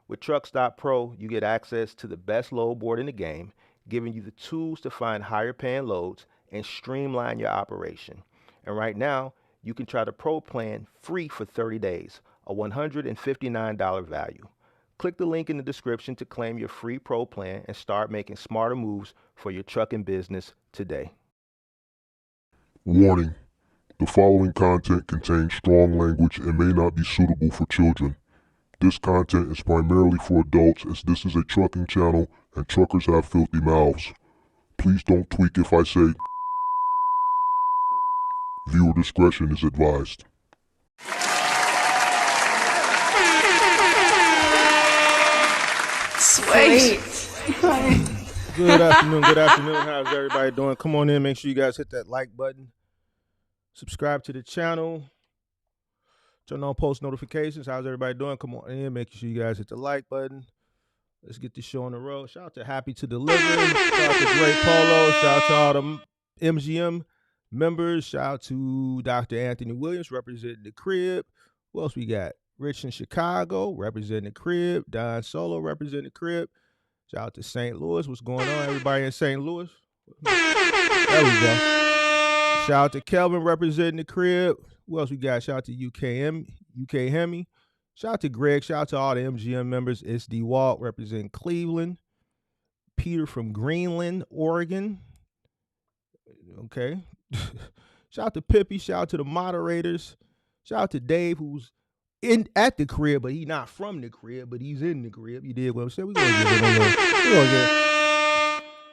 With Truck.Pro, you get access to the best load board in the game, giving you the tools to find higher paying loads and streamline your operation. And right now, you can try the Pro plan free for 30 days, a $159 value. Click the link in the description to claim your free Pro plan and start making smarter moves for your trucking business today. Warning: the following content contains strong language and may not be suitable for children. This content is primarily for adults, as this is a trucking channel and truckers have filthy mouths. Please don't tweak if I say viewer discretion is advised. Sweet. Good afternoon. How's everybody doing? Come on in. Make sure you guys hit that like button. Subscribe to the channel. Turn on post notifications. How's everybody doing? Come on in. Make sure you guys hit the like button. Let's get this show on the road. Shout out to Happy to Deliver. Shout out to Great Polo. Shout out to all the MGM members. Shout out to Dr. Anthony Williams representing the crib. Who else we got? Rich in Chicago representing the crib. Don Solo representing the crib. Shout out to St. Louis. What's going on, everybody in St. Louis? There we go. Shout out to Kelvin representing the crib. Who else we got? Shout out to UK Hemi. Shout out to Greg. Shout out to all the MGM members. It's D Walt representing Cleveland. Peter from Greenland, Oregon. Okay. Shout out to Pippi. Shout out to the moderators. Shout out to Dave, who's at the crib, but he's not from the crib, but he's in the crib. You did what I'm saying?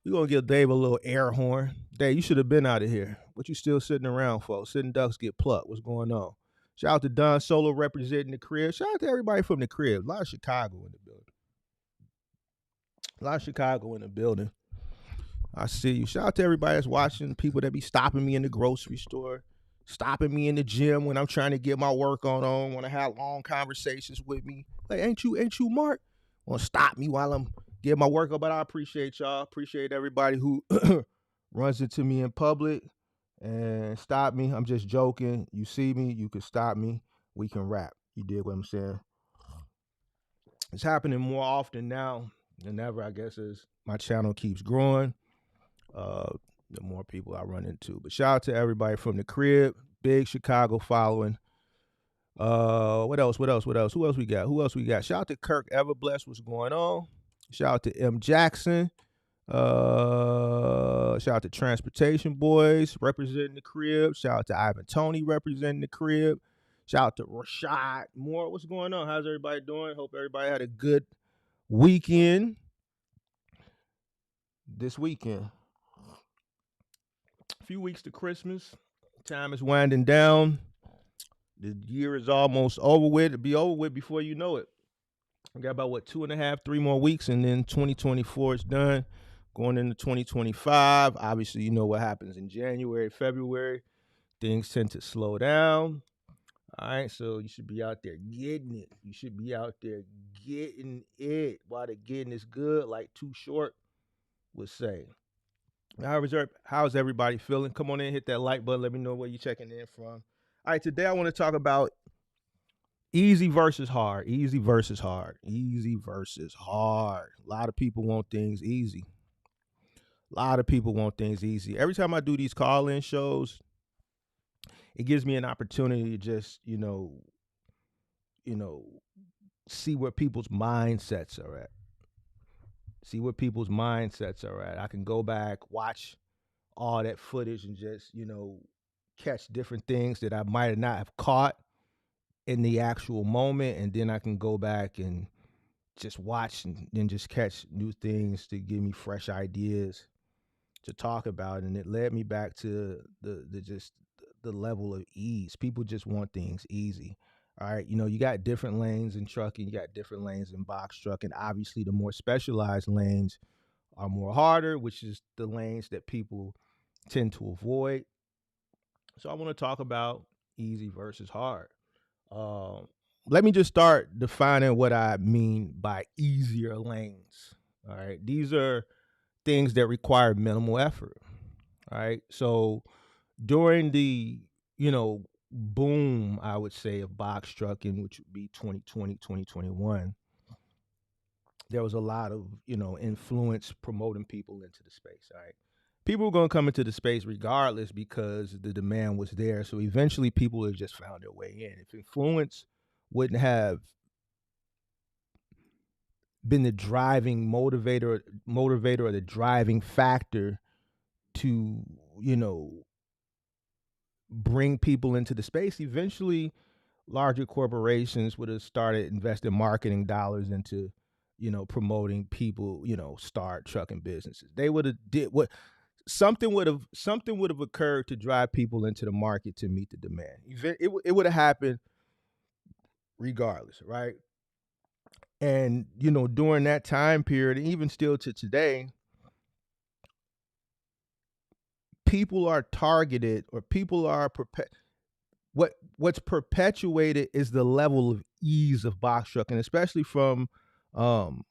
We're gonna give Dave a little air horn. Dave, you should have been out of here, but you still sitting around, folks. Sitting ducks get plucked. What's going on? Shout out to Don Solo representing the crib. Shout out to everybody from the crib. A lot of Chicago in the building. I see you. Shout out to everybody that's watching, people that be stopping me in the grocery store, stopping me in the gym when I'm trying to get my work on, want to have long conversations with me. Like, ain't you Mark? Want to stop me while I'm getting my work on, but I appreciate y'all. Appreciate everybody who runs into me in public and stop me. I'm just joking. You see me, you can stop me. We can rap. You dig what I'm saying? It's happening more often now than ever, I guess, as my channel keeps growing. The more people I run into. But shout out to everybody from the crib. Big Chicago following. What else? Who else we got? Shout out to Kirk Everbless. What's going on? Shout out to M. Jackson. Shout out to Transportation Boys representing the crib. Shout out to Ivan Tony representing the crib. Shout out to Rashad Moore. What's going on? How's everybody doing? Hope everybody had a good weekend. This weekend. A few weeks to Christmas. Time is winding down. The year is almost over with. It'll be over with before you know it. We got about 2.5, 3 more weeks, and then 2024 is done. Going into 2025. Obviously, you know what happens in January, February. Things tend to slow down. All right, so you should be out there getting it. You should be out there getting it while the getting is good, like Too Short would say. How's everybody feeling? Come on in, hit that like button. Let me know where you're checking in from. All right, today I want to talk about easy versus hard. Easy versus hard. A lot of people want things easy. Every time I do these call-in shows, it gives me an opportunity to just, see where people's mindsets are at. I can go back, watch all that footage and just, catch different things that I might not have caught in the actual moment. And then I can go back and just watch and then just catch new things to give me fresh ideas to talk about. And it led me back to the level of ease. People just want things easy. All right, you got different lanes in trucking, you got different lanes in box trucking. Obviously, the more specialized lanes are more harder, which is the lanes that people tend to avoid. So I want to talk about easy versus hard. Let me just start defining what I mean by easier lanes. All right, these are things that require minimal effort. All right, so during the boom, I would say, of box trucking, which would be 2020, 2021, there was a lot of, influence promoting people into the space. All right. People were going to come into the space regardless because the demand was there. So eventually people have just found their way in. If influence wouldn't have been the driving motivator or the driving factor to, you know, bring people into the space, eventually larger corporations would have started investing marketing dollars into, promoting people, start trucking businesses. They would have did what something would have occurred to drive people into the market to meet the demand. It would have happened regardless, right? And during that time period, and even still to today, people are targeted, or people are what's perpetuated is the level of ease of box trucking, especially from um,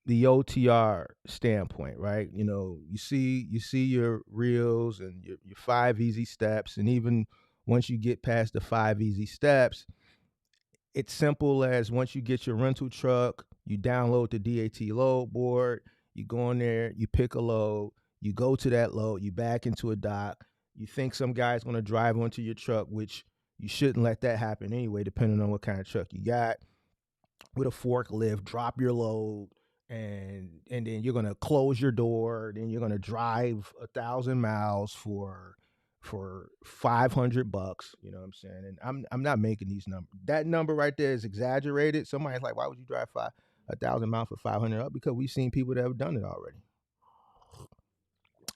the OTR standpoint, right? You see your reels and your 5 easy steps, and even once you get past the 5 easy steps, it's simple as once you get your rental truck, you download the DAT load board, you go in there, you pick a load, you go to that load, you back into a dock. You think some guy's going to drive onto your truck, which you shouldn't let that happen anyway, depending on what kind of truck you got, with a forklift, drop your load, and then you're gonna close your door. Then you're gonna drive 1,000 miles for $500. You know what I'm saying? And I'm not making these numbers. That number right there is exaggerated. Somebody's like, why would you drive 1,000 miles for 500? Because we've seen people that have done it already.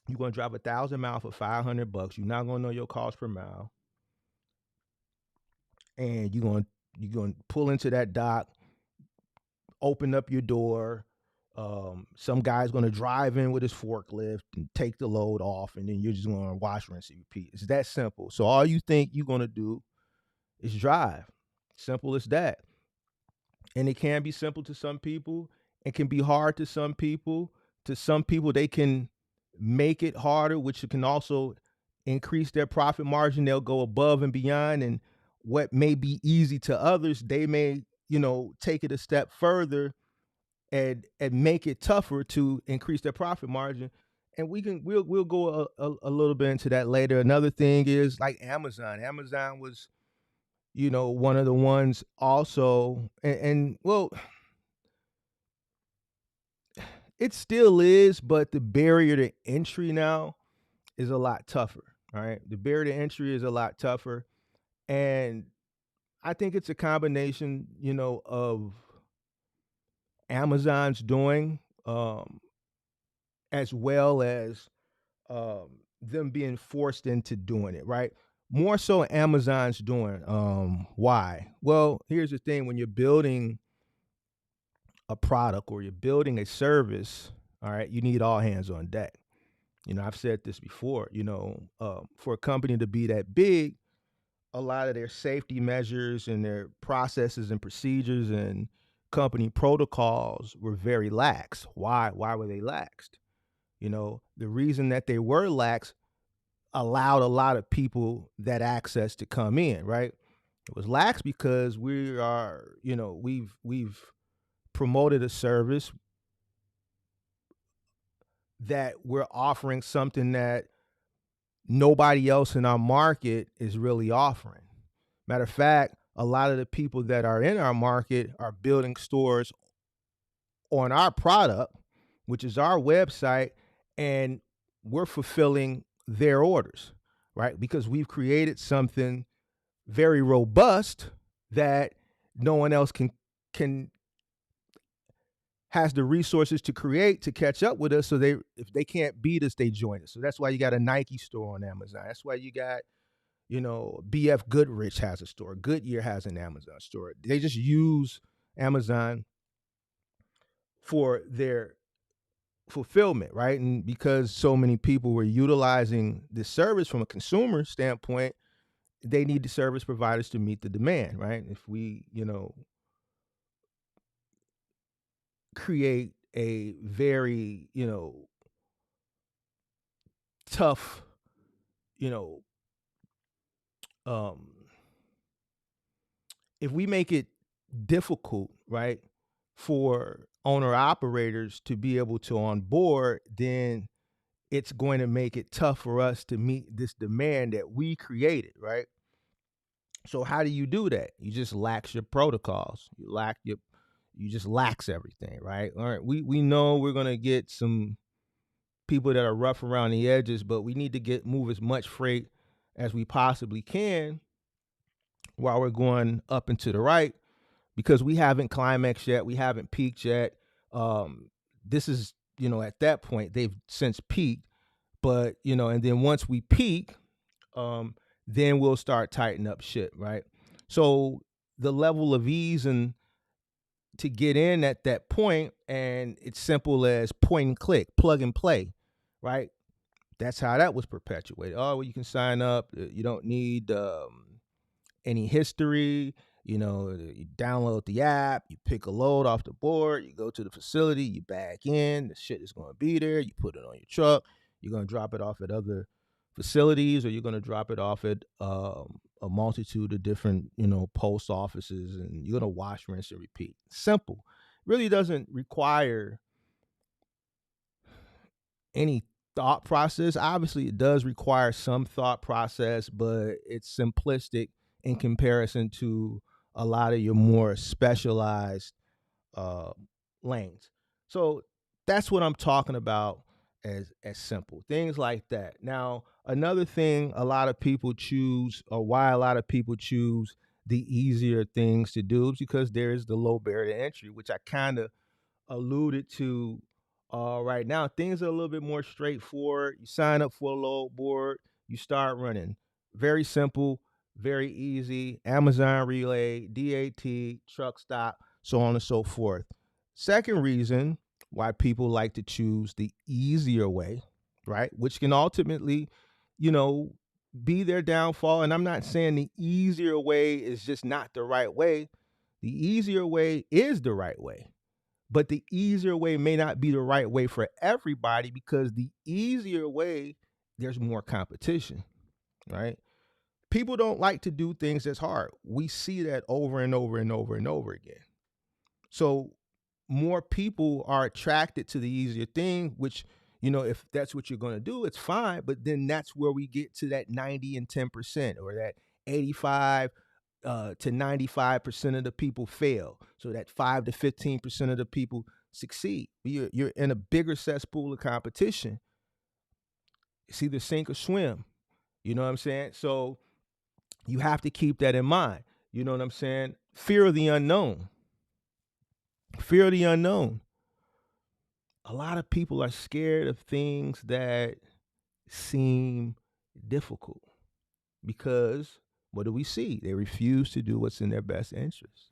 You're gonna drive 1,000 miles for $500. You're not gonna know your cost per mile, and you're gonna pull into that dock, open up your door. Some guy's going to drive in with his forklift and take the load off, and then you're just going to wash, rinse, and repeat. It's that simple. So all you think you're going to do is drive. Simple as that. And it can be simple to some people. It can be hard to some people. To some people, they can make it harder, which can also increase their profit margin. They'll go above and beyond, and what may be easy to others, they may, take it a step further and make it tougher to increase their profit margin. And we'll go a little bit into that later. Another thing is like Amazon. Amazon was, one of the ones also, and well, it still is, but the barrier to entry now is a lot tougher. All right, the barrier to entry is a lot tougher, and I think it's a combination, of Amazon's doing, as well as them being forced into doing it, right? More so Amazon's doing. Why? Well, here's the thing: when you're building a product or you're building a service, all right, you need all hands on deck. I've said this before. For a company to be that big, a lot of their safety measures and their processes and procedures and company protocols were very lax. Why? Why were they laxed? The reason that they were lax allowed a lot of people that access to come in, right? It was lax because we are, we've promoted a service that we're offering something that nobody else in our market is really offering. Matter of fact, a lot of the people that are in our market are building stores on our product, which is our website, and we're fulfilling their orders, right? Because we've created something very robust that no one else can has the resources to create to catch up with us. So if they can't beat us, they join us. So that's why you got a Nike store on Amazon. That's why you got, BF Goodrich has a store. Goodyear has an Amazon store. They just use Amazon for their fulfillment, right? And because so many people were utilizing this service from a consumer standpoint, they need the service providers to meet the demand, right? If we, create a very, tough, you know, um, if we make it difficult, right, for owner operators to be able to onboard, then it's going to make it tough for us to meet this demand that we created, right? So how do you do that? You just lax your protocols. You just lax everything, right? All right, we know we're gonna get some people that are rough around the edges, but we need to move as much freight as we possibly can while we're going up and to the right, because we haven't climaxed yet, we haven't peaked yet. This is, at that point they've since peaked, but and then once we peak, then we'll start tightening up shit, right? So the level of ease and to get in at that point, and it's simple as point and click, plug and play, right? That's how that was perpetuated. Oh, well, you can sign up. You don't need any history. You download the app, you pick a load off the board, you go to the facility, you back in, the shit is going to be there, you put it on your truck, you're going to drop it off at other facilities, or you're going to drop it off at a multitude of different, post offices, and you're going to wash, rinse, and repeat. Simple. Really doesn't require any thought process. Obviously, it does require some thought process, but it's simplistic in comparison to a lot of your more specialized lanes. So that's what I'm talking about as simple things like that. Now, another thing a lot of people choose, or why a lot of people choose the easier things to do, is because there is the low barrier to entry, which I kind of alluded to. Right now, things are a little bit more straightforward. You sign up for a load board, you start running. Very simple, very easy. Amazon Relay, DAT, truck stop, so on and so forth. Second reason why people like to choose the easier way, right, which can ultimately, be their downfall. And I'm not saying the easier way is just not the right way. The easier way is the right way. But the easier way may not be the right way for everybody, because the easier way, there's more competition, right? People don't like to do things that's hard. We see that over and over and over and over again. So more people are attracted to the easier thing, which, if that's what you're going to do, it's fine. But then that's where we get to that 90 and 10%, or that 85 to 95% of the people fail. So that 5 to 15% of the people succeed. You're in a bigger cesspool of competition. It's either sink or swim. You know what I'm saying? So you have to keep that in mind. You know what I'm saying? Fear of the unknown. Fear of the unknown. A lot of people are scared of things that seem difficult, because what do we see? They refuse to do what's in their best interest.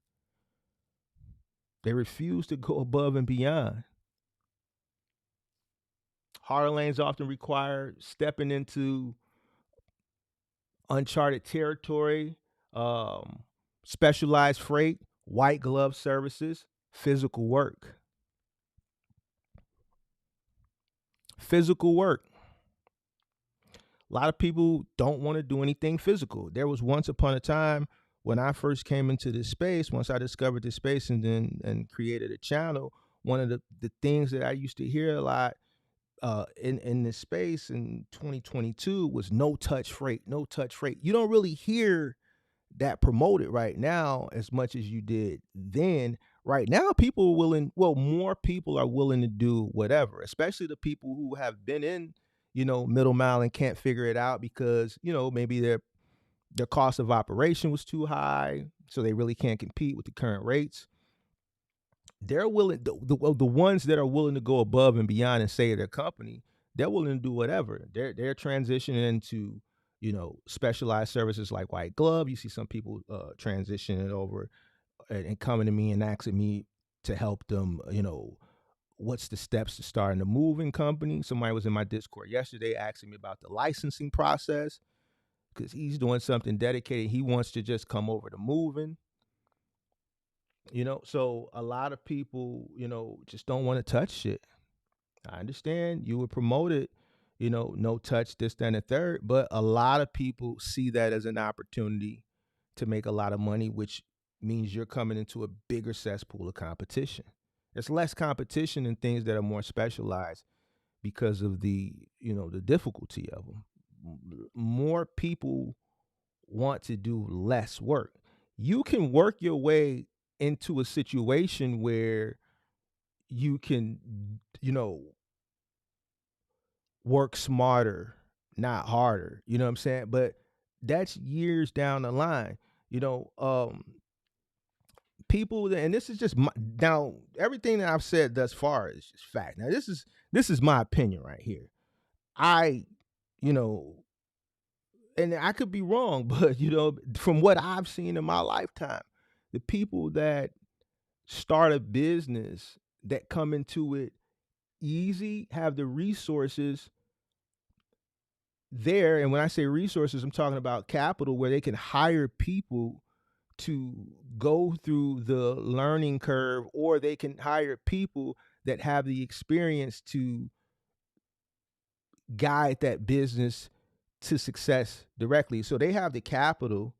They refuse to go above and beyond. Harder lanes often require stepping into uncharted territory, specialized freight, white glove services, physical work. Physical work. A lot of people don't want to do anything physical. There was once upon a time when I first came into this space, once I discovered this space and created a channel, one of the things that I used to hear a lot in this space in 2022 was no touch freight, no touch freight. You don't really hear that promoted right now as much as you did then. Right now, more people are willing to do whatever, especially the people who have been in, middle mile and can't figure it out because, maybe their cost of operation was too high, so they really can't compete with the current rates. They're willing, the ones that are willing to go above and beyond and save their company, they're willing to do whatever. They're transitioning into, specialized services like white glove. You see some people transitioning over and coming to me and asking me to help them, what's the steps to starting a moving company. Somebody was in my Discord yesterday asking me about the licensing process, because he's doing something dedicated. He wants to just come over to moving. So a lot of people, just don't want to touch shit. I understand you would promote it, no touch, this, that, and the third, but a lot of people see that as an opportunity to make a lot of money, which means you're coming into a bigger cesspool of competition. There's less competition in things that are more specialized because of the difficulty of them. More people want to do less work. You can work your way into a situation where you can, you know, work smarter, not harder. You know what I'm saying? But that's years down the line. You know, people, and this is just now everything that I've said thus far is just fact. Now this is my opinion right here. I, you know, and I could be wrong, but from what I've seen in my lifetime, the people that start a business that come into it easy have the resources there. And when I say resources, I'm talking about capital where they can hire people to go through the learning curve, or they can hire people that have the experience to guide that business to success directly. So they have the capital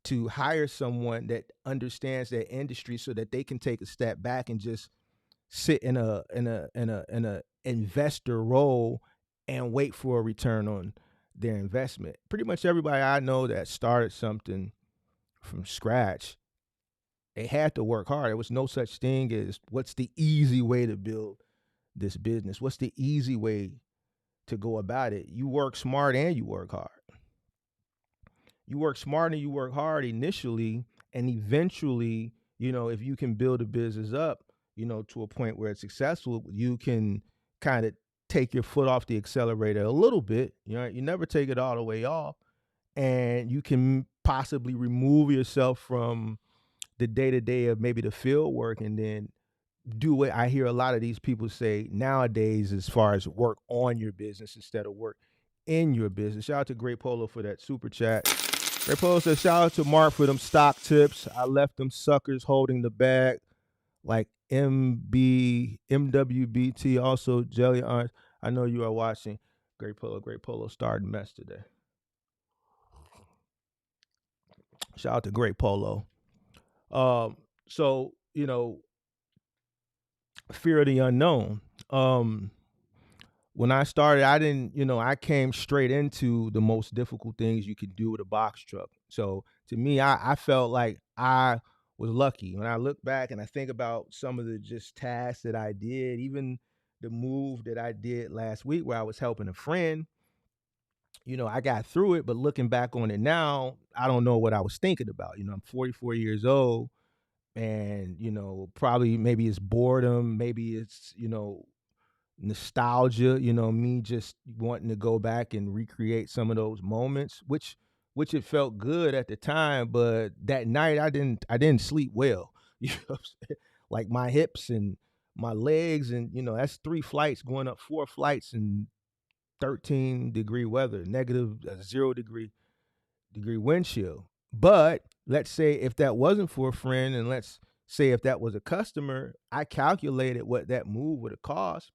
to hire someone that understands their industry so that they can take a step back and just sit in a investor role and wait for a return on their investment. Pretty much everybody I know that started something from scratch, they had to work hard. There was no such thing as what's the easy way to build this business. What's the easy way to go about it? You work smart and you work hard. You work smart and you work hard initially, and eventually, if you can build a business up, to a point where it's successful, you can kind of take your foot off the accelerator a little bit. You never take it all the way off, and you can possibly remove yourself from the day to day of maybe the field work, and then do what I hear a lot of these people say nowadays, as far as work on your business instead of work in your business. Shout out to Great Polo for that super chat. Great Polo says, shout out to Mark for them stock tips. I left them suckers holding the bag like MWBT, also Jelly Orange. I know you are watching. Great Polo started mess today. Shout out to Great Polo. So, fear of the unknown. When I started, I came straight into the most difficult things you could do with a box truck. So to me, I felt like I was lucky. When I look back and I think about some of the just tasks that I did, even the move that I did last week where I was helping a friend, I got through it. But looking back on it now, I don't know what I was thinking about. I'm 44 years old, and probably maybe it's boredom, maybe it's nostalgia, me just wanting to go back and recreate some of those moments, which it felt good at the time, but that night I didn't sleep well. What I'm saying? Like my hips and my legs, and that's 3 flights going up 4 flights in 13-degree weather, negative 0-degree wind chill. But let's say if that wasn't for a friend, and let's say if that was a customer, I calculated what that move would have cost.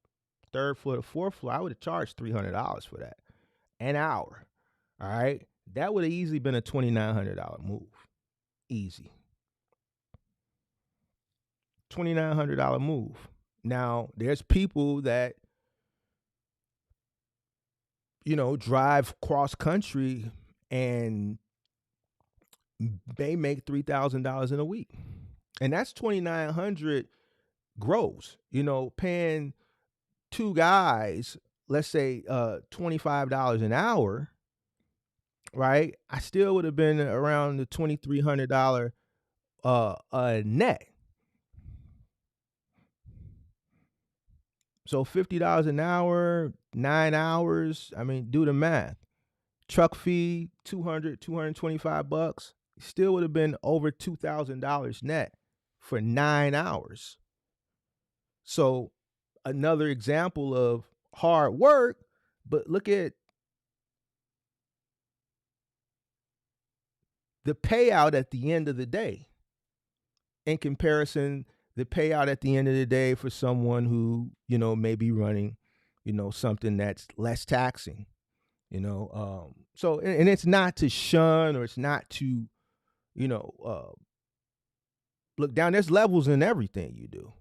3rd floor to 4th floor, I would have charged $300 for that an hour. All right, that would have easily been a $2,900 move. Easy, $2,900 move. Now there's people that drive cross country and they make $3,000 in a week, and that's 2,900 gross. Paying 2 guys, let's say $25 an hour, right? I still would have been around the $2,300 net. So $50 an hour, 9 hours. I mean, do the math. Truck fee, $225. Still would have been over $2,000 net for 9 hours. So another example of hard work, but look at the payout at the end of the day in comparison, the payout at the end of the day for someone who may be running something that's less taxing. So and it's not to shun, or it's not to look down. There's levels in everything you do.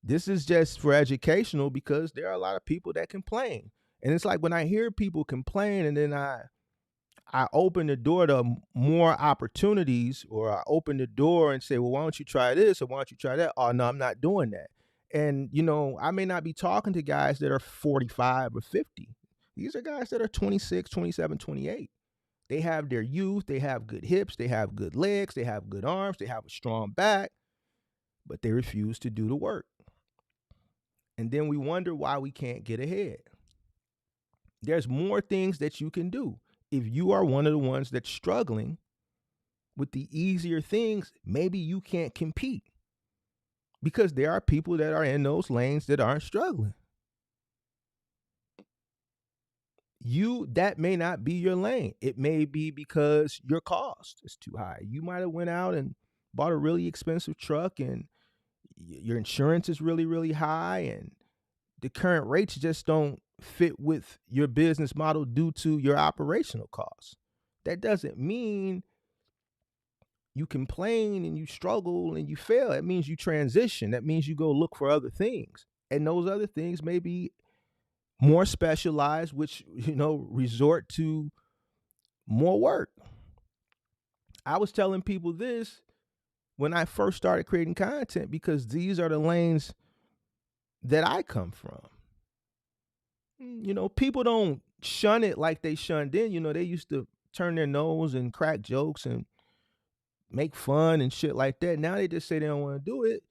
This is just for educational because there are a lot of people that complain. And it's like when I hear people complain and then I open the door to more opportunities, or I open the door and say, well, why don't you try this or why don't you try that? Oh, no, I'm not doing that. And, I may not be talking to guys that are 45 or 50. These are guys that are 26, 27, 28. They have their youth, they have good hips, they have good legs, they have good arms, they have a strong back, but they refuse to do the work. And then we wonder why we can't get ahead. There's more things that you can do. If you are one of the ones that's struggling with the easier things, maybe you can't compete because there are people that are in those lanes that aren't struggling. That may not be your lane. It may be because your cost is too high. You might have went out and bought a really expensive truck and your insurance is really, really high and the current rates just don't fit with your business model due to your operational costs. That doesn't mean you complain and you struggle and you fail. That means you transition. That means you go look for other things. And those other things may be more specialized, which, resort to more work. I was telling people this when I first started creating content because these are the lanes that I come from. People don't shun it like they shunned in. They used to turn their nose and crack jokes and make fun and shit like that. Now they just say they don't want to do it.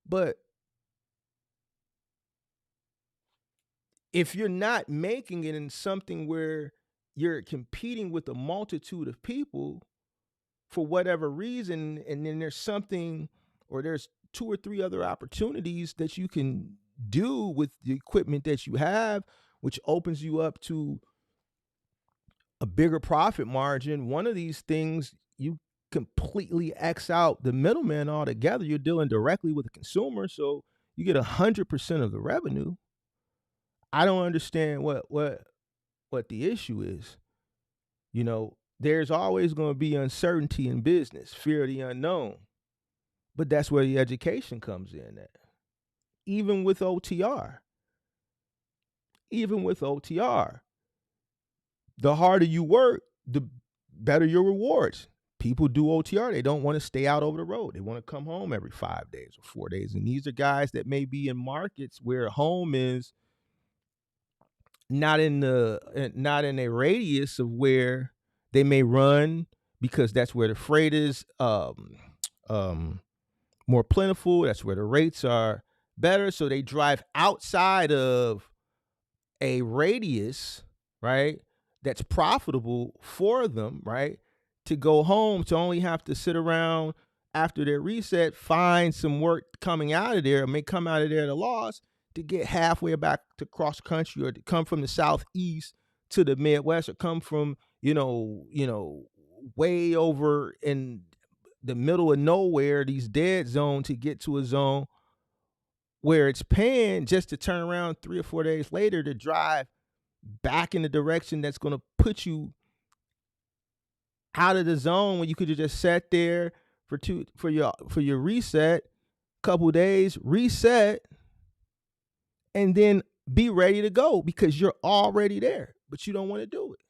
But if you're not making it in something where you're competing with a multitude of people for whatever reason, and then there's something or there's 2 or 3 other opportunities that you can do with the equipment that you have, which opens you up to a bigger profit margin. One of these things, you completely X out the middleman altogether. You're dealing directly with the consumer, so you get 100% of the revenue. I don't understand what the issue is. There's always going to be uncertainty in business, fear of the unknown. But that's where the education comes in at. Even with OTR. The harder you work, the better your rewards. People do OTR. They don't want to stay out over the road. They want to come home every 5 days or 4 days. And these are guys that may be in markets where home is not in a radius of where they may run, because that's where the freight is more plentiful. That's where the rates are better. So they drive outside of a radius, right, that's profitable for them, right, to go home, to only have to sit around after their reset, find some work coming out of there, may come out of there at a loss, to get halfway back to cross country, or to come from the southeast to the Midwest, or come from, way over in the middle of nowhere, these dead zones, to get to a zone where it's paying just to turn around 3 or 4 days later to drive back in the direction that's going to put you out of the zone when you could have just sat there for your reset, couple days, reset, and then be ready to go because you're already there, but you don't want to do it.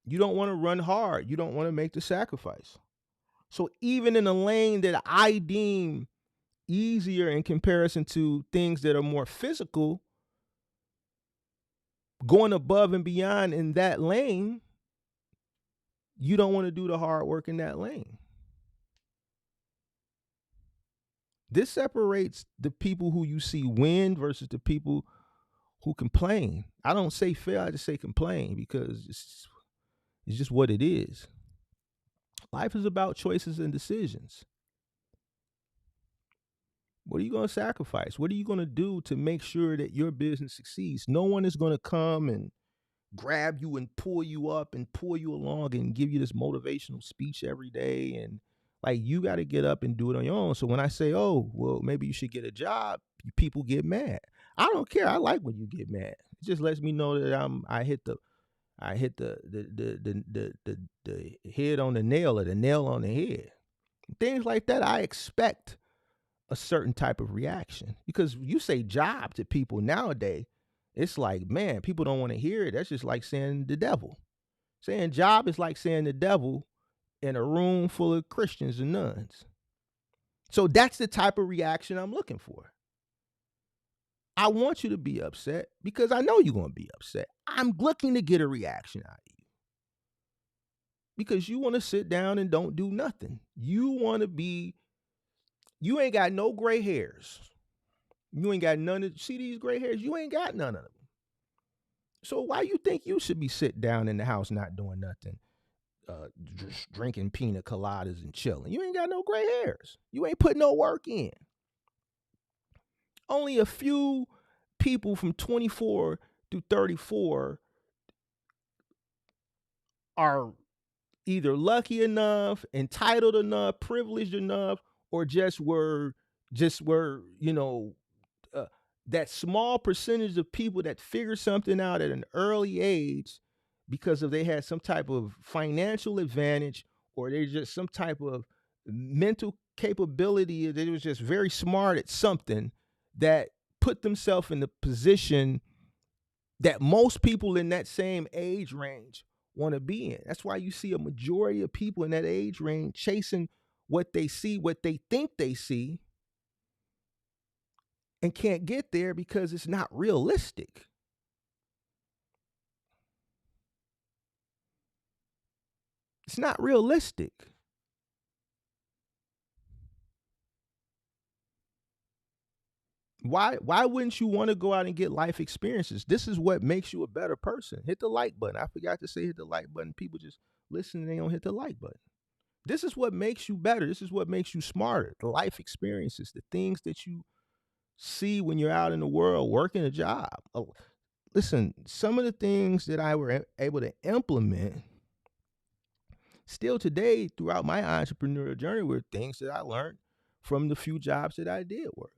You don't want to run hard. You don't want to make the sacrifice. So even in a lane that I deem easier in comparison to things that are more physical, going above and beyond in that lane, you don't want to do the hard work in that lane. This separates the people who you see win versus the people who complain. I don't say fail, I just say complain, because it's just what it is. Life is about choices and decisions. What are you going to sacrifice? What are you going to do to make sure that your business succeeds? No one is going to come and grab you and pull you up and pull you along and give you this motivational speech every day. And like, you got to get up and do it on your own. So when I say, oh, well, maybe you should get a job, people get mad. I don't care. I like when you get mad. It just lets me know that I hit the head on the nail, or the nail on the head. Things like that I expect a certain type of reaction. Because you say job to people nowadays, it's like, man, people don't want to hear it. That's just like saying the devil. Saying job is like saying the devil in a room full of Christians and nuns. So that's the type of reaction I'm looking for. I want you to be upset because I know you're going to be upset. I'm looking to get a reaction out of you because you want to sit down and don't do nothing. You want to be, you ain't got no gray hairs. You ain't got none of, see these gray hairs? You ain't got none of them. So why you think you should be sitting down in the house not doing nothing? Just drinking pina coladas and chilling. You ain't got no gray hairs. You ain't put no work in. Only a few people from 24 to 34 are either lucky enough, entitled enough, privileged enough, or just were, that small percentage of people that figure something out at an early age because of they had some type of financial advantage or they just some type of mental capability. They was just very smart at something that put themselves in the position that most people in that same age range want to be in. That's why you see a majority of people in that age range chasing what they see, what they think they see, and can't get there because it's not realistic. It's not realistic. Why wouldn't you want to go out and get life experiences? This is what makes you a better person. Hit the like button. I forgot to say hit the like button. People just listen and they don't hit the like button. This is what makes you better. This is what makes you smarter. The life experiences, the things that you see when you're out in the world working a job. Oh, listen, some of the things that I were able to implement still today throughout my entrepreneurial journey were things that I learned from the few jobs that I did work.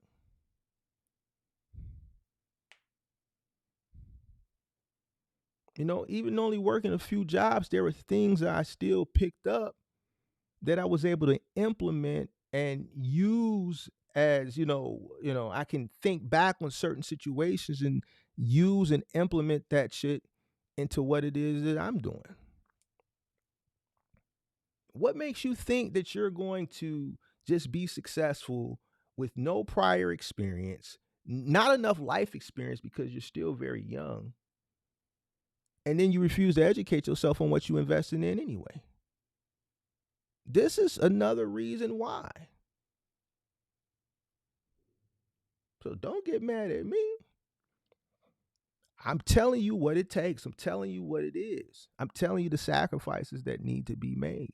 Even only working a few jobs, there were things that I still picked up that I was able to implement and use as, I can think back on certain situations and use and implement that shit into what it is that I'm doing. What makes you think that you're going to just be successful with no prior experience, not enough life experience because you're still very young, and then you refuse to educate yourself on what you invested in anyway? This is another reason why. So don't get mad at me. I'm telling you what it takes. I'm telling you what it is. I'm telling you the sacrifices that need to be made.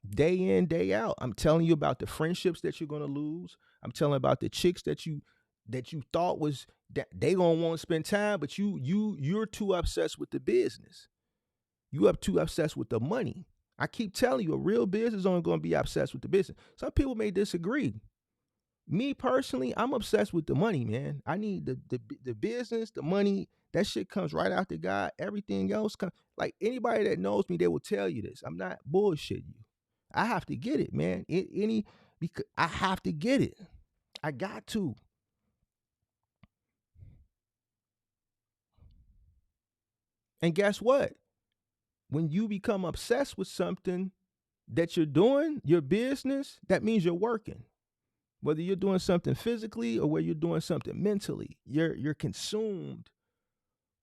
Day in, day out. I'm telling you about the friendships that you're going to lose. I'm telling you about the chicks that you thought was that they going to want to spend time, but you're too obsessed with the business. You up too obsessed with the money. I keep telling you, a real business only going to be obsessed with the business. Some people may disagree. Me personally, I'm obsessed with the money, man. I need the business, the money. That shit comes right out the God. Everything else comes. Like anybody that knows me, they will tell you this. I'm not bullshitting you. I have to get it, man. Because I have to get it. I got to. And guess what? When you become obsessed with something that you're doing, your business, that means you're working. Whether you're doing something physically or whether you're doing something mentally, you're consumed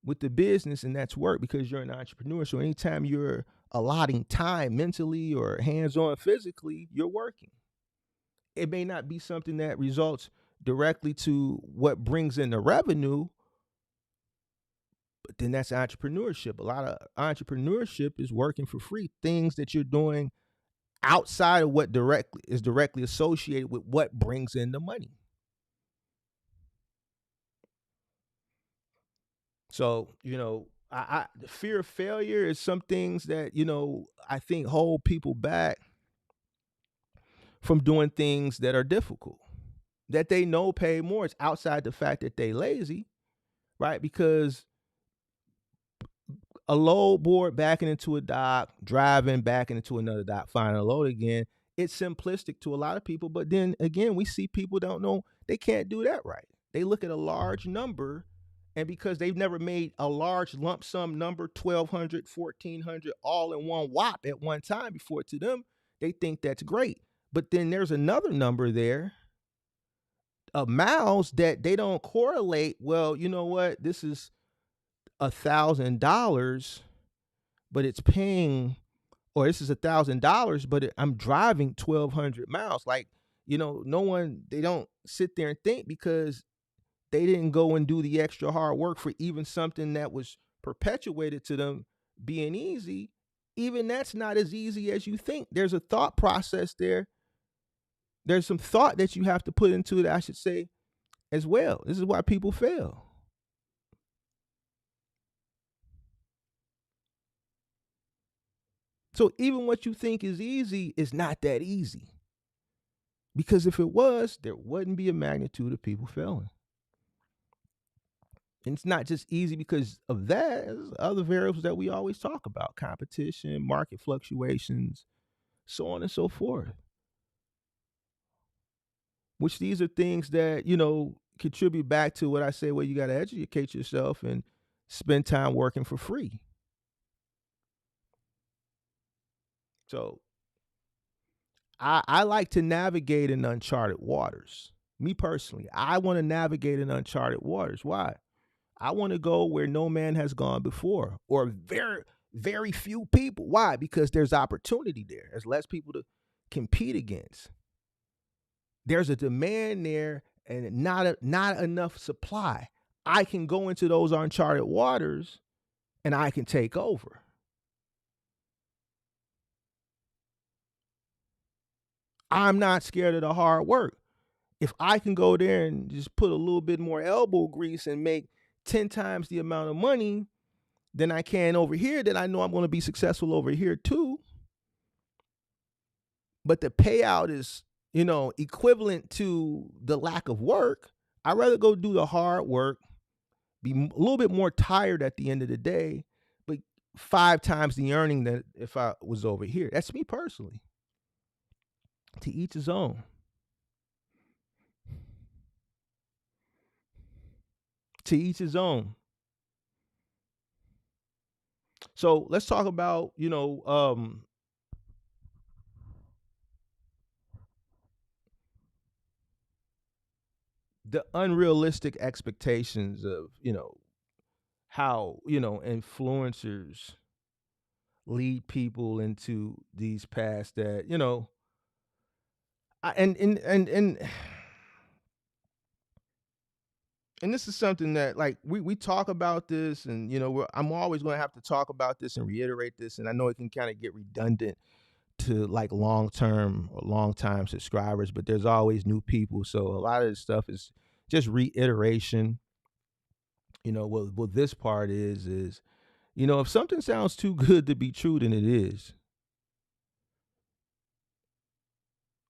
with the business, and that's work because you're an entrepreneur. So anytime you're allotting time mentally or hands-on physically, you're working. It may not be something that results directly to what brings in the revenue, but then that's entrepreneurship. A lot of entrepreneurship is working for free, things that you're doing outside of what is directly associated with what brings in the money. So, the fear of failure is some things that, I think hold people back from doing things that are difficult, that they know pay more. It's outside the fact that they lazy, right? Because a load board backing into a dock, driving, backing into another dock, finding a load again, it's simplistic to a lot of people. But then again, we see people don't know, they can't do that right. They look at a large number, and because they've never made a large lump sum number, 1,200, 1,400, all in one whop at one time before, to them, they think that's great. But then there's another number there of miles that they don't correlate. Well, you know what? This is $1,000, but it's paying, or this is $1,000, but I'm driving 1,200 miles. Like, no one, they don't sit there and think, because they didn't go and do the extra hard work for even something that was perpetuated to them being easy. Even that's not as easy as you think. There's a thought process there. There's some thought that you have to put into it, I should say, as well. This is why people fail. So even what you think is easy is not that easy. Because if it was, there wouldn't be a magnitude of people failing. And it's not just easy because of that. There's other variables that we always talk about: competition, market fluctuations, so on and so forth. Which these are things that, contribute back to what I say, well, you got to educate yourself and spend time working for free. So I like to navigate in uncharted waters. Me personally, I want to navigate in uncharted waters. Why? I want to go where no man has gone before, or very, very few people. Why? Because there's opportunity there. There's less people to compete against. There's a demand there and not enough supply. I can go into those uncharted waters and I can take over. I'm not scared of the hard work. If I can go there and just put a little bit more elbow grease and make 10 times the amount of money than I can over here, then I know I'm going to be successful over here too. But the payout is, equivalent to the lack of work. I'd rather go do the hard work, be a little bit more tired at the end of the day, but 5 times the earning that if I was over here. That's me personally. To each his own. To each his own. So let's talk about, the unrealistic expectations of, how, influencers lead people into these paths that, I, and this is something that, like, we talk about this, and I'm always going to have to talk about this and reiterate this, and I know it can kind of get redundant to like long-term or long-time subscribers, but there's always new people, so a lot of this stuff is just reiteration. What this part is if something sounds too good to be true, then it is.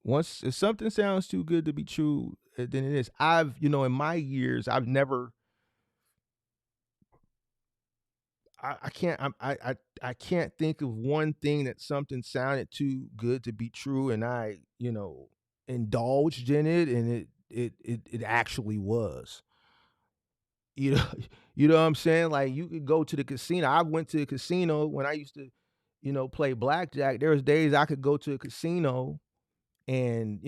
Once, if something sounds too good to be true, then it is. I've, in my years, I've never, I can't, I can't think of one thing that something sounded too good to be true, and I, indulged in it, and it actually was. You know, you know what I'm saying? Like, you could go to the casino. I went to the casino when I used to, play blackjack. There was days I could go to a casino, and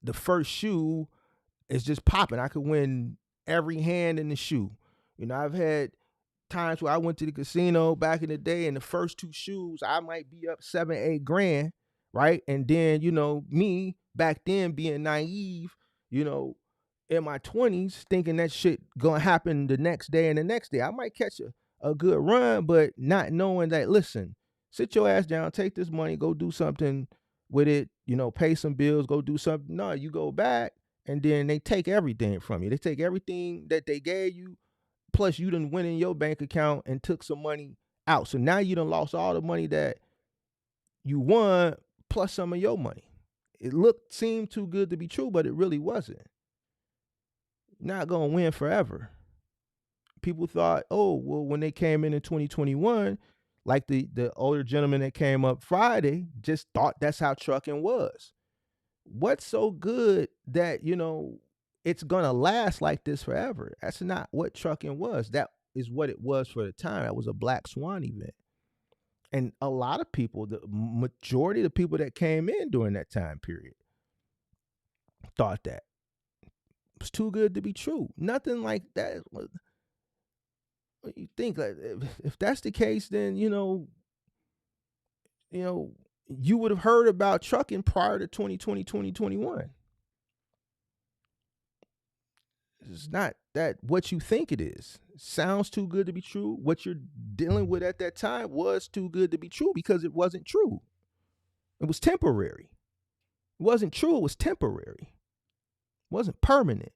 the first shoe is just popping. I could win every hand in the shoe. I've had times where I went to the casino back in the day, and the first 2 shoes I might be up 7, 8 grand, right? And then me back then being naive, in my 20s, thinking that shit gonna happen the next day and the next day. I might catch a good run, but not knowing that, listen, sit your ass down, take this money, go do something with it, pay some bills, go do something. No, you go back, and then they take everything from you. They take everything that they gave you, plus you done went in your bank account and took some money out. So now you done lost all the money that you won, plus some of your money. It seemed too good to be true, but it really wasn't. You're not gonna win forever. People thought, oh, well, when they came in 2021, Like the older gentleman that came up Friday just thought that's how trucking was. What's so good that, it's gonna last like this forever? That's not what trucking was. That is what it was for the time. That was a black swan event. And a lot of people, the majority of the people that came in during that time period, thought that it was too good to be true. Nothing like that. What you think? Like, if that's the case, then you would have heard about trucking prior to 2020, 2021. It's not that what you think it is. It sounds too good to be true. What you're dealing with at that time was too good to be true because it wasn't true. It was temporary. It wasn't true. It was temporary. It wasn't permanent.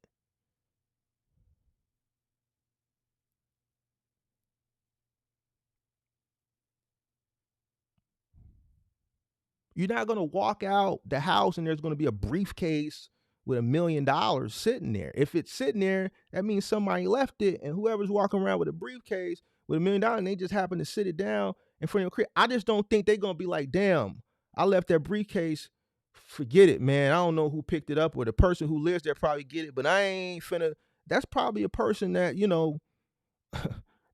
You're not going to walk out the house and there's going to be a briefcase with $1 million sitting there. If it's sitting there, that means somebody left it, and whoever's walking around with a briefcase with $1 million and they just happen to sit it down in front of your crib, I just don't think they're going to be like, damn, I left that briefcase. Forget it, man. I don't know who picked it up, or the person who lives there probably get it, but I ain't finna. That's probably a person that,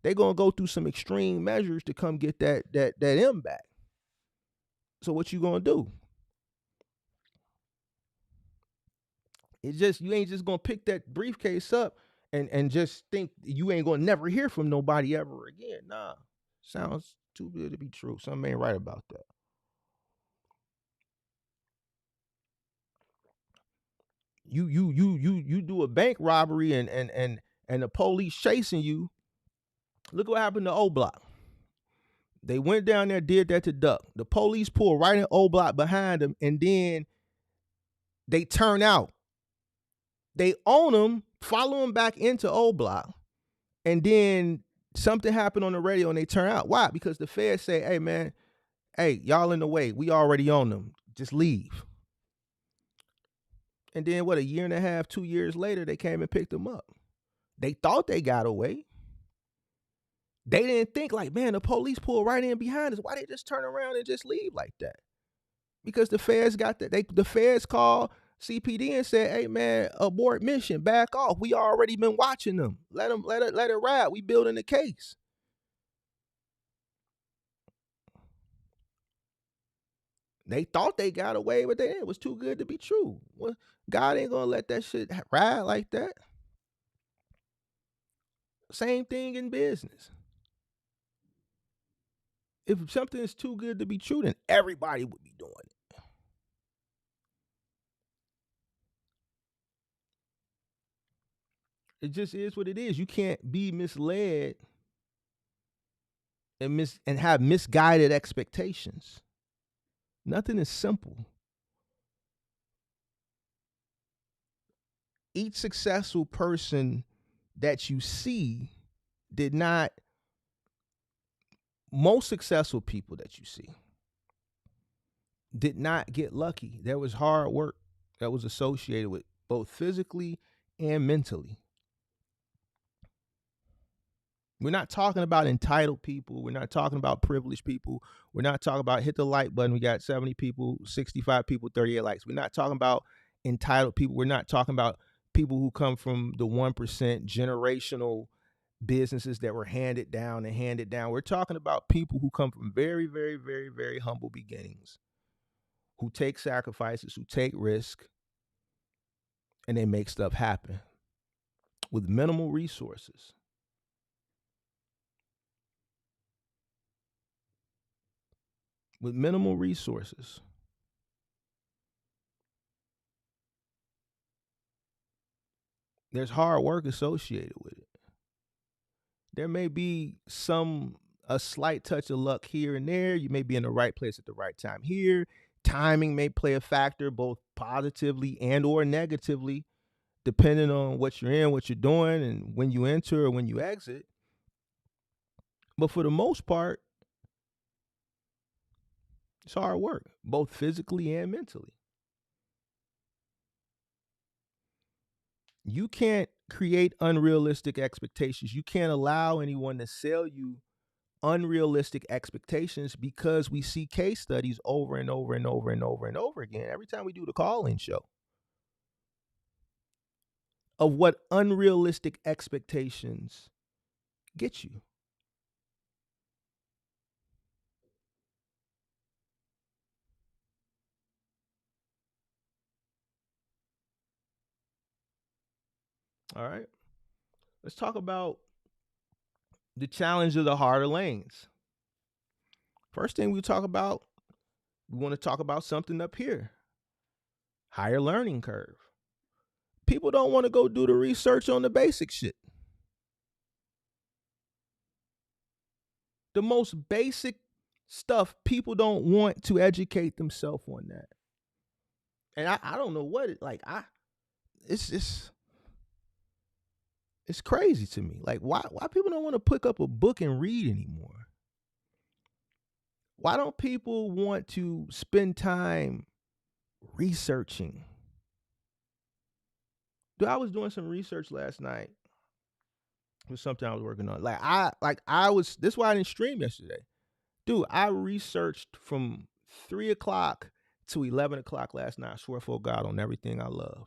they're going to go through some extreme measures to come get that M back. So what you going to do? It's just, you ain't just gonna pick that briefcase up and just think you ain't gonna never hear from nobody ever again. Nah, sounds too good to be true. Something ain't right about that. You do a bank robbery and the police chasing you. Look what happened to O Block. They went down there, did that to Duck. The police pulled right in O Block behind them, and then they turn out. They own him, follow him back into O Block, and then something happened on the radio and they turn out. Why? Because the feds say, hey, man, hey, y'all in the way. We already own them. Just leave. And then what, a year and a half, 2 years later, they came and picked them up. They thought they got away. They didn't think like, man, the police pulled right in behind us. Why they just turn around and just leave like that? Because the feds got that. The feds called CPD and said, hey, man, abort mission, back off. We already been watching them. Let it ride. We building the case. They thought they got away, but it was too good to be true. Well, God ain't gonna let that shit ride like that. Same thing in business. If something is too good to be true, then everybody would be doing it. It just is what it is. You can't be misled and have misguided expectations. Nothing is simple. Each successful person that you see did not, most successful people that you see did not get lucky. There was hard work that was associated with both physically and mentally. We're not talking about entitled people. We're not talking about privileged people. We're not talking about hit the like button. We got 70 people, 65 people, 38 likes. We're not talking about entitled people. We're not talking about people who come from the 1% generational businesses that were handed down and handed down. We're talking about people who come from very, very, very, very humble beginnings, who take sacrifices, who take risk, and they make stuff happen with minimal resources. With minimal resources. There's hard work associated with it. There may be a slight touch of luck here and there. You may be in the right place at the right time here. Timing may play a factor, both positively and or negatively, depending on what you're in, what you're doing, and when you enter or when you exit. But for the most part, it's hard work, both physically and mentally. You can't create unrealistic expectations. You can't allow anyone to sell you unrealistic expectations because we see case studies over and over and over and over and over again every time we do the call-in show of what unrealistic expectations get you. All right. Let's talk about the challenge of the harder lanes. First thing we talk about, we want to talk about something up here. Higher learning curve. People don't want to go do the research on the basic shit. The most basic stuff, people don't want to educate themselves on that. And I don't know what it like. It's crazy to me. Like why people don't want to pick up a book and read anymore? Why don't people want to spend time researching? Dude, I was doing some research last night. It was something I was working on. This is why I didn't stream yesterday. Dude, I researched from 3 o'clock to 11 o'clock last night. I swear for God on everything I love.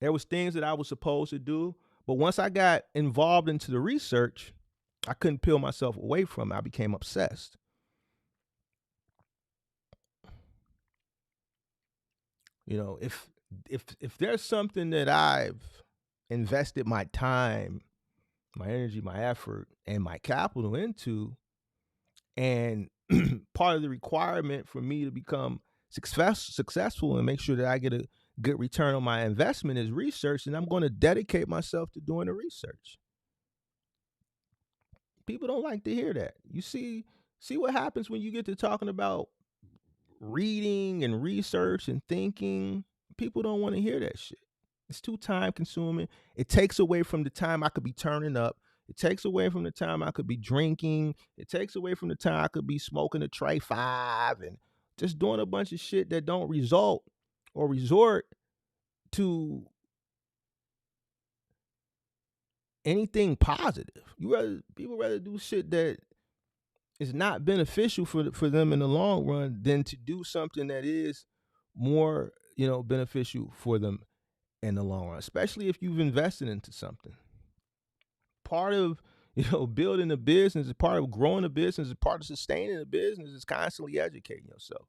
There was things that I was supposed to do, but once I got involved into the research, I couldn't peel myself away from it. I became obsessed. You know, if there's something that I've invested my time, my energy, my effort, and my capital into, and part of the requirement for me to become successful and make sure that I get a good return on my investment is research, and I'm going to dedicate myself to doing the research. People don't like to hear that. You see what happens when you get to talking about reading and research and thinking. People don't want to hear that shit. It's too time consuming. It takes away from the time I could be turning up. It takes away from the time I could be drinking. It takes away from the time I could be smoking a tray 5 and just doing a bunch of shit that don't result or resort to anything positive. People rather do shit that is not beneficial for them in the long run than to do something that is more, beneficial for them in the long run, especially if you've invested into something. Part of, building a business, is part of growing a business, is part of sustaining a business is constantly educating yourself.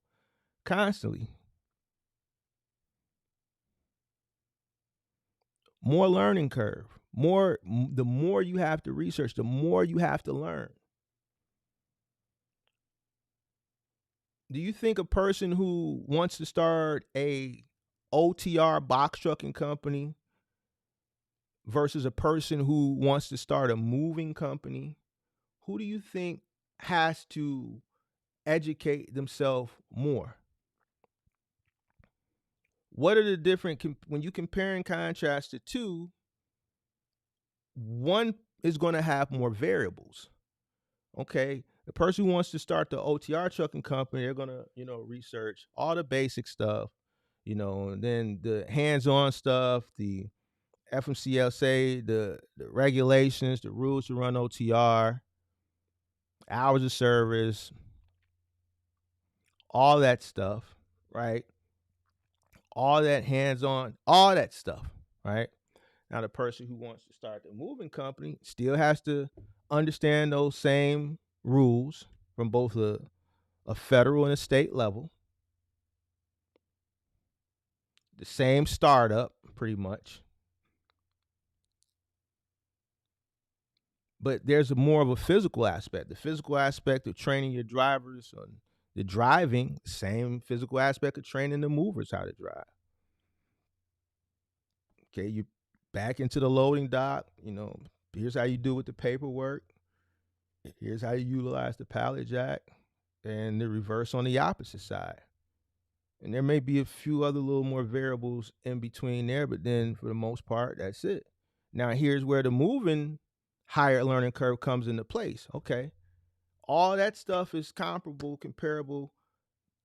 Constantly. More learning curve. The more you have to research, the more you have to learn. Do you think a person who wants to start a OTR box trucking company versus a person who wants to start a moving company, who do you think has to educate themselves more? What are the different, when you compare and contrast the two, one is going to have more variables. Okay, the person who wants to start the OTR trucking company, they're going to, research all the basic stuff, and then the hands-on stuff, the FMCSA, the regulations, the rules to run OTR, hours of service, all that stuff, right? All that hands-on, all that stuff, right? Now, the person who wants to start the moving company still has to understand those same rules from both a federal and a state level. The same startup, pretty much. But there's more of a physical aspect. The physical aspect of training your drivers on the driving, same physical aspect of training the movers how to drive. Okay, you back into the loading dock, here's how you do with the paperwork. Here's how you utilize the pallet jack and the reverse on the opposite side. And there may be a few other little more variables in between there, but then for the most part, that's it. Now, here's where the moving higher learning curve comes into place. Okay, all that stuff is comparable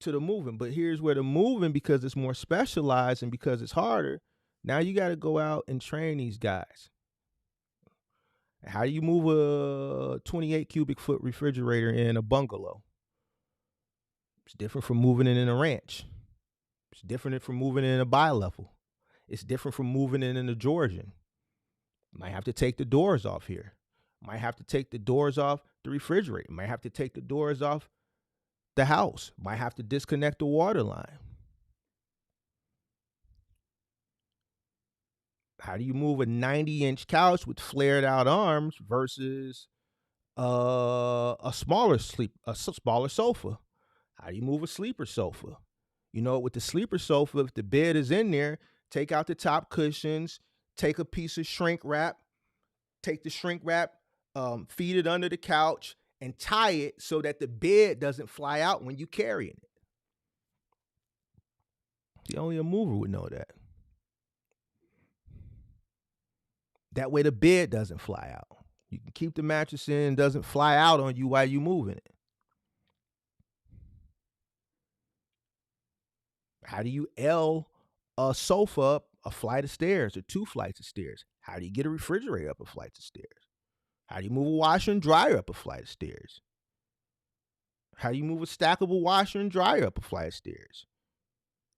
to the moving, but here's where the moving, because it's more specialized and because it's harder, now you got to go out and train these guys. How do you move a 28 cubic foot refrigerator in a bungalow? It's different from moving it in a ranch. It's different from moving it in a bi-level. It's different from moving it in a Georgian. Might have to take the doors off here. Might have to take the doors off the refrigerator. Might have to take the doors off the house. Might have to disconnect the water line. How do you move a 90-inch couch with flared out arms versus a smaller sofa? How do you move a sleeper sofa? You know, with the sleeper sofa, if the bed is in there, take out the top cushions, take a piece of shrink wrap, take the shrink wrap, feed it under the couch, and tie it so that the bed doesn't fly out when you're carrying it. See, only a mover would know that. That way the bed doesn't fly out. You can keep the mattress in, doesn't fly out on you while you're moving it. How do you L a sofa up a flight of stairs or 2 flights of stairs? How do you get a refrigerator up a flight of stairs? How do you move a washer and dryer up a flight of stairs? How do you move a stackable washer and dryer up a flight of stairs?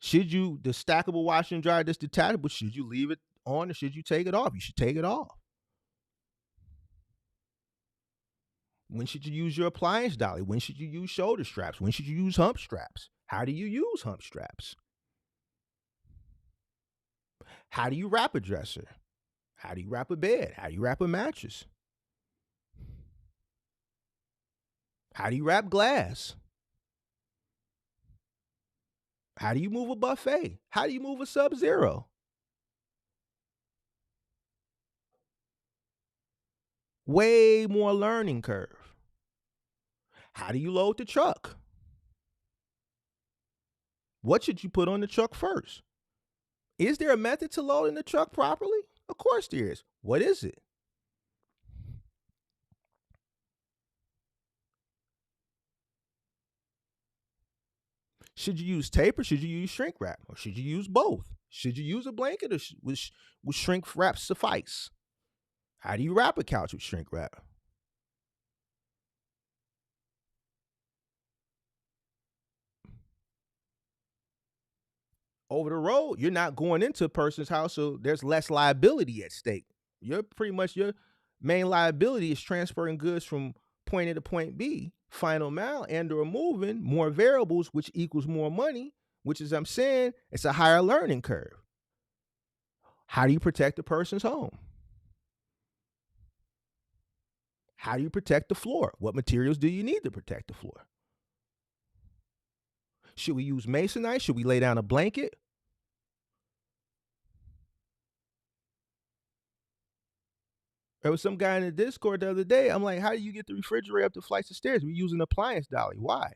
Should you, the stackable washer and dryer that's detachable, should you leave it on or should you take it off? You should take it off. When should you use your appliance dolly? When should you use shoulder straps? When should you use hump straps? How do you use hump straps? How do you wrap a dresser? How do you wrap a bed? How do you wrap a mattress? How do you wrap glass? How do you move a buffet? How do you move a Sub-Zero? Way more learning curve. How do you load the truck? What should you put on the truck first? Is there a method to loading the truck properly? Of course there is. What is it? Should you use tape or should you use shrink wrap? Or should you use both? Should you use a blanket or would shrink wrap suffice? How do you wrap a couch with shrink wrap? Over the road, you're not going into a person's house, so there's less liability at stake. You're pretty much, your main liability is transferring goods from point A to point B, final mile and or moving, more variables, which equals more money, which is, I'm saying, it's a higher learning curve. How do you protect a person's home? How do you protect the floor? What materials do you need to protect the floor? Should we use masonite? Should we lay down a blanket? There was some guy in the Discord the other day. I'm like, how do you get the refrigerator up the flights of stairs? We're using an appliance dolly. Why?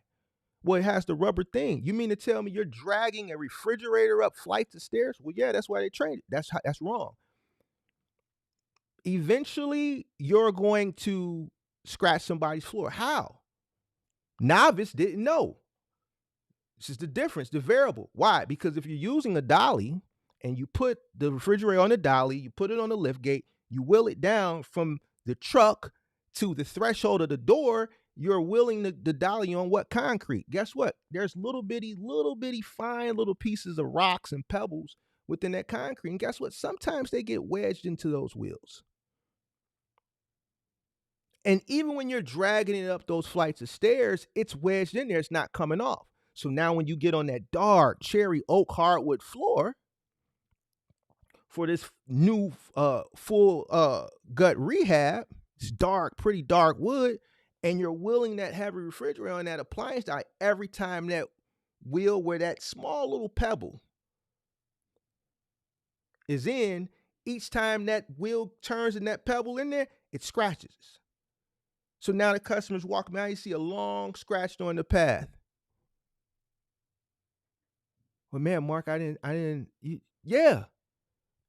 Well, it has the rubber thing. You mean to tell me you're dragging a refrigerator up flights of stairs? Well, yeah, that's why they trained it. That's wrong. Eventually, you're going to scratch somebody's floor. How? Novice didn't know. This is the difference, the variable. Why? Because if you're using a dolly and you put the refrigerator on the dolly, you put it on the lift gate, you wheel it down from the truck to the threshold of the door, you're wheeling the dolly on what concrete? Guess what? There's little bitty, fine little pieces of rocks and pebbles within that concrete. And guess what? Sometimes they get wedged into those wheels. And even when you're dragging it up those flights of stairs, it's wedged in there. It's not coming off. So now when you get on that dark cherry oak hardwood floor for this new full gut rehab, it's dark, pretty dark wood, and you're wheeling that heavy refrigerator on that appliance die, every time that wheel where that small little pebble is in, each time that wheel turns and that pebble in there, it scratches. So now the customer's walking out, you see a long scratch on the path. Well, man, Mark, yeah.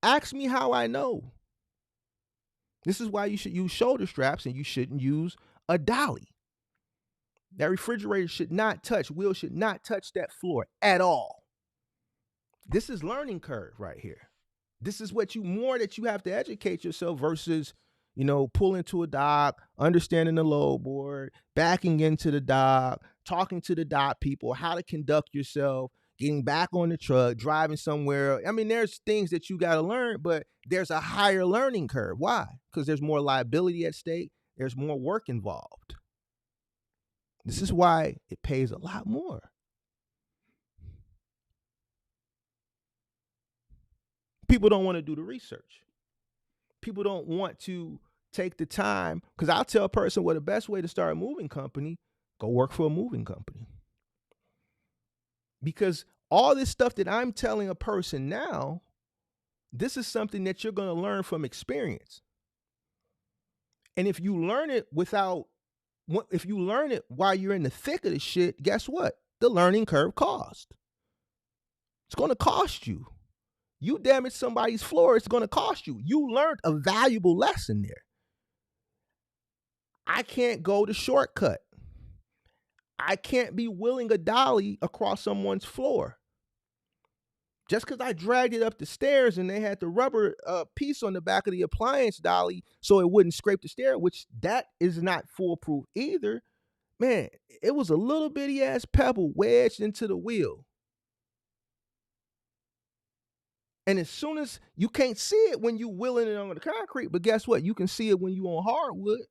Ask me how I know. This is why you should use shoulder straps and you shouldn't use a dolly. That refrigerator should not touch, wheel should not touch that floor at all. This is learning curve right here. This is what that you have to educate yourself versus, Pulling to a dock, understanding the load board, backing into the dock, talking to the dock people, how to conduct yourself, getting back on the truck, driving somewhere. I mean, there's things that you got to learn, but there's a higher learning curve. Why? Because there's more liability at stake. There's more work involved. This is why it pays a lot more. People don't want to do the research. People don't want to take the time, because I'll tell a person, well, the best way to start a moving company, go work for a moving company. Because all this stuff that I'm telling a person now, this is something that you're going to learn from experience. And if you learn it while you're in the thick of the shit, guess what? The learning curve cost. It's going to cost you. You damage somebody's floor, it's going to cost you. You learned a valuable lesson there. I can't go the shortcut. I can't be wheeling a dolly across someone's floor. Just because I dragged it up the stairs and they had the rubber piece on the back of the appliance dolly so it wouldn't scrape the stair, which that is not foolproof either. Man, it was a little bitty ass pebble wedged into the wheel. And as soon as you can't see it when you wheeling it on the concrete, but guess what? You can see it when you on hardwood.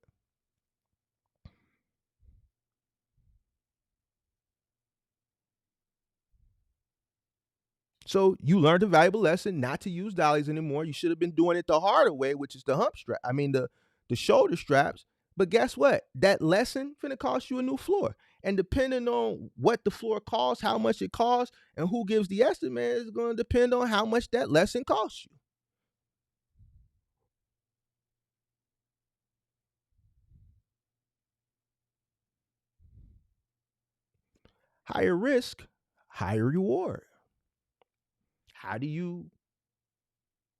So you learned a valuable lesson not to use dollies anymore. You should have been doing it the harder way, which is the hump strap. I mean the shoulder straps. But guess what? That lesson finna cost you a new floor. And depending on what the floor costs, how much it costs, and who gives the estimate is going to depend on how much that lesson costs you. Higher risk, higher reward. How do you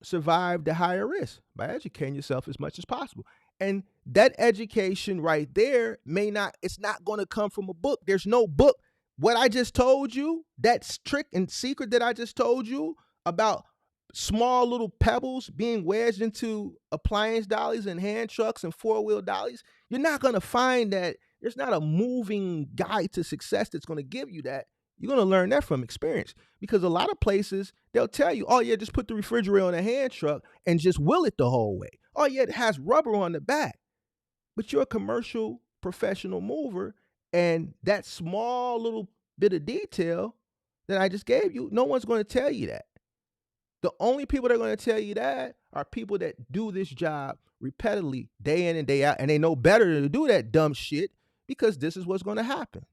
survive the higher risk? By educating yourself as much as possible. And that education right there it's not going to come from a book. There's no book. What I just told you, that trick and secret that I just told you about small little pebbles being wedged into appliance dollies and hand trucks and four-wheel dollies, you're not going to find that. There's not a moving guide to success that's going to give you that. You're going to learn that from experience, because a lot of places they'll tell you, oh yeah, just put the refrigerator on a hand truck and just wheel it the whole way. Oh yeah, it has rubber on the back. But you're a commercial professional mover, and that small little bit of detail that I just gave you, no one's going to tell you that. The only people that are going to tell you that are people that do this job repetitively, day in and day out, and they know better than to do that dumb shit, because this is what's going to happen.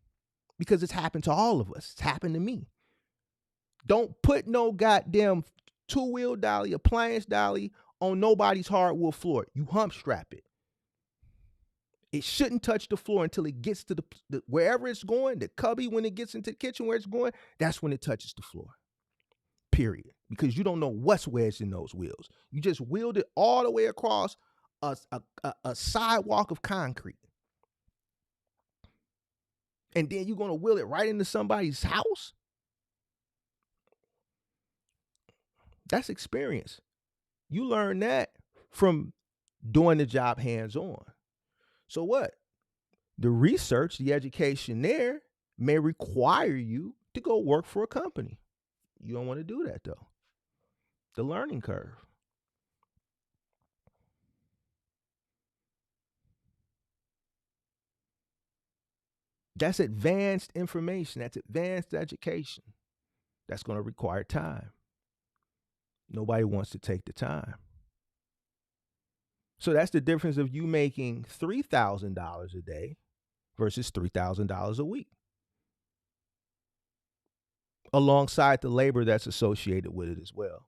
Because it's happened to all of us. It's happened to me. Don't put no goddamn two-wheel dolly, appliance dolly on nobody's hardwood floor. You hump strap it. It shouldn't touch the floor until it gets to the wherever it's going, the cubby, when it gets into the kitchen where it's going, that's when it touches the floor. Period. Because you don't know what's wedged in those wheels. You just wheeled it all the way across a sidewalk of concrete. And then you're going to wheel it right into somebody's house? That's experience. You learn that from doing the job hands-on. So what? The research, the education there may require you to go work for a company. You don't want to do that though. The learning curve. That's advanced information. That's advanced education. That's going to require time. Nobody wants to take the time. So that's the difference of you making $3,000 a day versus $3,000 a week, alongside the labor that's associated with it as well.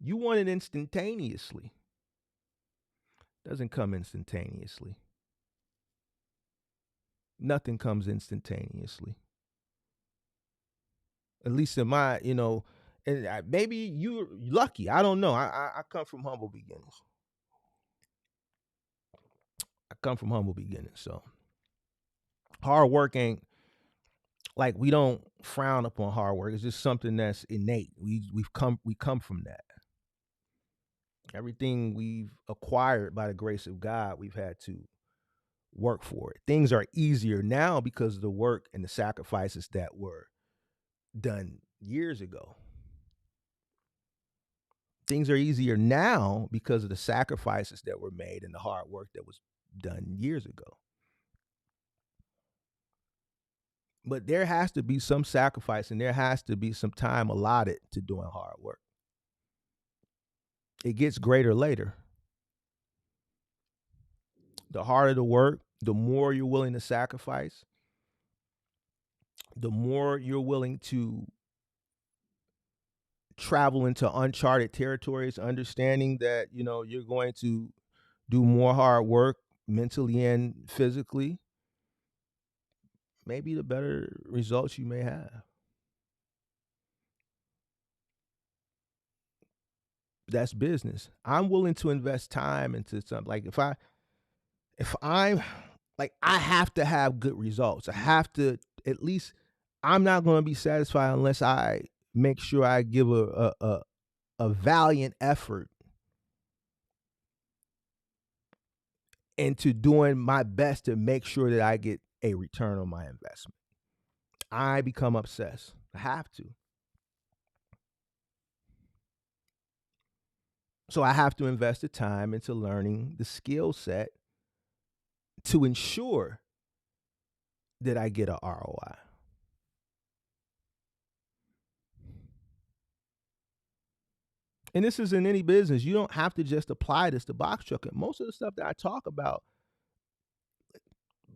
You want it instantaneously. Doesn't come instantaneously. Nothing comes instantaneously. At least in my, and maybe you're lucky. I don't know. I come from humble beginnings. So hard work ain't like we don't frown upon hard work. It's just something that's innate. We come from that. Everything we've acquired by the grace of God, we've had to work for it. Things are easier now because of the work and the sacrifices that were done years ago. Things are easier now because of the sacrifices that were made and the hard work that was done years ago. But there has to be some sacrifice and there has to be some time allotted to doing hard work. It gets greater later. The harder the work, the more you're willing to sacrifice, the more you're willing to travel into uncharted territories, understanding that, you're going to do more hard work mentally and physically, maybe the better results you may have. That's business. I'm willing to invest time into something. Like if I'm like, I have to have good results. I have to, at least, I'm not going to be satisfied unless I make sure I give a valiant effort into doing my best to make sure that I get a return on my investment. I become obsessed. I have to. So I have to invest the time into learning the skill set to ensure that I get a ROI. And this is in any business. You don't have to just apply this to box trucking. Most of the stuff that I talk about,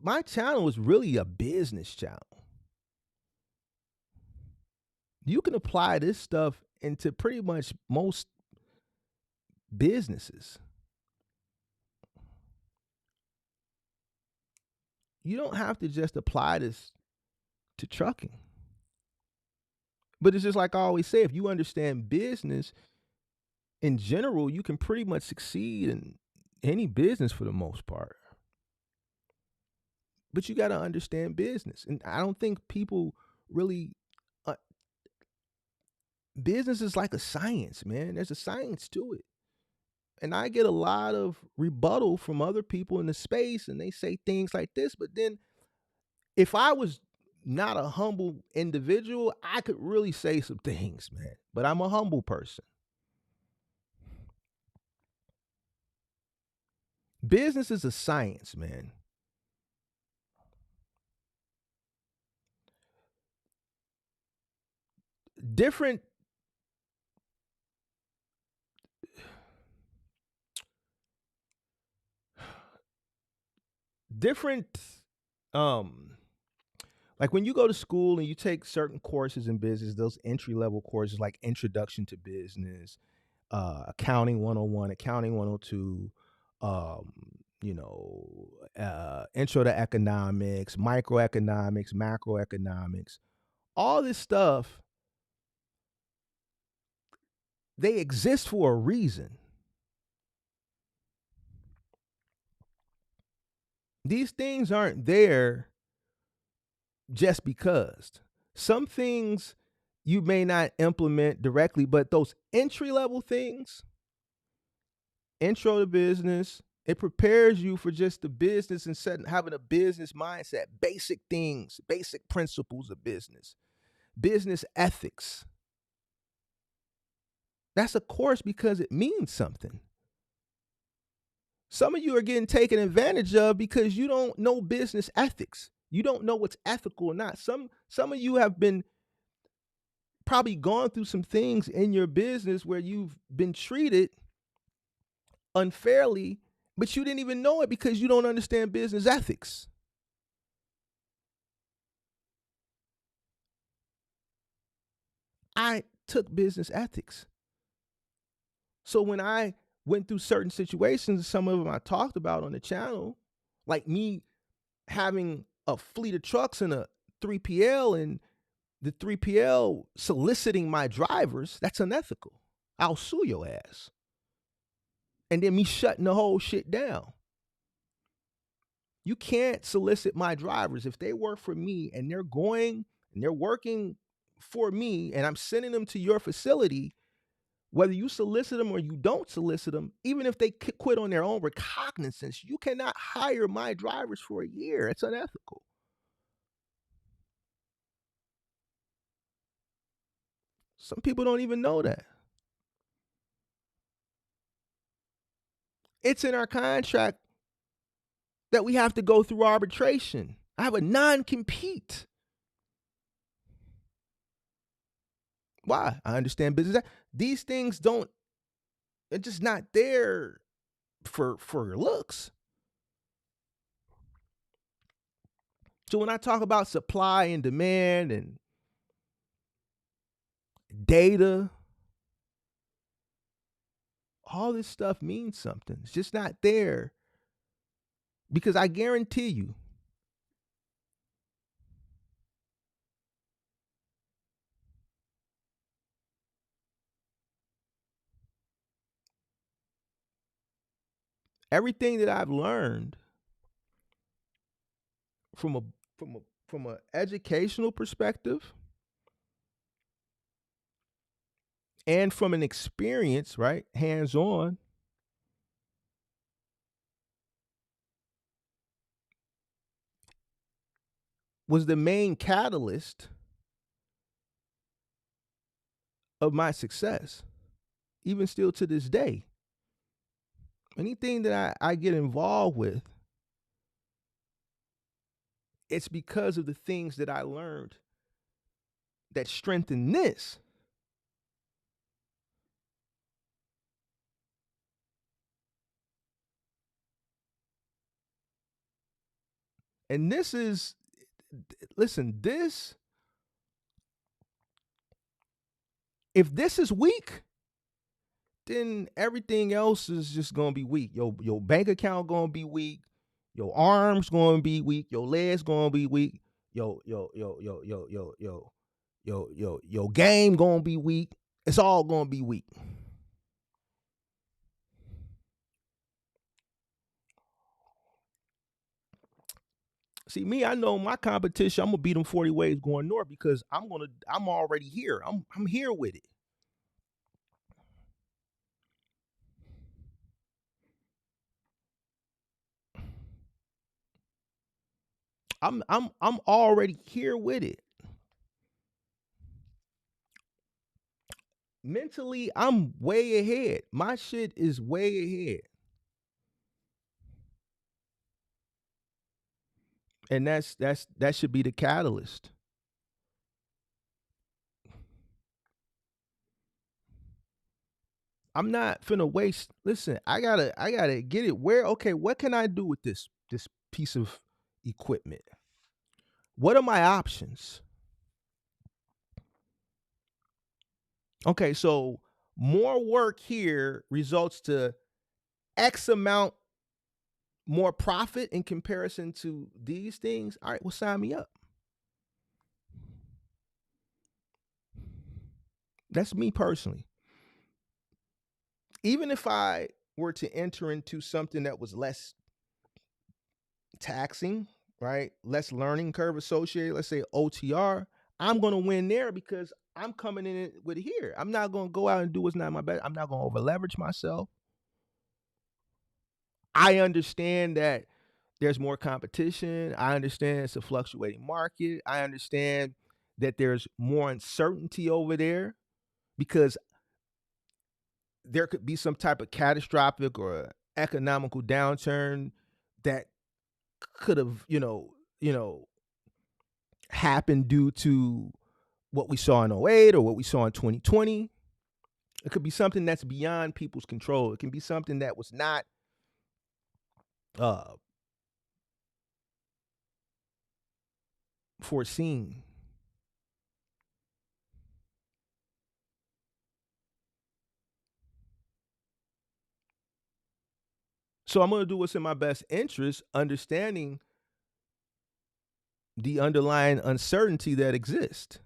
my channel is really a business channel. You can apply this stuff into pretty much most businesses. You don't have to just apply this to trucking. But it's just like I always say, if you understand business in general, you can pretty much succeed in any business for the most part. But you got to understand business. And I don't think people really, business is like a science, man. There's a science to it. And I get a lot of rebuttal from other people in the space, and they say things like this. But then if I was not a humble individual, I could really say some things, man. But I'm a humble person. Business is a science, man. Different like when you go to school and you take certain courses in business, those entry level courses like Introduction to Business, Accounting 101, Accounting 102, Intro to Economics, Microeconomics, Macroeconomics, all this stuff, they exist for a reason. These things aren't there just because. Some things you may not implement directly, but those entry level things, intro to business, it prepares you for just the business and having a business mindset, basic things, basic principles of business ethics. That's a course because it means something. Some of you are getting taken advantage of because you don't know business ethics. You don't know what's ethical or not. Some of you have been probably gone through some things in your business where you've been treated unfairly, but you didn't even know it because you don't understand business ethics. I took business ethics. So when I went through certain situations, some of them I talked about on the channel, like me having a fleet of trucks and a 3PL and the 3PL soliciting my drivers, that's unethical. I'll sue your ass. And then me shutting the whole shit down. You can't solicit my drivers. If they work for me and they're going and they're working for me, and I'm sending them to your facility, whether you solicit them or you don't solicit them, even if they quit on their own recognizance, you cannot hire my drivers for a year. It's unethical. Some people don't even know that. It's in our contract that we have to go through arbitration. I have a non compete. Why? I understand business. These things don't, they're just not there for looks. So when I talk about supply and demand and data, all this stuff means something. It's just not there because I guarantee you, everything that I've learned from a from a from an educational perspective and from an experience, right, hands on, was the main catalyst of my success, even still to this day. Anything that I get involved with, it's because of the things that I learned that strengthen this. And this is, listen, this, if this is weak, then everything else is just gonna be weak. Your bank account gonna be weak, your arms gonna be weak, your legs gonna be weak, your game gonna be weak. It's all gonna be weak. See, me, I know my competition. I'm gonna beat them 40 ways going north because I'm already here. I'm here with it. I'm already here with it. Mentally, I'm way ahead. My shit is way ahead. And that should be the catalyst. I'm not finna waste. Listen, I gotta get it. Where, okay, what can I do with this piece of equipment? What are my options? Okay, so more work here results to X amount more profit in comparison to these things. All right, well, sign me up. That's me personally. Even if I were to enter into something that was less taxing, right? Less learning curve associated, let's say OTR, I'm going to win there because I'm coming in it with here. I'm not going to go out and do what's not my best. I'm not going to over leverage myself. I understand that there's more competition. I understand it's a fluctuating market. I understand that there's more uncertainty over there because there could be some type of catastrophic or economical downturn that could have, happened due to what we saw in '08 or what we saw in 2020. It could be something that's beyond people's control. It can be something that was not uh, foreseen. So I'm going to do what's in my best interest, understanding the underlying uncertainty that exists.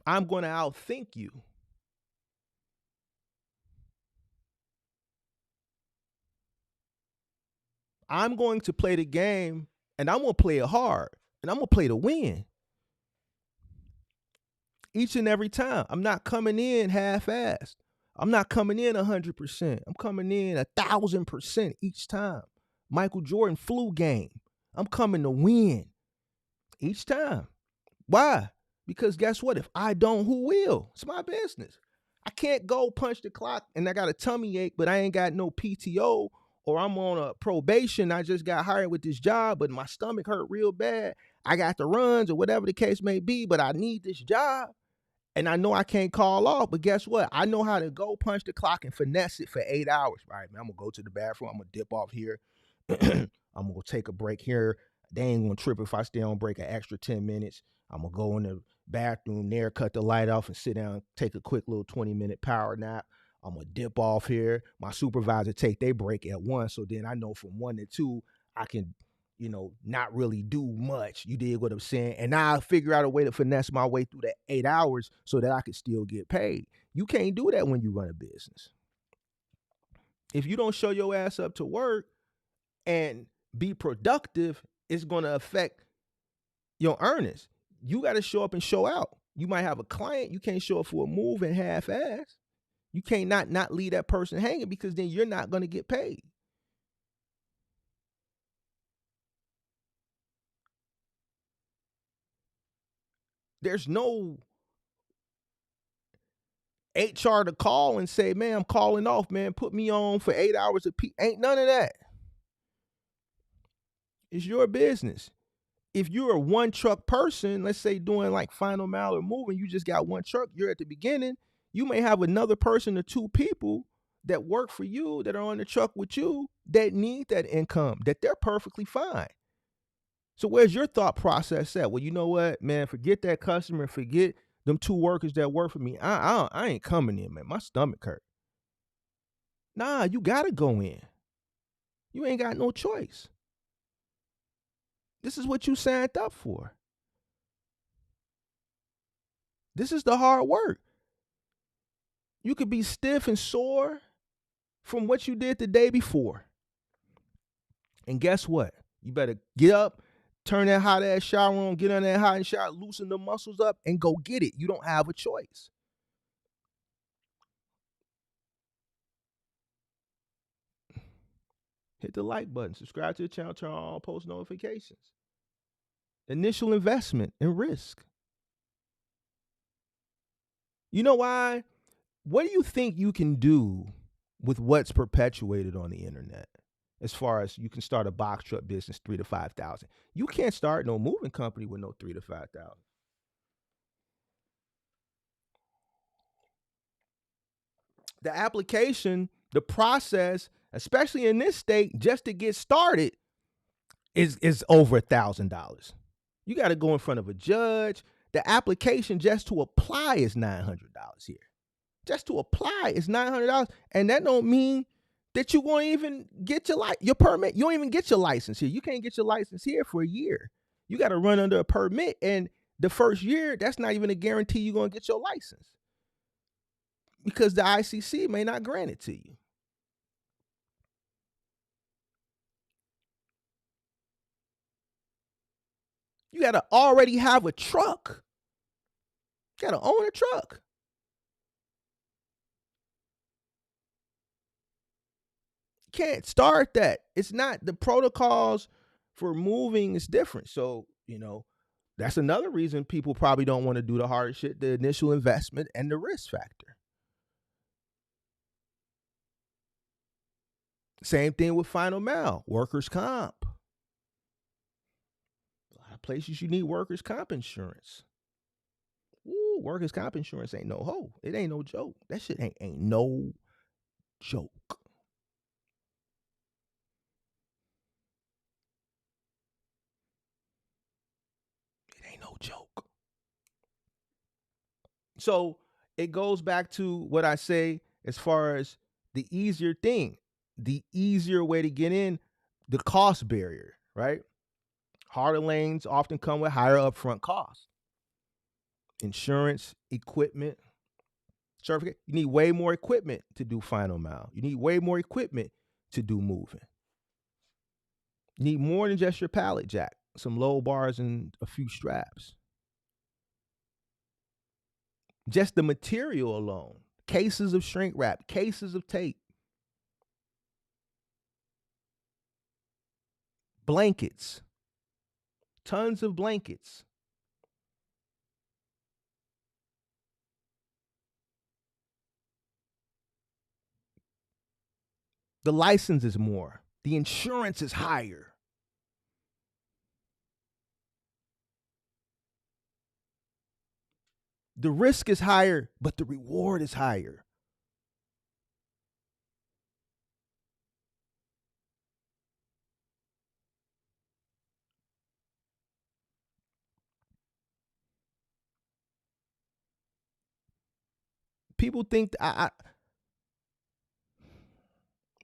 I'm going to outthink you. I'm going to play the game and I'm going to play it hard and I'm going to play to win. Each and every time. I'm not coming in half-assed. I'm not coming in 100%. I'm coming in 1,000% each time. Michael Jordan flu game. I'm coming to win each time. Why? Because guess what? If I don't, who will? It's my business. I can't go punch the clock and I got a tummy ache, but I ain't got no PTO, or I'm on a probation. I just got hired with this job, but my stomach hurt real bad. I got the runs or whatever the case may be, but I need this job. And I know I can't call off, but guess what? I know how to go punch the clock and finesse it for 8 hours. Right, man, I'm going to go to the bathroom. I'm going to dip off here. I'm going to take a break here. They ain't going to trip if I stay on break an extra 10 minutes. I'm going to go in the bathroom there, cut the light off, and sit down, take a quick little 20-minute power nap. I'm going to dip off here. My supervisor take their break at 1, so then I know from 1 to 2, I can, not really do much. You dig what I'm saying? And now I figure out a way to finesse my way through that 8 hours so that I can still get paid. You can't do that when you run a business. If you don't show your ass up to work and be productive, it's going to affect your earnings. You got to show up and show out. You might have a client. You can't show up for a move and half-ass. You can't not leave that person hanging, because then you're not going to get paid. There's no HR to call and say, man, I'm calling off, man. Put me on for 8 hours a piece. Ain't none of that. It's your business. If you're a one truck person, let's say doing like final mile or moving, you just got one truck, you're at the beginning, you may have another person or 2 people that work for you, that are on the truck with you, that need that income, that they're perfectly fine. So where's your thought process at? Well, you know what, man, forget that customer, forget them 2 workers that work for me. I ain't coming in, man. My stomach hurt. Nah, you gotta go in. You ain't got no choice. This is what you signed up for. This is the hard work. You could be stiff and sore from what you did the day before. And guess what? You better get up, turn that hot ass shower on, get on that hot and shower, loosen the muscles up, and go get it. You don't have a choice. Hit the like button, subscribe to the channel, turn on all post notifications. Initial investment and risk. You know why? What do you think you can do with what's perpetuated on the internet? As far as you can start a box truck business, 3,000 to 5,000. You can't start no moving company with no 3,000 to 5,000. The application, the process, especially in this state, just to get started, is over $1,000. You got to go in front of a judge. The application just to apply is $900 here. Just to apply is $900, and that don't mean that you won't even get your permit. You don't even get your license here. You can't get your license here for a year. You got to run under a permit, and the first year, that's not even a guarantee you're going to get your license, because the ICC may not grant it to you. You got to already have a truck. You got to own a truck. You can't start that. It's not, the protocols for moving is different. So, that's another reason people probably don't want to do the hard shit, the initial investment and the risk factor. Same thing with final mile, workers' comp. A lot of places you need workers' comp insurance. Ooh, workers' comp insurance ain't no hoe. It ain't no joke. That shit ain't no joke. It ain't no joke. So it goes back to what I say as far as the easier thing, the easier way to get in, the cost barrier, right? Harder lanes often come with higher upfront costs. Insurance, equipment, certificate. You need way more equipment to do final mile. You need way more equipment to do moving. You need more than just your pallet jack, some low bars and a few straps. Just the material alone, cases of shrink wrap, cases of tape, blankets, tons of blankets. The license is more, the insurance is higher. The risk is higher, but the reward is higher. People think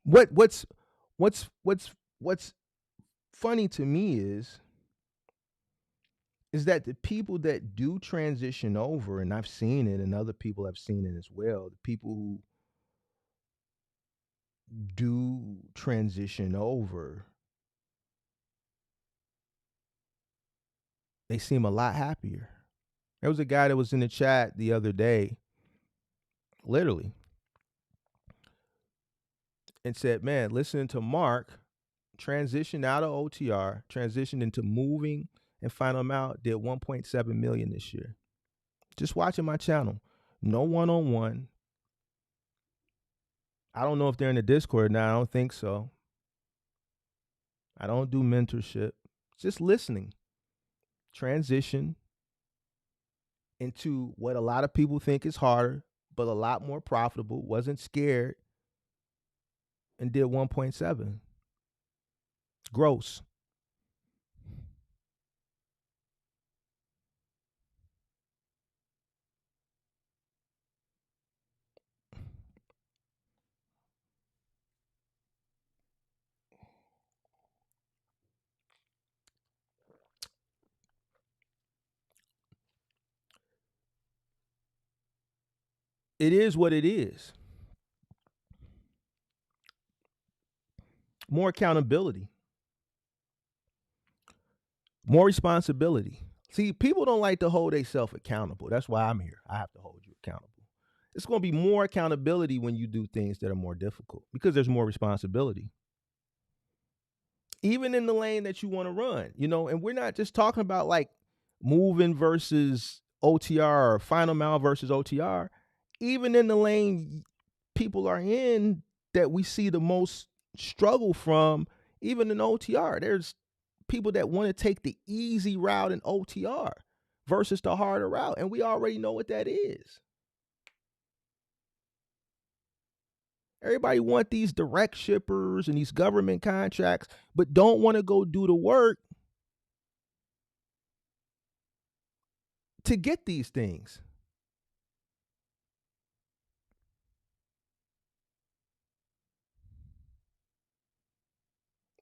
what's funny to me is that the people that do transition over, and I've seen it, and other people have seen it as well, the people who do transition over, they seem a lot happier. There was a guy that was in the chat the other day, literally, and said, man, listening to Mark transition out of OTR, transitioned into moving and final amount, did 1.7 million this year. Just watching my channel. No one-on-one. I don't know if they're in the Discord now. I don't think so. I don't do mentorship. Just listening. Transition into what a lot of people think is harder, but a lot more profitable. Wasn't scared and did 1.7. Gross. It is what it is. More accountability. More responsibility. See, people don't like to hold themselves accountable. That's why I'm here. I have to hold you accountable. It's going to be more accountability when you do things that are more difficult because there's more responsibility. Even in the lane that you want to run, and we're not just talking about like moving versus OTR or final mile versus OTR. Even in the lane people are in that we see the most struggle from, even in OTR, there's people that want to take the easy route in OTR versus the harder route. And we already know what that is. Everybody want these direct shippers and these government contracts, but don't want to go do the work to get these things.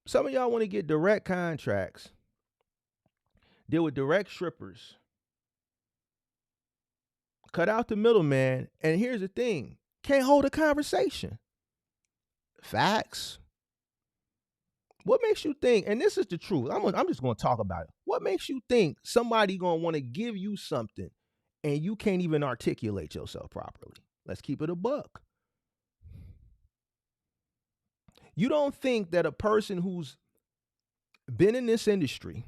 Some of y'all want to get direct contracts, deal with direct strippers, cut out the middleman, and here's the thing, can't hold a conversation. Facts. What makes you think, and this is the truth, I'm just going to talk about it. What makes you think somebody going to want to give you something and you can't even articulate yourself properly? Let's keep it a buck. You don't think that a person who's been in this industry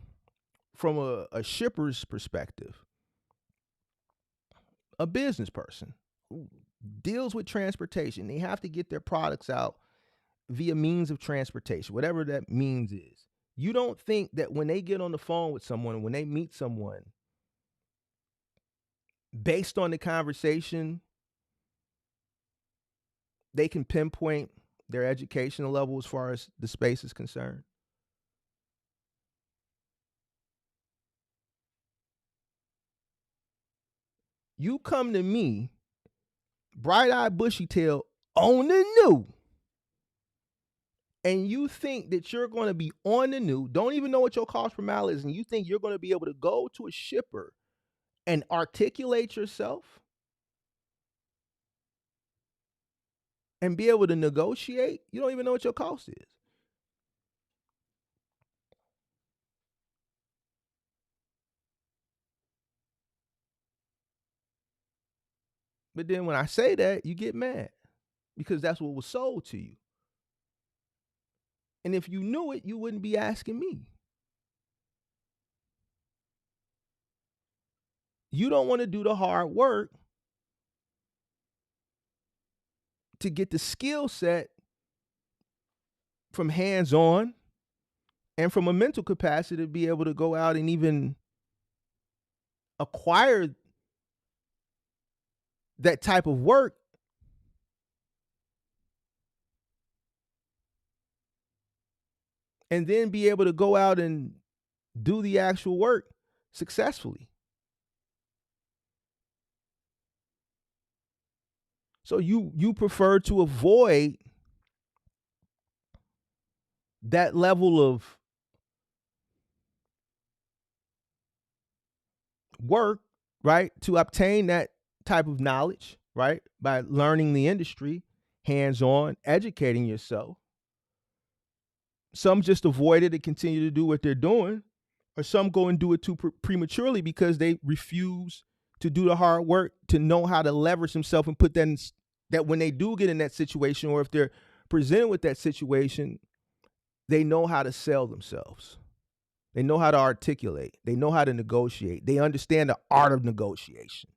from a shipper's perspective, a business person who deals with transportation, they have to get their products out via means of transportation, whatever that means is. You don't think that when they get on the phone with someone, when they meet someone, based on the conversation, they can pinpoint their educational level as far as the space is concerned? You come to me, bright-eyed, bushy-tailed, on the new, and you think that you're going to be on the new, don't even know what your cost per mile is, and you think you're going to be able to go to a shipper and articulate yourself and be able to negotiate, you don't even know what your cost is. But then when I say that, you get mad because that's what was sold to you. And if you knew it, you wouldn't be asking me. You don't want to do the hard work to get the skill set from hands-on and from a mental capacity to be able to go out and even acquire that type of work and then be able to go out and do the actual work successfully. So you prefer to avoid that level of work, right, to obtain that type of knowledge, right, by learning the industry, hands-on, educating yourself. Some just avoid it and continue to do what they're doing, or some go and do it too prematurely because they refuse to do the hard work to know how to leverage themselves and put that in, that when they do get in that situation, or if they're presented with that situation, they know how to sell themselves. They know how to articulate. They know how to negotiate. They understand the art of negotiation.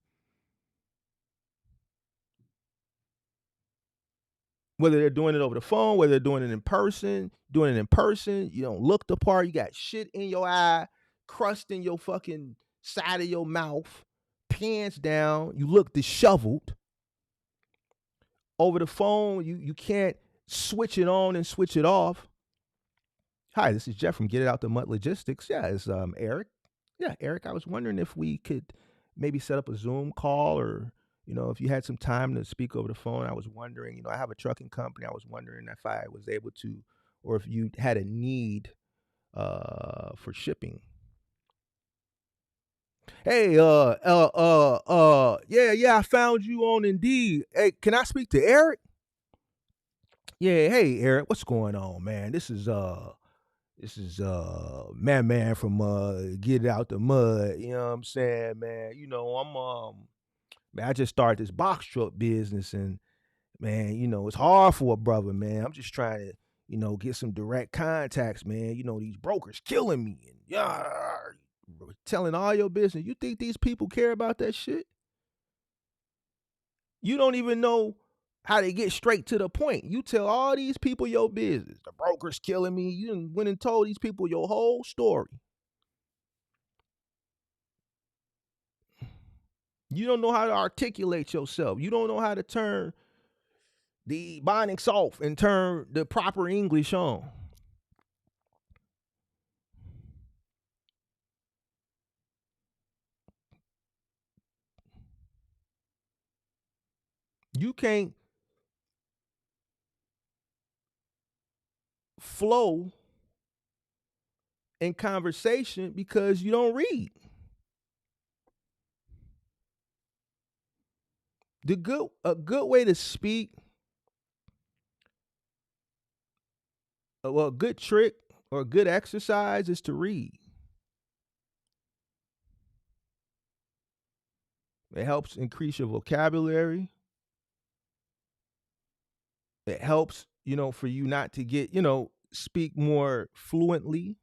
Whether they're doing it over the phone, whether they're doing it in person, you don't look the part, you got shit in your eye, crust in your fucking side of your mouth, pants down, you look disheveled. Over the phone, you can't switch it on and switch it off. Hi, this is Jeff from Get It Out the Mud Logistics. Yeah, it's Eric. Yeah, Eric, I was wondering if we could maybe set up a Zoom call, or, if you had some time to speak over the phone. I was wondering, I have a trucking company. I was wondering if I was able to, or if you had a need for shipping. Hey, yeah, I found you on Indeed. Hey, can I speak to Eric? Yeah, hey Eric, what's going on, man? This is man from Get It Out the Mud. You know what I'm saying, man? Man, I just started this box truck business, and man, it's hard for a brother, man. I'm just trying to, get some direct contacts, man. These brokers killing me, and telling all your business. You think these people care about that shit? You don't even know how to get straight to the point. You tell all these people your business. The broker's killing me. You went and told these people your whole story. You don't know how to articulate yourself. You don't know how to turn the Ebonics off and turn the proper English on. You can't flow in conversation because you don't read. A good way to speak, well, a good trick or a good exercise is to read. It helps increase your vocabulary. It helps, for you not to get, speak more fluently.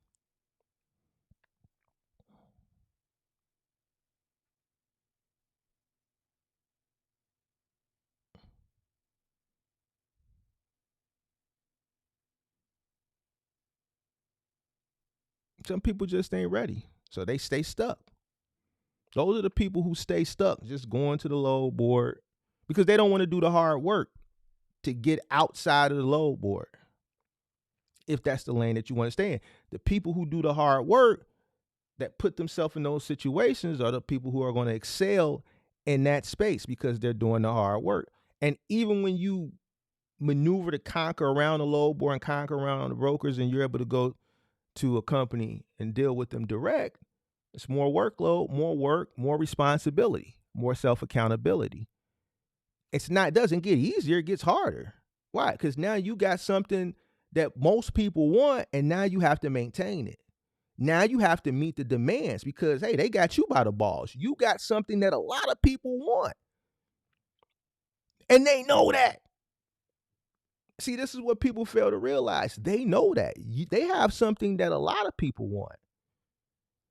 Some people just ain't ready, so they stay stuck. Those are the people who stay stuck, just going to the load board because they don't want to do the hard work to get outside of the load board, if that's the lane that you want to stay in. The people who do the hard work, that put themselves in those situations, are the people who are going to excel in that space because they're doing the hard work. And even when you maneuver to conquer around the load board and conquer around the brokers, and you're able to go to a company and deal with them direct, it's more workload, more work, more responsibility, more self-accountability. It doesn't get easier, it gets harder. Why? Because now you got something that most people want, and now you have to maintain it. Now you have to meet the demands because, hey, they got you by the balls. You got something that a lot of people want. And they know that. See, this is what people fail to realize. They know that. They have something that a lot of people want.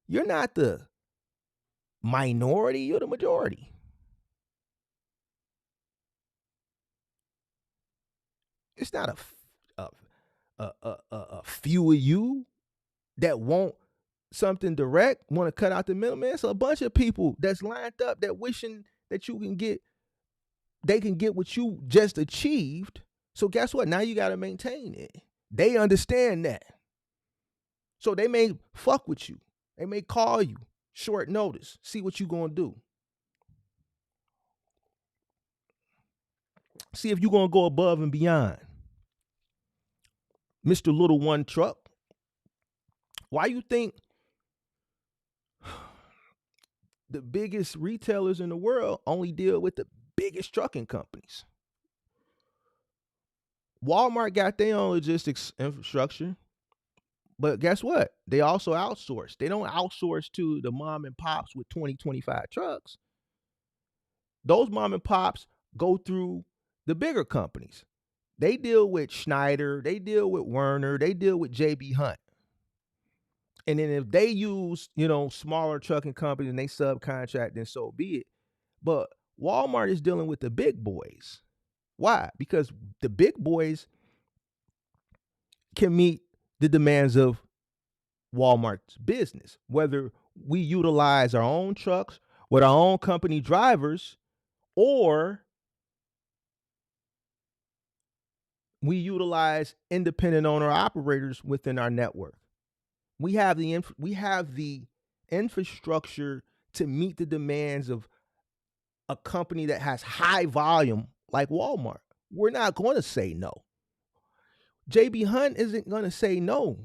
You're not the minority, you're the majority. It's not a few of you that want something direct, want to cut out the middleman. It's a bunch of people that's lined up that wishing that they can get what you just achieved. So guess what? Now you got to maintain it. They understand that. So they may fuck with you. They may call you short notice, see what you gonna do. See if you gonna go above and beyond. Mr. Little One Truck, why you think the biggest retailers in the world only deal with the biggest trucking companies? Walmart got their own logistics infrastructure, but guess what? They also outsource. They don't outsource to the mom and pops with 20, 25 trucks. Those mom and pops go through the bigger companies. They deal with Schneider, they deal with Werner, they deal with JB Hunt. And then if they use, smaller trucking companies and they subcontract, then so be it. But Walmart is dealing with the big boys. Why? Because the big boys can meet the demands of Walmart's business, whether we utilize our own trucks with our own company drivers, or we utilize independent owner operators within our network. We have the infrastructure to meet the demands of a company that has high volume like Walmart. We're not going to say no. JB Hunt isn't going to say no.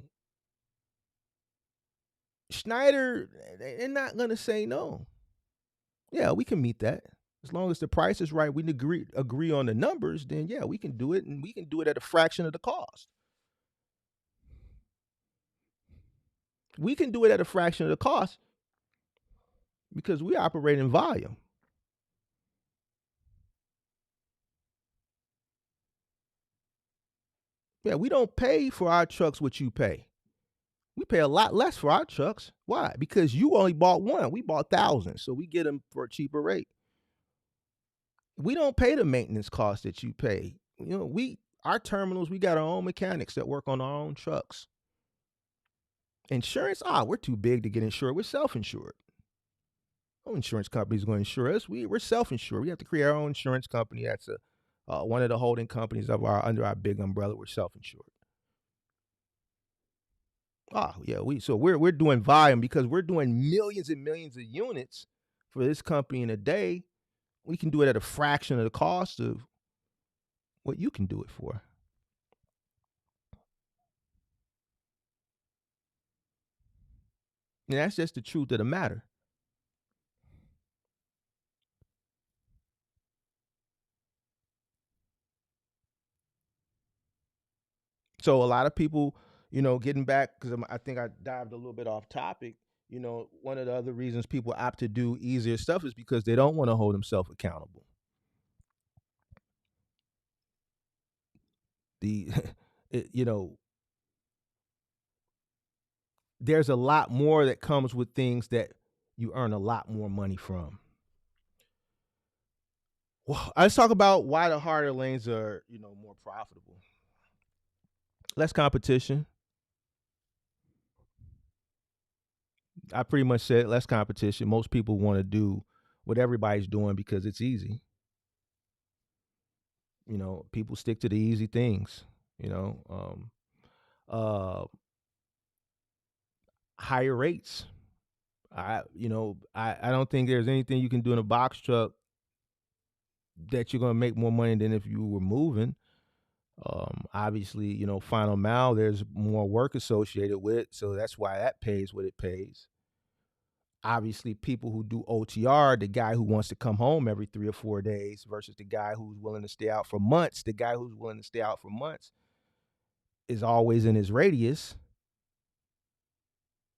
Schneider, they're not going to say no. Yeah, we can meet that. As long as the price is right, we agree on the numbers, then yeah, we can do it, and we can do it at a fraction of the cost. We can do it at a fraction of the cost because we operate in volume. Yeah, we don't pay for our trucks what you pay. We pay a lot less for our trucks. Why? Because you only bought one. We bought thousands, so we get them for a cheaper rate. We don't pay the maintenance cost that you pay. Our terminals, we got our own mechanics that work on our own trucks. Insurance, we're too big to get insured. We're self-insured. No insurance company's going to insure us. We're self-insured. We have to create our own insurance company. That's one of the holding companies under our big umbrella. We're self-insured. We're doing volume because we're doing millions and millions of units for this company in a day. We can do it at a fraction of the cost of what you can do it for. And that's just the truth of the matter. So a lot of people, getting back, because I think I dived a little bit off topic. One of the other reasons people opt to do easier stuff is because they don't want to hold themselves accountable. There's a lot more that comes with things that you earn a lot more money from. Well, let's talk about why the harder lanes are, more profitable. Less competition. I pretty much said less competition. Most people want to do what everybody's doing because it's easy. People stick to the easy things. Higher rates. I don't think there's anything you can do in a box truck that you're going to make more money than if you were moving. Obviously, final mile, there's more work associated with, so that's why that pays what it pays. Obviously, people who do OTR, the guy who wants to come home every 3 or 4 days versus the guy who's willing to stay out for months. The guy who's willing to stay out for months is always in his radius.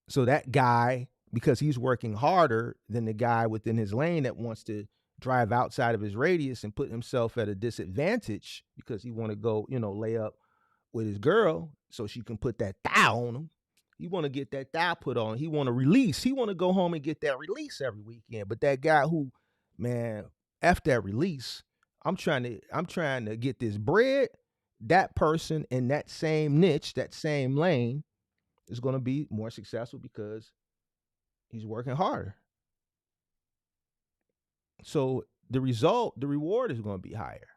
So that guy, because he's working harder than the guy within his lane that wants to drive outside of his radius and put himself at a disadvantage because he want to go, lay up with his girl so she can put that thigh on him. He want to get that thigh put on. He want to release. He want to go home and get that release every weekend. But that guy who, man, F that release. I'm trying to get this bread. That person in that same niche, that same lane, is going to be more successful because he's working harder. So the reward is going to be higher.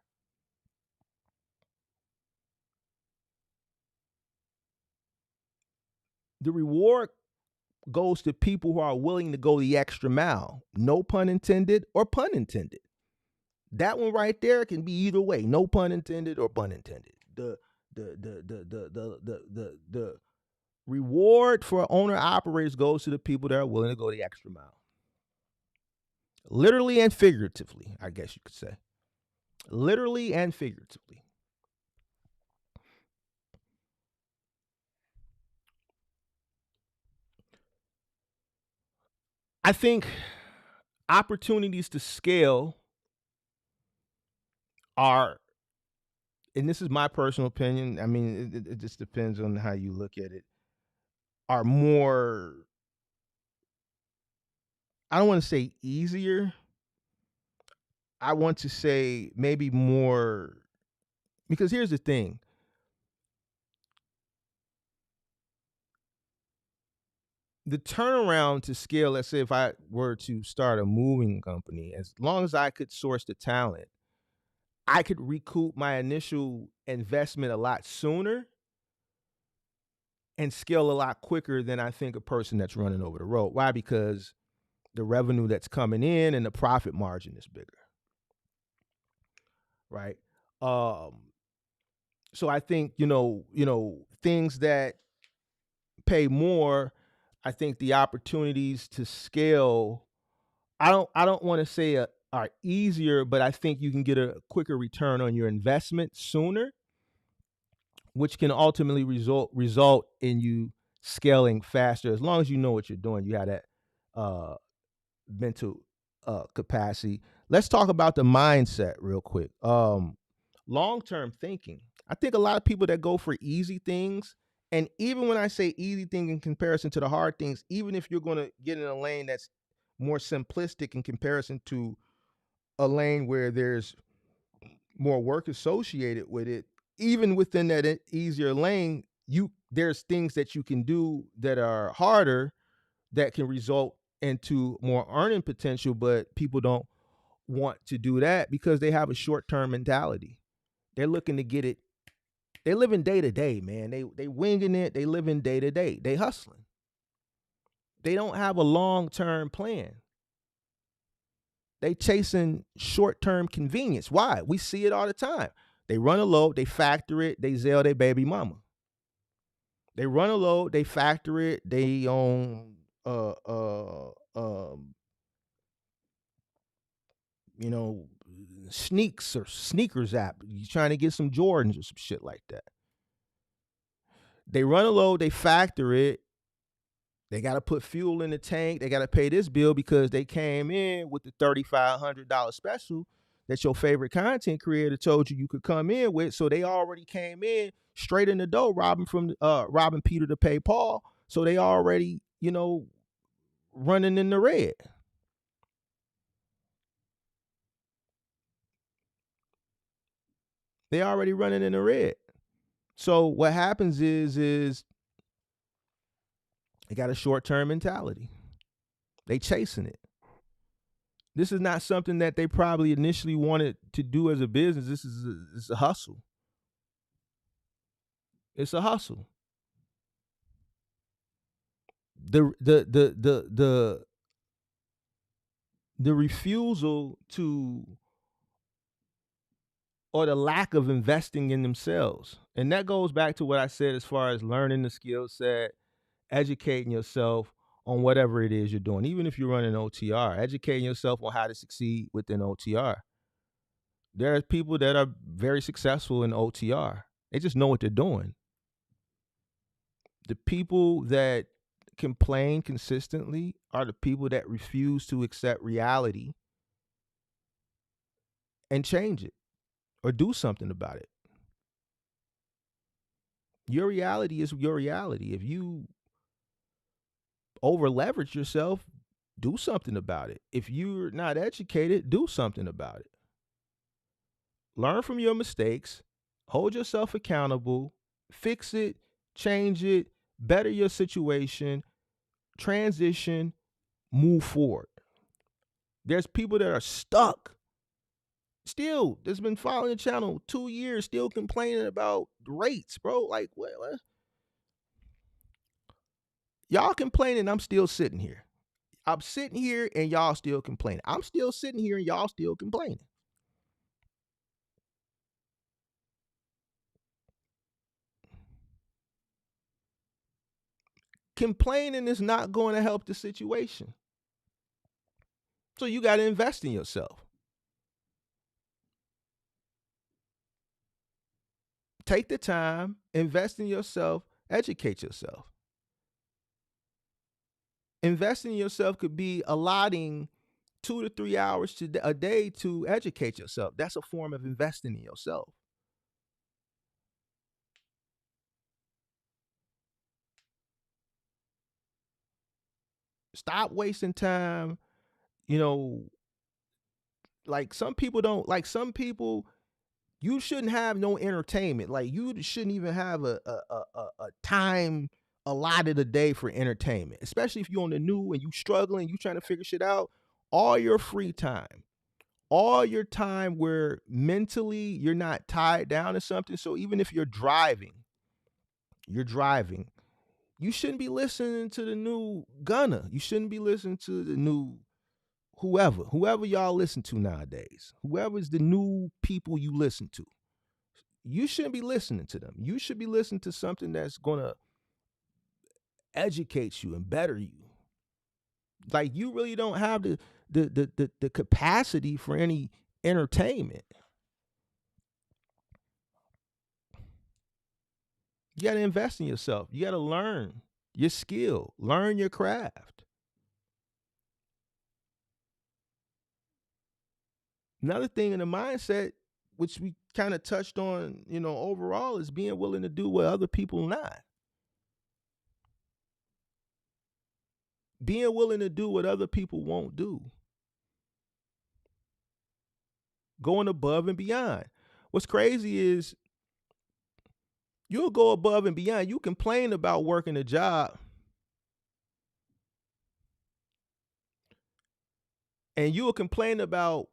The reward goes to people who are willing to go the extra mile. No pun intended or pun intended. That one right there can be either way. No pun intended or pun intended. The reward for owner operators goes to the people that are willing to go the extra mile. Literally and figuratively, I guess you could say. Literally and figuratively. I think opportunities to scale are, and this is my personal opinion, I mean, it just depends on how you look at it, are more, I don't want to say easier. I want to say maybe more, because here's the thing. The turnaround to scale, let's say if I were to start a moving company, as long as I could source the talent, I could recoup my initial investment a lot sooner and scale a lot quicker than I think a person that's running over the road. Why? Because the revenue that's coming in and the profit margin is bigger. Right? So I think, things that pay more, I think the opportunities to scale, I don't want to say are easier, but I think you can get a quicker return on your investment sooner, which can ultimately result in you scaling faster as long as you know what you're doing. You have that mental capacity. Let's talk about the mindset real quick. Long-term thinking. I think a lot of people that go for easy things, and even when I say easy thing in comparison to the hard things, even if you're going to get in a lane that's more simplistic in comparison to a lane where there's more work associated with it, even within that easier lane, there's things that you can do that are harder that can result into more earning potential, but people don't want to do that because they have a short-term mentality. They're looking to get it. They living day to day, man. They winging it. They living day to day. They hustling. They don't have a long-term plan. They chasing short-term convenience. Why? We see it all the time. They run a load, they factor it, they sell their baby mama. They run a load, they factor it, they own sneakers app. You trying to get some Jordans or some shit like that. They run a load, they factor it. They got to put fuel in the tank. They got to pay this bill because they came in with the $3,500 special that your favorite content creator told you could come in with. So they already came in straight in the door, robbing Peter to pay Paul. So they already, running in the red. They already running in the red. So what happens is they got a short-term mentality. They chasing it. This is not something that they probably initially wanted to do as a business. This is a hustle. It's a hustle. The refusal to, or the lack of investing in themselves. And that goes back to what I said as far as learning the skill set, educating yourself on whatever it is you're doing. Even if you're running OTR, educating yourself on how to succeed within OTR. There are people that are very successful in OTR. They just know what they're doing. The people that complain consistently are the people that refuse to accept reality and change it or do something about it. Your reality is your reality. If you over leverage yourself, do something about it. If you're not educated, do something about it. Learn from your mistakes, hold yourself accountable, fix it, change it, better your situation, transition, move forward. There's people that are stuck still that's been following the channel 2 years, still complaining about rates, bro. Like, what? Y'all complaining, I'm still sitting here. I'm sitting here and y'all still complaining. I'm still sitting here and y'all still complaining. Complaining is not going to help the situation. So you got to invest in yourself. Take the time, invest in yourself, educate yourself. Investing in yourself could be allotting 2 to 3 hours a day to educate yourself. That's a form of investing in yourself. Stop wasting time. You know, like some people don't, like some people, you shouldn't have no entertainment. Like you shouldn't even have a time allotted a day for entertainment, especially if you're on the new and you struggling, you trying to figure shit out. All your free time, all your time where mentally you're not tied down to something. So even if you're driving, you shouldn't be listening to the new Gunna. You shouldn't be listening to the new whoever y'all listen to nowadays. Whoever's the new people you listen to. You shouldn't be listening to them. You should be listening to something that's going to educate you and better you. Like you really don't have the capacity for any entertainment. You got to invest in yourself. You got to learn your skill, learn your craft. Another thing in the mindset, which we kind of touched on, overall, is being willing to do what other people not. Being willing to do what other people won't do. Going above and beyond. What's crazy is you'll go above and beyond. You complain about working a job and you'll complain about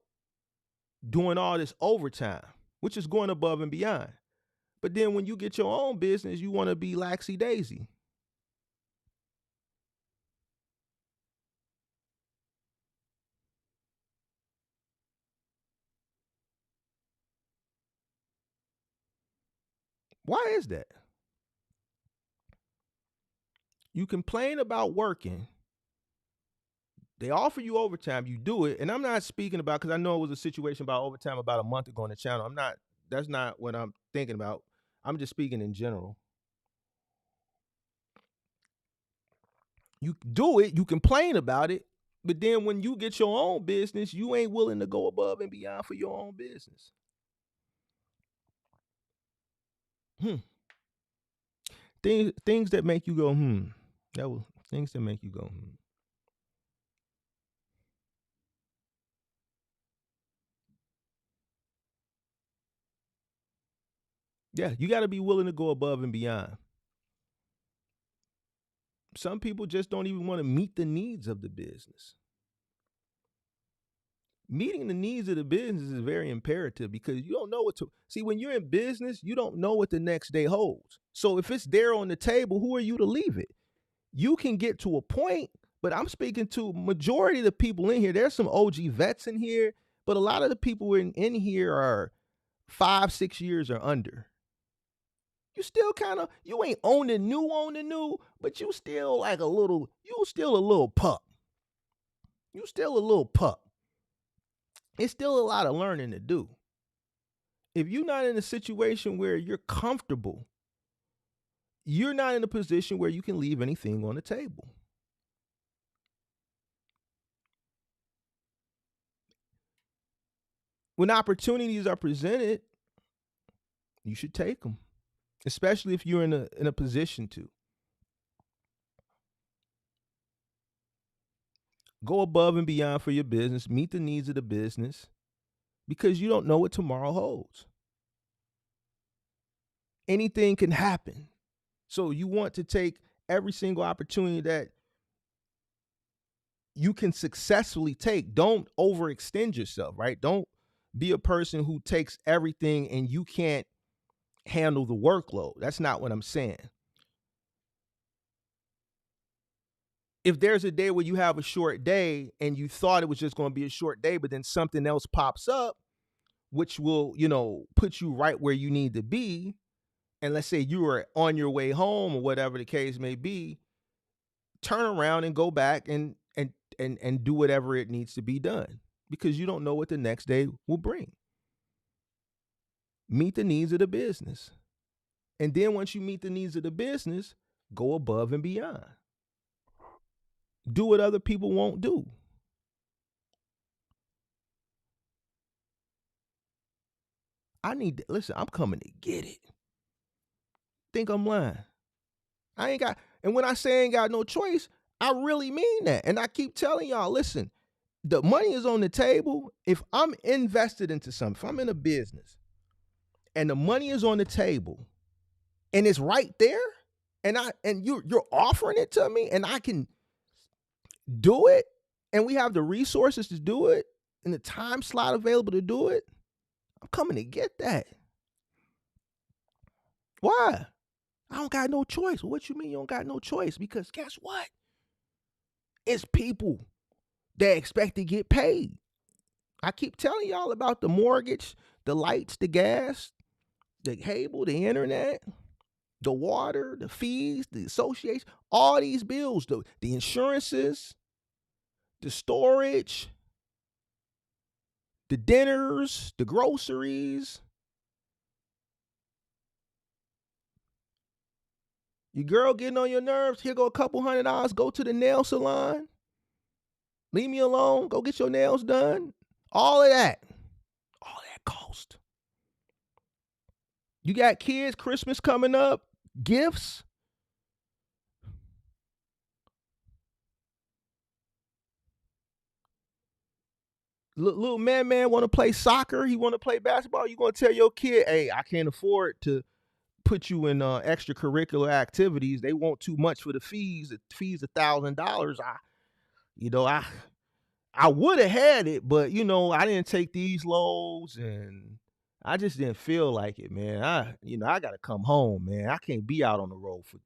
doing all this overtime, which is going above and beyond. But then when you get your own business, you want to be laxy daisy. Why is that? You complain about working. They offer you overtime, you do it. And I'm not speaking about, because I know it was a situation about overtime about a month ago on the channel. That's not what I'm thinking about. I'm just speaking in general. You do it, you complain about it, but then when you get your own business, you ain't willing to go above and beyond for your own business. Things that make you go, That was things that make you go, Yeah, you got to be willing to go above and beyond. Some people just don't even want to meet the needs of the business. Meeting the needs of the business is very imperative because you don't know what to see. When you're in business, you don't know what the next day holds. So if it's there on the table, who are you to leave it? You can get to a point, but I'm speaking to majority of the people in here. There's some OG vets in here, but a lot of the people in here are 5-6 years or under. You still kind of, you ain't on the new, but you still like you still a little pup. You still a little pup. It's still a lot of learning to do. If you're not in a situation where you're comfortable, you're not in a position where you can leave anything on the table. when opportunities are presented, you should take them, especially if you're in a position to. Go above and beyond for your business, meet the needs of the business, because you don't know what tomorrow holds. Anything can happen. So you want to take every single opportunity that you can successfully take. Don't overextend yourself, right? Don't be a person who takes everything and you can't handle the workload. That's not what I'm saying. If there's a day where you have a short day and you thought it was just going to be a short day, but then something else pops up, which will, put you right where you need to be. And let's say you were on your way home or whatever the case may be, turn around and go back and do whatever it needs to be done, because you don't know what the next day will bring. Meet the needs of the business. And then once you meet the needs of the business, go above and beyond. Do what other people won't do. Listen, I'm coming to get it. Think I'm lying? And when I say I ain't got no choice, I really mean that. And I keep telling y'all, listen, the money is on the table. If I'm invested into something, if I'm in a business and the money is on the table and it's right there, and you're offering it to me and I can do it, and we have the resources to do it and the time slot available to do it, I'm coming to get that. Why? I don't got no choice. What you mean you don't got no choice? Because guess what? It's people that expect to get paid. I keep telling y'all about the mortgage, the lights, the gas, the cable, the internet, the water, the fees, the association, all these bills, the insurances, the storage, the dinners, the groceries. Your girl getting on your nerves, here go a couple $100, go to the nail salon. Leave me alone, go get your nails done. All of that cost. You got kids, Christmas coming up, gifts. Little man want to play soccer, he want to play basketball. You going to tell your kid, hey, I can't afford to put you in extracurricular activities. They want too much for the fees. The fees $1,000. I would have had it, but I didn't take these loads and I just didn't feel like it, man. I got to come home, man. I can't be out on the road for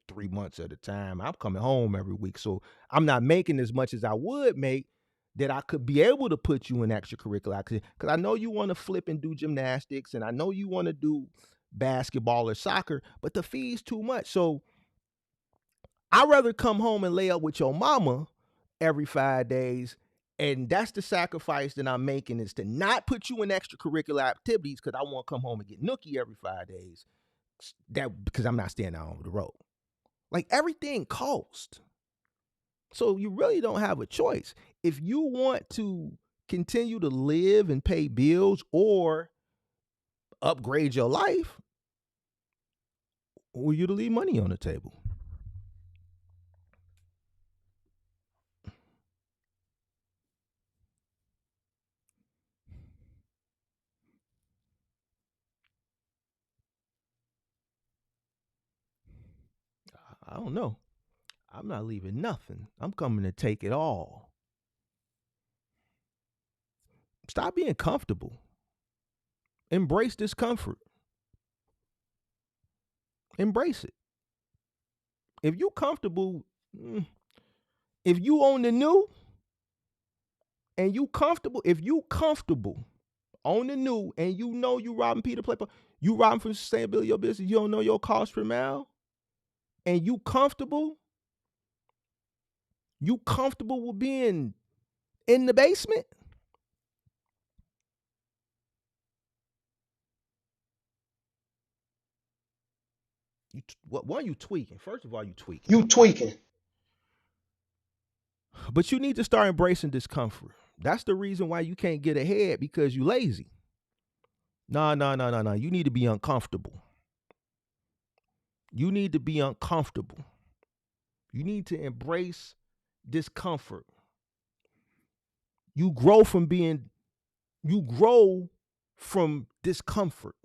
3 months at a time. I'm coming home every week. So I'm not making as much as I would make that I could be able to put you in extracurricular activity. Because I know you want to flip and do gymnastics, and I know you want to do basketball or soccer, but the fee's too much. So I'd rather come home and lay up with your mama every 5 days. And that's the sacrifice that I'm making, is to not put you in extracurricular activities because I want to come home and get nookie every 5 days. Because I'm not staying out on the road. Like, everything costs. So you really don't have a choice. If you want to continue to live and pay bills or upgrade your life, or you to leave money on the table. I don't know. I'm not leaving nothing. I'm coming to take it all. Stop being comfortable. Embrace discomfort. Embrace it. If you comfortable, if you own the new and you comfortable, if you comfortable on the new and you know you robbing Peter play, you robbing for sustainability of your business, you don't know your cost per mile, and you comfortable with being in the basement, why are you tweaking? First of all, you tweaking. You tweaking. But you need to start embracing discomfort. That's the reason why you can't get ahead, because you lazy. No. You need to be uncomfortable. You need to be uncomfortable. You need to embrace discomfort. You grow from discomfort.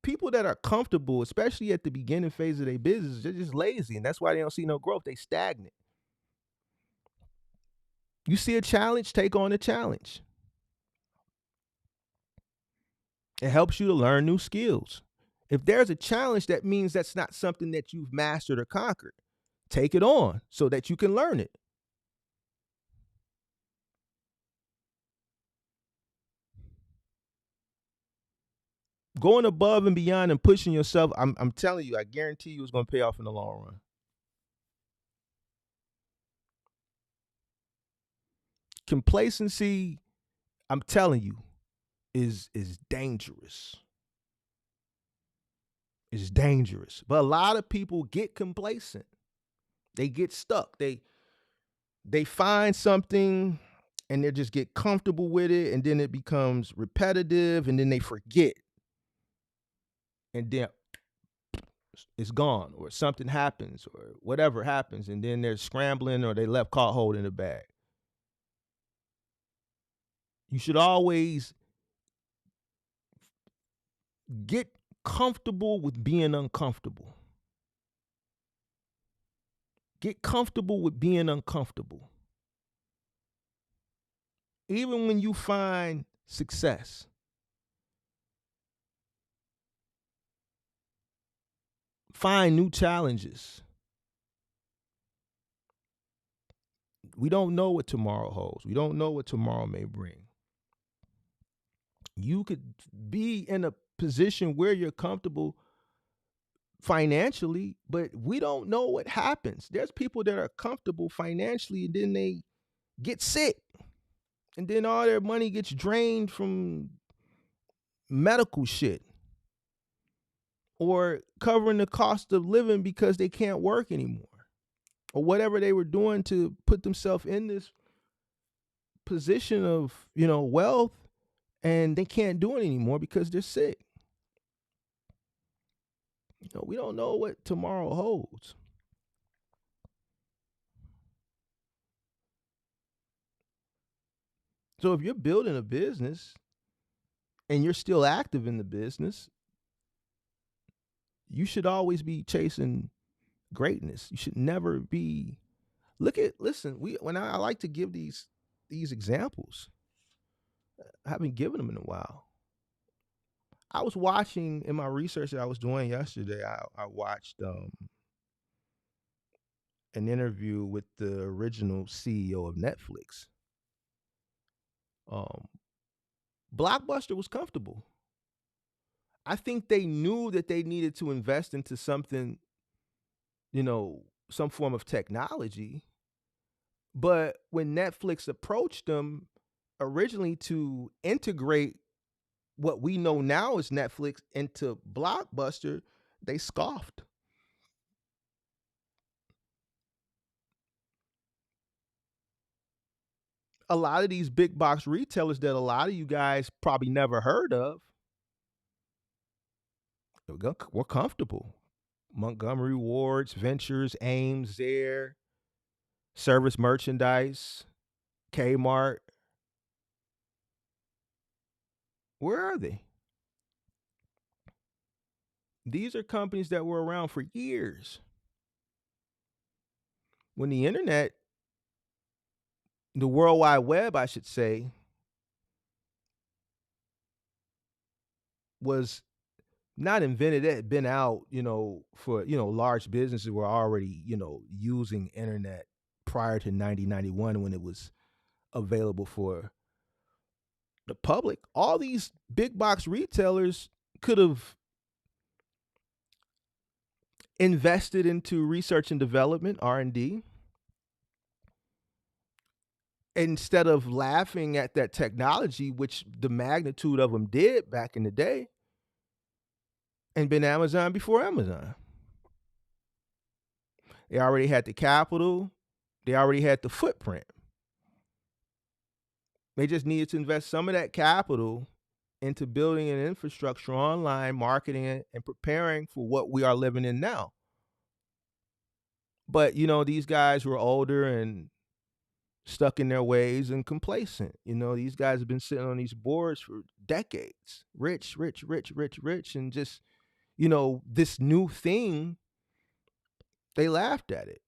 People that are comfortable, especially at the beginning phase of their business, they're just lazy, and that's why they don't see no growth. They stagnant. You see a challenge, take on a challenge. It helps you to learn new skills. If there's a challenge, that means that's not something that you've mastered or conquered. Take it on so that you can learn it. Going above and beyond and pushing yourself, I'm telling you, I guarantee you it's going to pay off in the long run. Complacency, I'm telling you, is dangerous. It's dangerous. But a lot of people get complacent. They get stuck. They find something and they just get comfortable with it, and then it becomes repetitive, and then they forget. And then it's gone, or something happens, or whatever happens, and then they're scrambling, or they left caught holding the bag. You should always get comfortable with being uncomfortable. Get comfortable with being uncomfortable. Even when you find success, find new challenges. We don't know what tomorrow holds. We don't know what tomorrow may bring. You could be in a position where you're comfortable financially, but we don't know what happens. There's people that are comfortable financially, and then they get sick, and then all their money gets drained from medical shit, or covering the cost of living because they can't work anymore, or whatever they were doing to put themselves in this position of, wealth, and they can't do it anymore because they're sick. We don't know what tomorrow holds. So if you're building a business and you're still active in the business, you should always be chasing greatness. You should never be. I like to give these examples. I haven't given them in a while. I was watching, in my research that I was doing yesterday, I watched an interview with the original CEO of Netflix. Blockbuster was comfortable. I think they knew that they needed to invest into something, some form of technology. But when Netflix approached them originally to integrate what we know now as Netflix into Blockbuster, they scoffed. A lot of these big box retailers that a lot of you guys probably never heard of, we're comfortable. Montgomery Wards, Ventures, Ames, Zare, Service Merchandise, Kmart. Where are they? These are companies that were around for years. When the internet, the World Wide Web, I should say, was not invented, it had been out, for, large businesses were already, using internet prior to 1991 when it was available for the public. All these big box retailers could have invested into research and development, R&D, instead of laughing at that technology, which the magnitude of them did back in the day, and been Amazon before Amazon. They already had the capital. They already had the footprint. They just needed to invest some of that capital into building an infrastructure online, marketing it, and preparing for what we are living in now. But these guys were older and stuck in their ways and complacent. These guys have been sitting on these boards for decades, rich, rich, rich, rich, rich, and just this new thing, they laughed at it.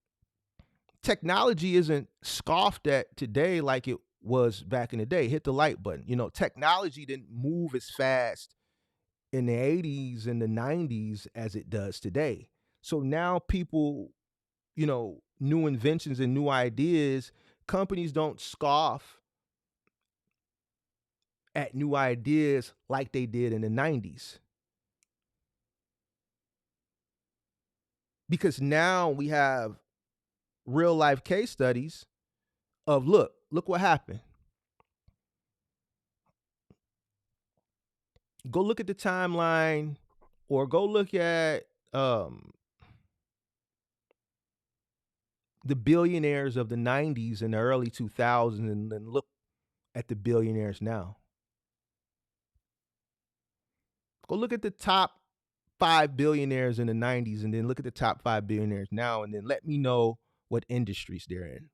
Technology isn't scoffed at today like it was back in the day. Hit the like button. Technology didn't move as fast in the 80s and the 90s as it does today. So now people, new inventions and new ideas, companies don't scoff at new ideas like they did in the 90s. Because now we have real life case studies of look what happened. Go look at the timeline or go look at the billionaires of the 90s and the early 2000s and then look at the billionaires now. Go look at the top 5 billionaires in the 90s and then look at the top 5 billionaires now and then let me know what industries they're in.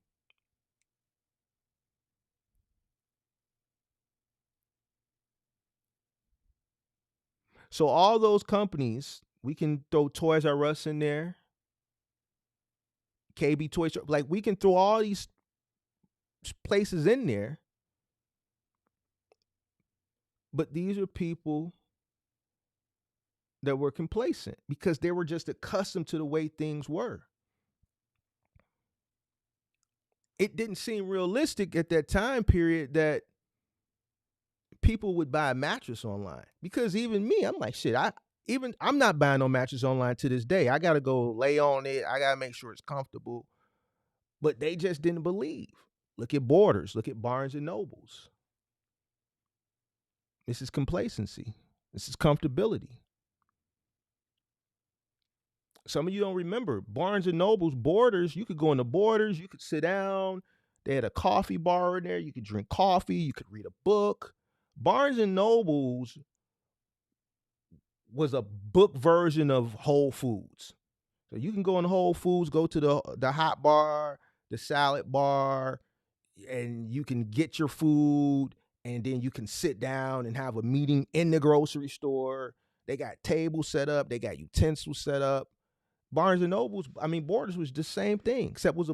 So all those companies, we can throw Toys R Us in there, KB Toy Store, like we can throw all these places in there. But these are people that were complacent because they were just accustomed to the way things were. It didn't seem realistic at that time period that people would buy a mattress online, because even me, I'm like, shit, I'm not buying no mattress online to this day. I got to go lay on it. I got to make sure it's comfortable. But they just didn't believe. Look at Borders. Look at Barnes and Nobles. This is complacency. This is comfortability. Some of you don't remember Barnes and Nobles, Borders. You could go into Borders. You could sit down. They had a coffee bar in there. You could drink coffee. You could read a book. Barnes and Nobles was a book version of Whole Foods. So you can go in Whole Foods, go to the hot bar, the salad bar, and you can get your food, and then you can sit down and have a meeting in the grocery store. They got tables set up. They got utensils set up. Barnes and Nobles, Borders was the same thing, except it was a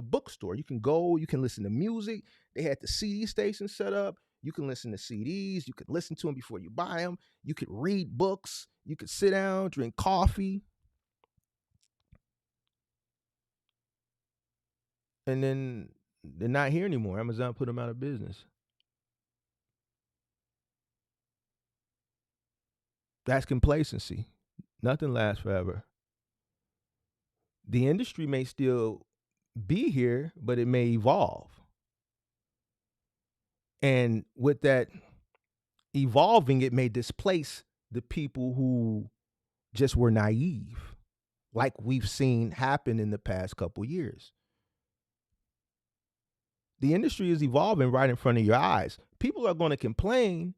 bookstore. You can go, you can listen to music. They had the CD station set up. You can listen to CDs. You could listen to them before you buy them. You could read books. You could sit down, drink coffee. And then they're not here anymore. Amazon put them out of business. That's complacency. Nothing lasts forever. The industry may still be here, but it may evolve. And with that evolving, it may displace the people who just were naive, like we've seen happen in the past couple years. The industry is evolving right in front of your eyes. People are going to complain,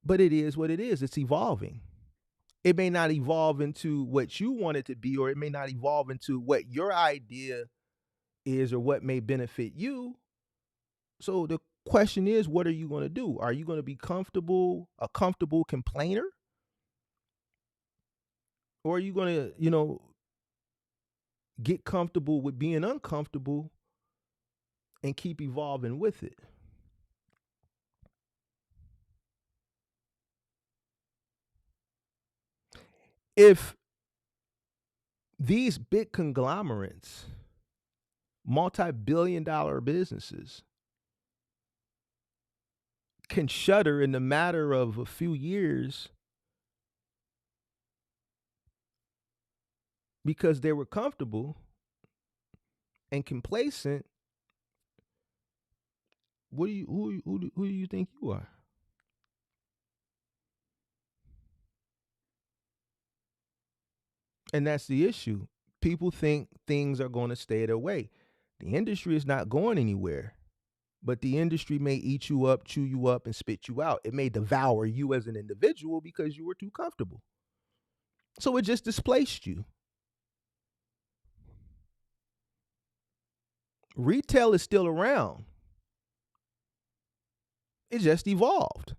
but it is what it is. It's evolving. It may not evolve into what you want it to be, or it may not evolve into what your idea is or what may benefit you. So the question is, what are you going to do? Are you going to be a comfortable complainer? Or are you going to, get comfortable with being uncomfortable and keep evolving with it? If these big conglomerates, multi-billion-dollar businesses, can shutter in the matter of a few years because they were comfortable and complacent, who do you think you are? And that's the issue. People think things are going to stay their way. The industry is not going anywhere. but the industry may eat you up, chew you up, and spit you out. It may devour you as an individual because you were too comfortable. So it just displaced you. Retail is still around. It just evolved.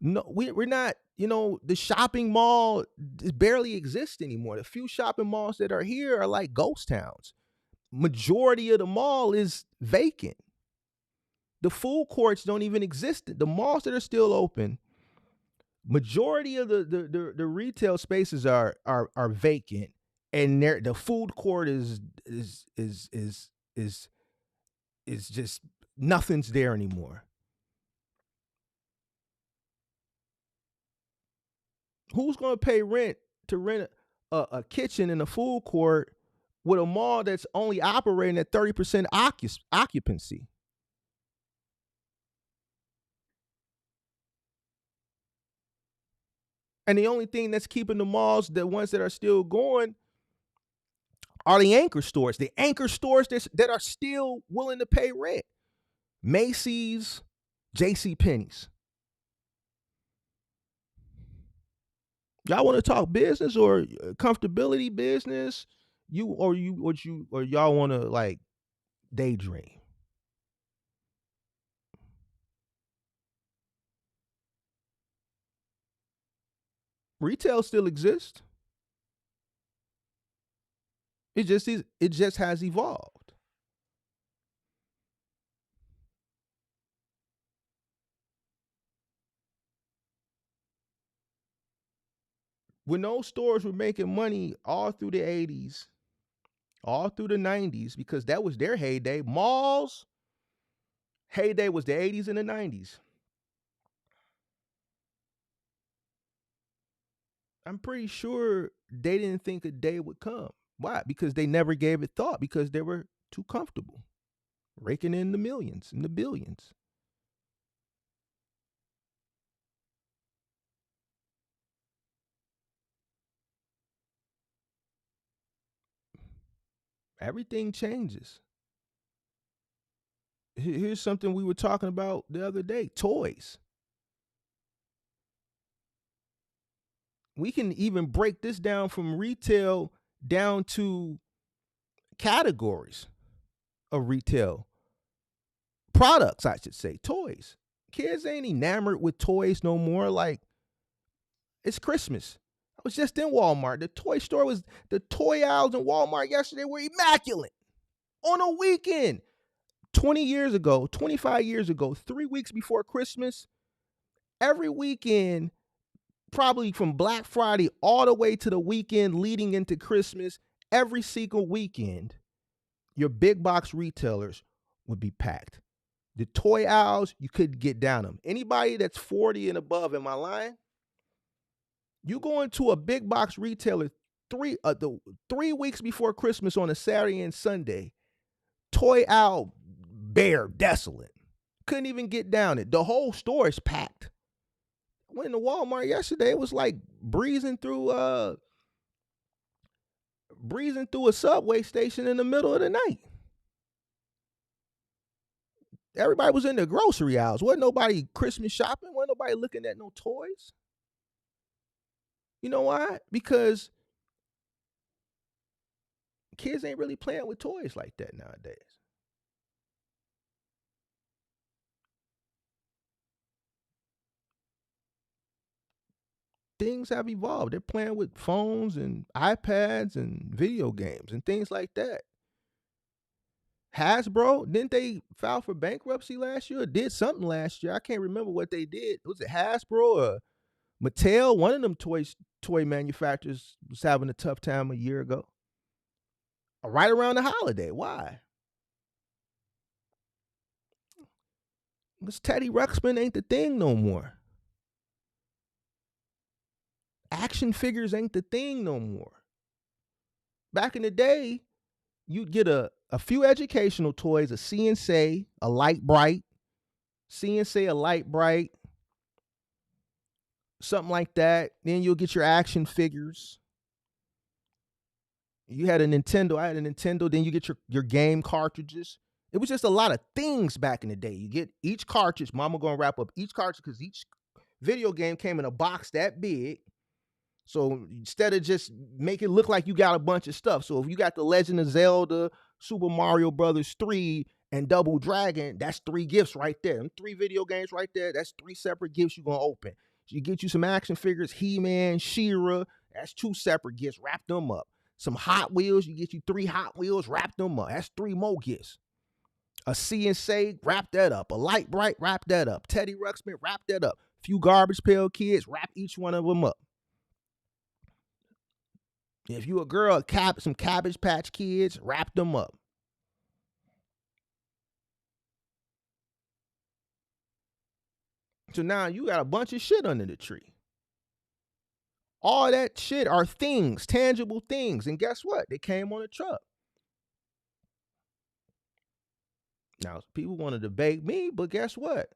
No, we're not, the shopping mall barely exists anymore. The few shopping malls that are here are like ghost towns. Majority of the mall is vacant. The food courts don't even exist. The malls that are still open, majority of the retail spaces are vacant, and the food court is just nothing's there anymore. Who's going to pay rent to rent a kitchen in a food court with a mall that's only operating at 30% occupancy? And the only thing that's keeping the malls, the ones that are still going, are the anchor stores. The anchor stores that are still willing to pay rent. Macy's, JCPenney's. Y'all want to talk business or comfortability business? Y'all want to like daydream? Retail still exists. It just has evolved. When those stores were making money all through the 80s, all through the 90s, because that was their heyday. Malls, heyday was the 80s and the 90s. I'm pretty sure they didn't think a day would come. Why? Because they never gave it thought, because they were too comfortable raking in the millions and the billions. Everything changes. Here's something we were talking about the other day: toys. We can even break this down from retail down to categories of retail products, I should say. Toys. Kids ain't enamored with toys no more. Like, it's Christmas. I was just in Walmart. The toy aisles in Walmart yesterday were immaculate. On a weekend, 20 years ago, 25 years ago, 3 weeks before Christmas, every weekend, probably from Black Friday all the way to the weekend leading into Christmas, every single weekend, your big box retailers would be packed. The toy aisles, you couldn't get down them. Anybody that's 40 and above, am I lying? You go into a big box retailer 3 weeks before Christmas on a Saturday and Sunday, toy aisle bare, desolate. Couldn't even get down it. The whole store is packed. I went to Walmart yesterday. It was like breezing through a subway station in the middle of the night. Everybody was in the grocery aisles. Wasn't nobody Christmas shopping. Wasn't nobody looking at no toys. You know why? Because kids ain't really playing with toys like that nowadays. Things have evolved. They're playing with phones and iPads and video games and things like that. Hasbro, didn't they file for bankruptcy last year? Or did something last year? I can't remember what they did. Was it Hasbro or Mattel? One of them toy manufacturers was having a tough time a year ago. Right around the holiday. Why? Because Teddy Ruxpin ain't the thing no more. Action figures ain't the thing no more. Back in the day, you'd get a few educational toys, a CNC, a Light Bright, CNC, a Light Bright, something like that. Then you'll get your action figures. You had a Nintendo. I had a Nintendo. Then you get your game cartridges. It was just a lot of things back in the day. You get each cartridge. Mama gonna wrap up each cartridge because each video game came in a box that big. So instead of just make it look like you got a bunch of stuff. So if you got the Legend of Zelda, Super Mario Brothers 3, and Double Dragon, that's 3 gifts right there. Them 3 video games right there, that's 3 separate gifts you're gonna open. So you get you some action figures, He-Man, She-Ra, that's 2 separate gifts, wrap them up. Some Hot Wheels, you get you 3 Hot Wheels, wrap them up. That's 3 more gifts. A See and Say, wrap that up. A Light Bright, wrap that up. Teddy Ruxpin, wrap that up. Few Garbage Pail Kids, wrap each one of them up. If you a girl, some Cabbage Patch Kids, wrap them up. So now you got a bunch of shit under the tree. All that shit are things, tangible things. And guess what? They came on a truck. Now, people want to debate me, but guess what?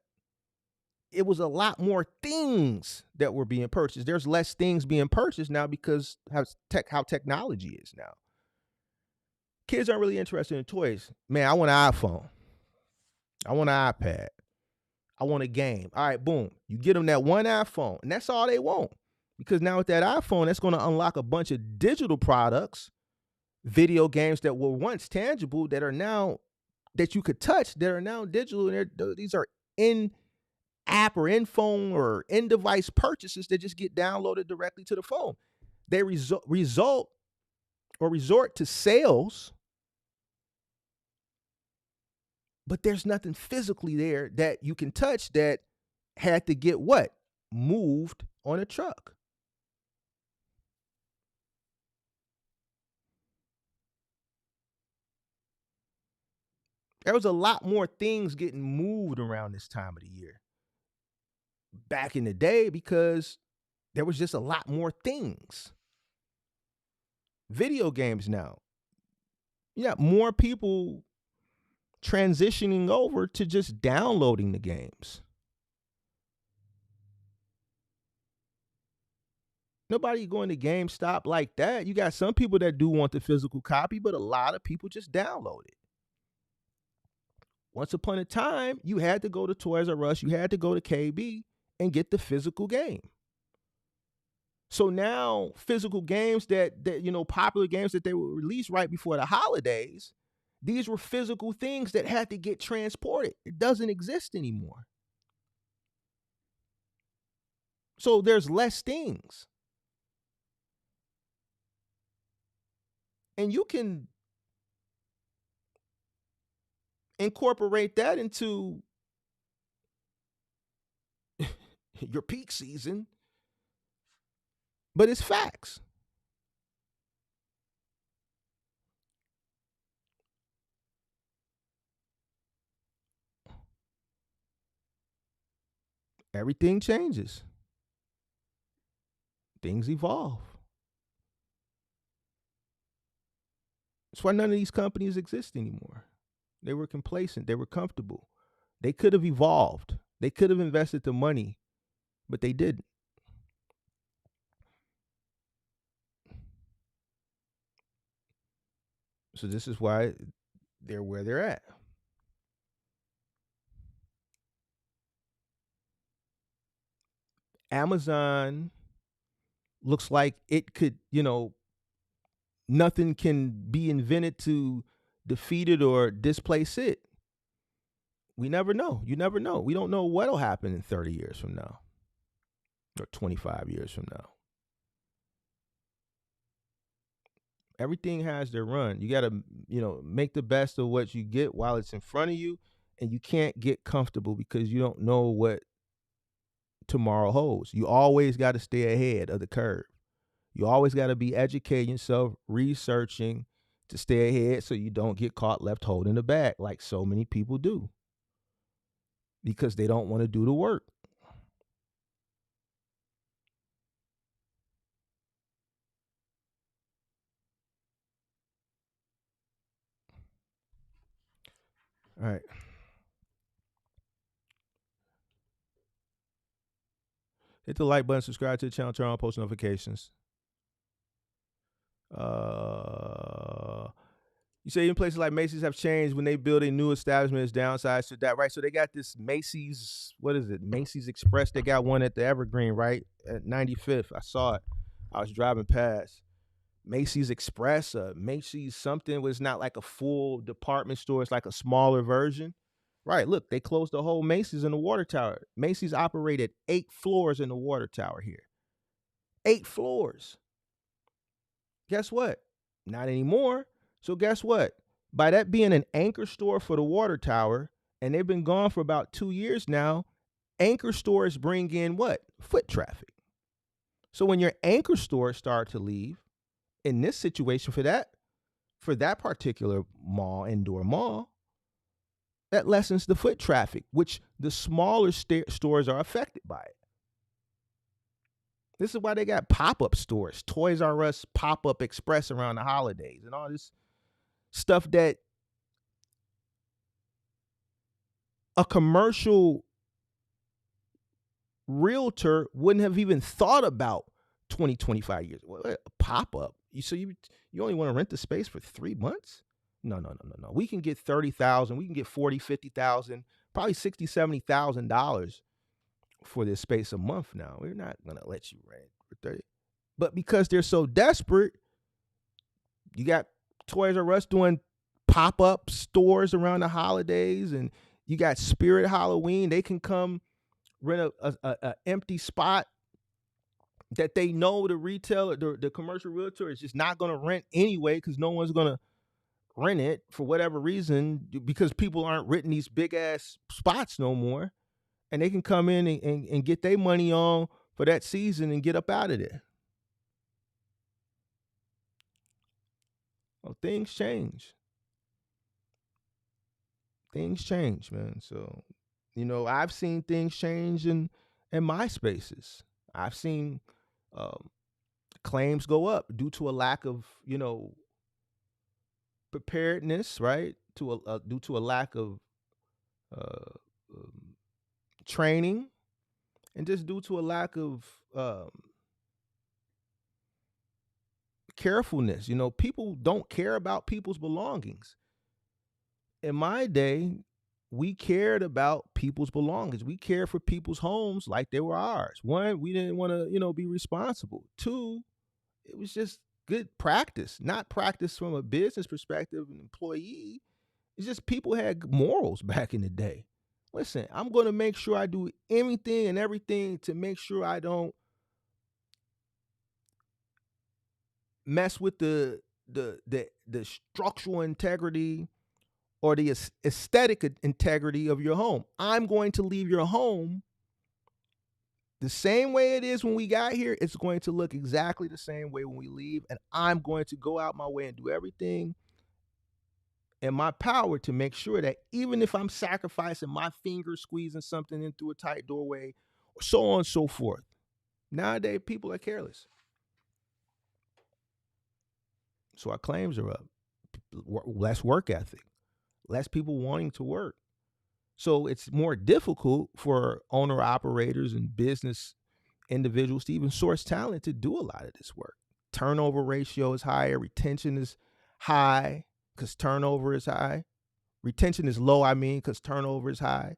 It was a lot more things that were being purchased. There's less things being purchased now because how technology is now. Kids aren't really interested in toys. Man, I want an iPhone. I want an iPad. I want a game. All right, boom. You get them that one iPhone, and that's all they want. Because now with that iPhone, that's going to unlock a bunch of digital products, video games that were once tangible that are now, that you could touch, that are now digital. And these are in-app or in-phone or in-device purchases that just get downloaded directly to the phone. They resort to sales, but there's nothing physically there that you can touch that had to get what? Moved on a truck. There was a lot more things getting moved around this time of the year back in the day because there was just a lot more things. Video games now. You got more people transitioning over to just downloading the games. Nobody going to GameStop like that. You got some people that do want the physical copy, but a lot of people just download it. Once upon a time, you had to go to Toys R Us, you had to go to KB and get the physical game. So now physical games that popular games that they were released right before the holidays, these were physical things that had to get transported. It doesn't exist anymore. So there's less things. And you can incorporate that into your peak season, but it's facts. Everything changes. Things evolve. That's why none of these companies exist anymore. They were complacent. They were comfortable. They could have evolved. They could have invested the money, but they didn't. So this is why they're where they're at. Amazon looks like it could, nothing can be invented to defeat it or displace it. We never know. You never know. We don't know what'll happen in 30 years from now or 25 years from now. Everything has their run. You got to, make the best of what you get while it's in front of you, and you can't get comfortable because you don't know what tomorrow holds. You always got to stay ahead of the curve. You always got to be educating yourself, researching to stay ahead so you don't get caught left holding the bag like so many people do because they don't want to do the work. All right. Hit the like button, subscribe to the channel, turn on post notifications. You say even places like Macy's have changed when they building new establishments, downsides to that, right? So they got this Macy's, what is it? Macy's Express. They got one at the Evergreen, right? At 95th. I saw it. I was driving past. Macy's Express, Macy's something was not like a full department store. It's like a smaller version. Right. Look, they closed the whole Macy's in the water tower. Macy's operated 8 floors in the water tower here. 8 floors. Guess what? Not anymore. So guess what? By that being an anchor store for the water tower, and they've been gone for about 2 years now, anchor stores bring in what? Foot traffic. So when your anchor stores start to leave, in this situation for that particular mall, indoor mall, that lessens the foot traffic, which the smaller stores are affected by it. This is why they got pop-up stores, Toys R Us pop-up express around the holidays and all this stuff that a commercial realtor wouldn't have even thought about 20, 25 years. A pop-up. You only want to rent the space for 3 months? No. We can get $30,000. We can get $40,000, $50,000, probably $60,000, $70,000 for this space a month now. We're not going to let you rent for 30. But because they're so desperate, you got Toys R Us doing pop-up stores around the holidays, and you got Spirit Halloween. They can come rent a empty spot that they know the retailer, the commercial realtor is just not going to rent anyway because no one's going to rent it for whatever reason because people aren't renting these big-ass spots no more. And they can come in and get their money on for that season and get up out of there. Well, things change. Things change, man. So, I've seen things change in my spaces. I've seen claims go up due to a lack of, preparedness, right? Due to a lack of training, and just due to a lack of carefulness. People don't care about people's belongings. In my day, we cared about people's belongings. We cared for people's homes like they were ours. One, we didn't want to, be responsible. Two, it was just good practice, not practice from a business perspective, an employee. It's just people had morals back in the day. Listen, I'm going to make sure I do anything and everything to make sure I don't mess with the structural integrity or the aesthetic integrity of your home. I'm going to leave your home the same way it is when we got here. It's going to look exactly the same way when we leave, and I'm going to go out my way and do everything in my power to make sure that even if I'm sacrificing my fingers squeezing something in through a tight doorway, or so on and so forth. Nowadays, people are careless. So our claims are up. Less work ethic. Less people wanting to work. So it's more difficult for owner-operators and business individuals to even source talent to do a lot of this work. Turnover ratio is higher. Retention is high because turnover is high. Retention is low, because turnover is high.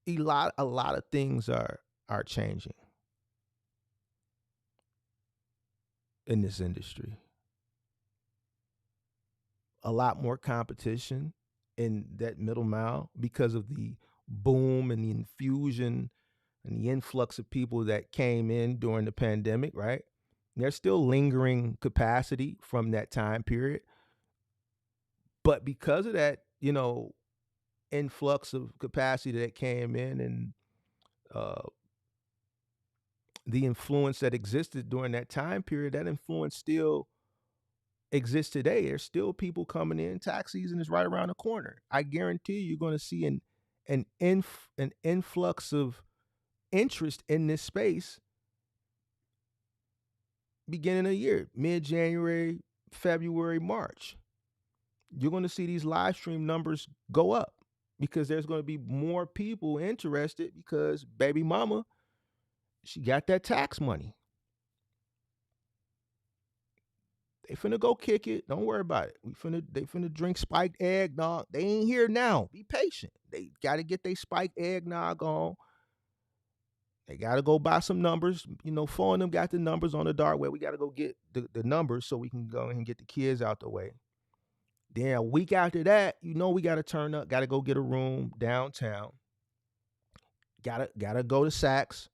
A lot of things are changing in this industry. A lot more competition in that middle mile because of the boom and the infusion and the influx of people that came in during the pandemic, right? There's still lingering capacity from that time period. But because of that, influx of capacity that came in and the influence that existed during that time period, that influence still exists today. There's still people coming in. Tax season is right around the corner. I guarantee you're going to see an influx of interest in this space beginning of the year, mid-January, February, March. You're going to see these live stream numbers go up because there's going to be more people interested because baby mama, she got that tax money. They finna go kick it. Don't worry about it. They finna drink spiked eggnog. They ain't here now. Be patient. They gotta get their spiked eggnog on. They gotta go buy some numbers. Four of them got the numbers on the dark web. We gotta go get the numbers so we can go and get the kids out the way. Then a week after that, we gotta turn up, gotta go get a room downtown. Gotta go to Saks.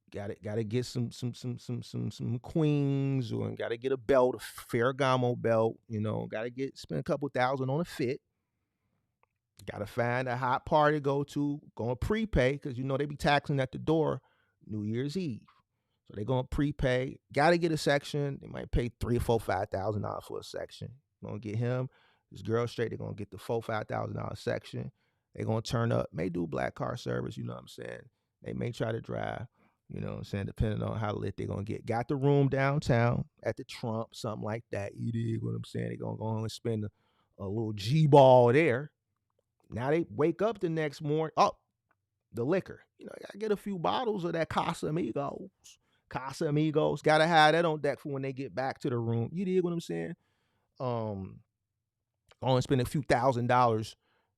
Gotta get some queens, or gotta get a belt, a Ferragamo belt. Gotta spend a couple thousand on a fit. Gotta find a hot party to go to. Gonna prepay because they be taxing at the door New Year's Eve. So they're gonna prepay. Gotta get a section. They might pay $3,000 or $4,000, $5,000 for a section. Gonna get him, his girl straight. They're gonna get the $4,000, $5,000 section. They're gonna turn up. May do black car service. You know what I'm saying? They may try to drive. You know what I'm saying? Depending on how lit they're gonna get. Got the room downtown at the Trump, something like that. You dig what I'm saying? They're gonna go on and spend a little G-ball there. Now they wake up the next morning. Oh, the liquor. I get a few bottles of that Casamigos. Gotta have that on deck for when they get back to the room. You dig what I'm saying? Only spend a few $1,000s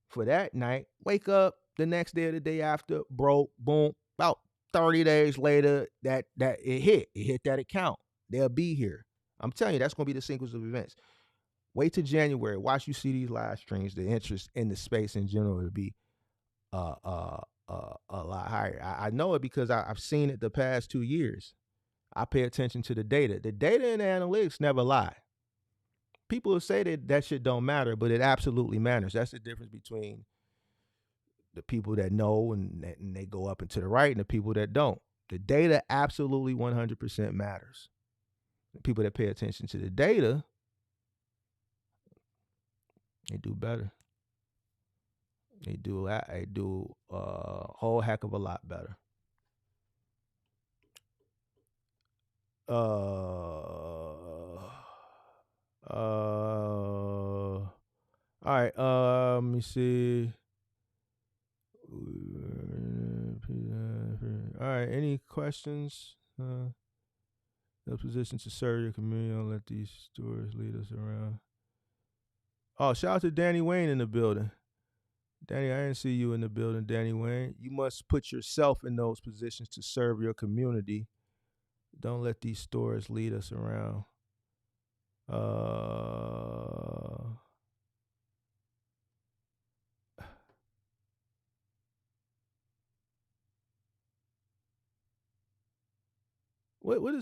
for that night. Wake up the next day or the day after, broke, boom. About 30 days later, that it hit that account. They'll be here. I'm telling you, that's gonna be the sequence of events. Wait till January. Watch you see these live streams. The interest in the space in general will be a lot higher. I know it because I've seen it the past 2 years. I pay attention to the data. The data and the analytics never lie. People will say that shit don't matter, but it absolutely matters. That's the difference between the people that know and they go up and to the right and the people that don't. The data absolutely 100% matters. The people that pay attention to the data, they do better. They do a whole heck of a lot better. All right. Let me see. All right. Any questions? The position to serve your community. Don't let these stories lead us around. Oh, shout out to Danny Wayne in the building. Danny, I didn't see you in the building, Danny Wayne. You must put yourself in those positions to serve your community. Don't let these stories lead us around. What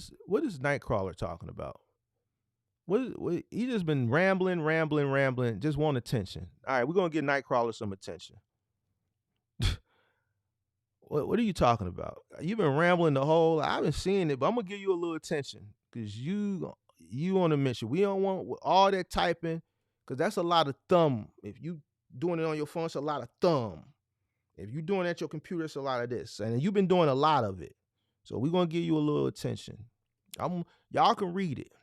is Nightcrawler talking about? What he just been rambling, just want attention. All right, we're gonna get Nightcrawler some attention. What are you talking about? You've been rambling the whole. I've been seeing it, but I'm gonna give you a little attention because you on a mission. We don't want all that typing because that's a lot of thumb. If you doing it on your phone, it's a lot of thumb. If you doing it at your computer, it's a lot of this, and you've been doing a lot of it. So we're gonna give you a little attention. Y'all can read it.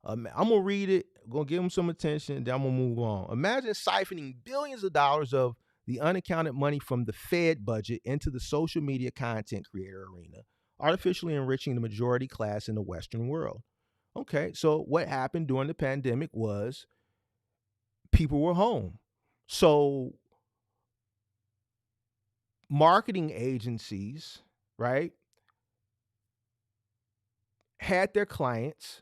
I'm gonna read it. Gonna give them some attention. Then I'm gonna move on. Imagine siphoning billions of dollars of the unaccounted money from the Fed budget into the social media content creator arena, artificially enriching the majority class in the Western world. Okay, so what happened during the pandemic was people were home. So marketing agencies, right, had their clients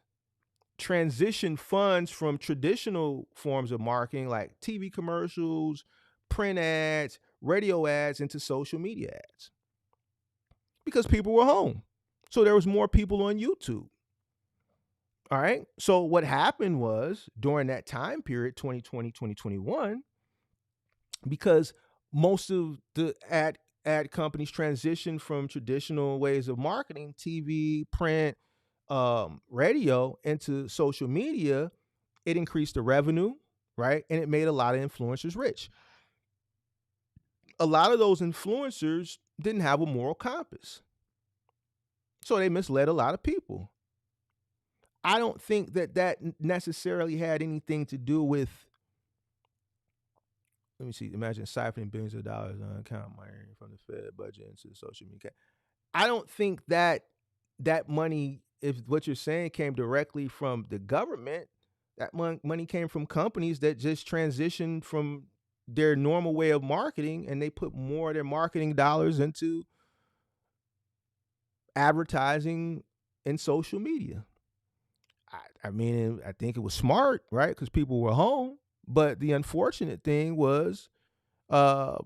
transition funds from traditional forms of marketing like TV commercials, print ads, radio ads into social media ads because people were home. So there was more people on YouTube. All right. So what happened was during that time period, 2020, 2021, because most of the ad companies transitioned from traditional ways of marketing, TV, print, radio, into social media, it increased the revenue, right? And it made a lot of influencers rich. A lot of those influencers didn't have a moral compass. So they misled a lot of people. I don't think that necessarily had anything to do with, let me see, imagine siphoning billions of dollars on account money from the Fed budget into the social media. I don't think that money if what you're saying came directly from the government, that money came from companies that just transitioned from their normal way of marketing, and they put more of their marketing dollars into advertising and social media. I mean, I think it was smart, right? Because people were home. But the unfortunate thing was, uh,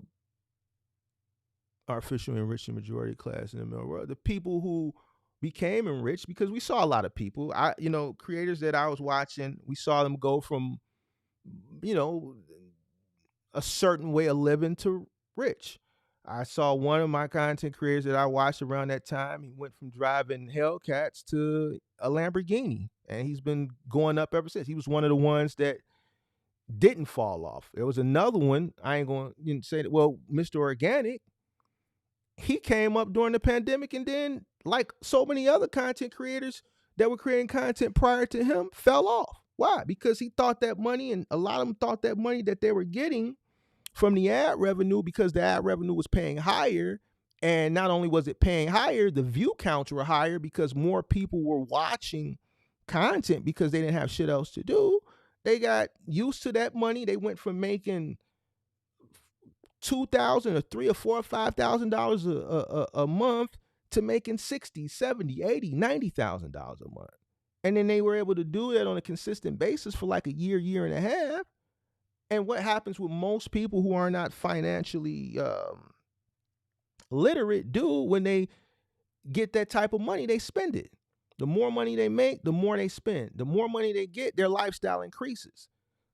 artificial enriching majority class in the middle world, the people who became enriched, because we saw a lot of people, creators that I was watching, we saw them go from, you know, a certain way of living to rich. I saw one of my content creators that I watched around that time. He went from driving Hellcats to a Lamborghini, and he's been going up ever since. He was one of the ones that didn't fall off. There was another one. I ain't going to say that. Well, Mr. Organic, he came up during the pandemic, and then, like so many other content creators that were creating content prior to him, fell off. Why? Because he thought that money, and a lot of them thought that money that they were getting from the ad revenue, because the ad revenue was paying higher. And not only was it paying higher, the view counts were higher because more people were watching content because they didn't have shit else to do. They got used to that money. They went from making $2,000 or $3,000 or $4,000 or $5,000 a month to making $60,000, $70,000, $80,000, $90,000 a month. And then they were able to do that on a consistent basis for like a year and a half. And what happens with most people who are not financially literate do when they get that type of money, they spend it. The more money they make, the more they spend. The more money they get, their lifestyle increases.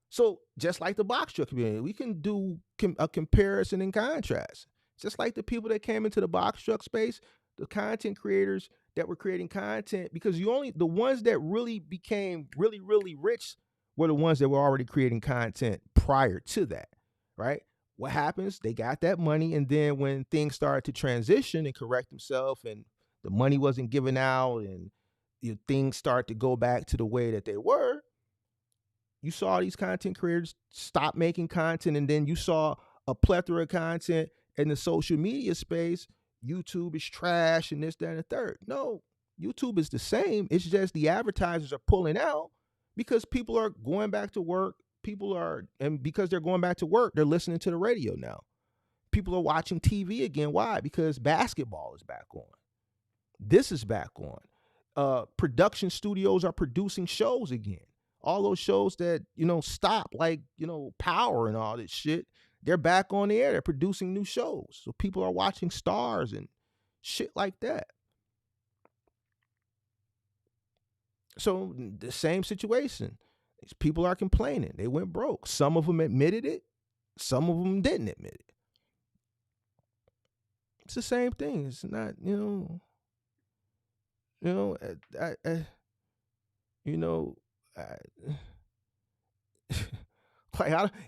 So just like the box truck community, we can do a comparison and contrast. Just like the people that came into the box truck space, the content creators that were creating content, because the ones that really became really, really rich were the ones that were already creating content prior to that, right? What happens? They got that money, and then when things started to transition and correct themselves, and the money wasn't given out, and things start to go back to the way that they were, you saw these content creators stop making content, and then you saw a plethora of content in the social media space. YouTube is trash and this, that, and the third. No, YouTube is the same. It's just the advertisers are pulling out because people are going back to work. And because they're going back to work, they're listening to the radio now. People are watching TV again. Why? Because basketball is back on. This is back on. Production studios are producing shows again. All those shows that, stop, like, Power and all this shit, they're back on the air. They're producing new shows. So people are watching Stars and shit like that. So the same situation. These people are complaining. They went broke. Some of them admitted it. Some of them didn't admit it. It's the same thing. It's not,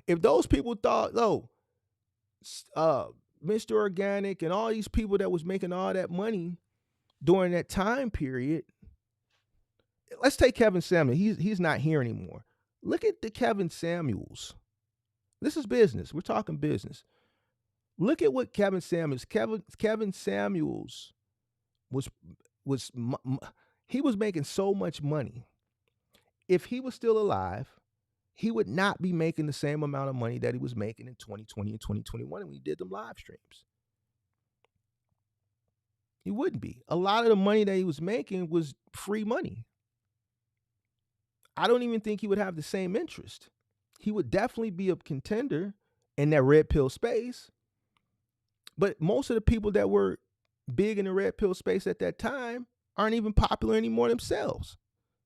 if those people thought, Mr. Organic and all these people that was making all that money during that time period, let's take Kevin Samuels. He's not here anymore. Look at the Kevin Samuels. This is business. We're talking business. Look at what Kevin Samuels. Kevin Samuels was he was making so much money. If he was still alive, he would not be making the same amount of money that he was making in 2020 and 2021 when he did them live streams. He wouldn't be. A lot of the money that he was making was free money. I don't even think he would have the same interest. He would definitely be a contender in that red pill space. But most of the people that were big in the red pill space at that time aren't even popular anymore themselves.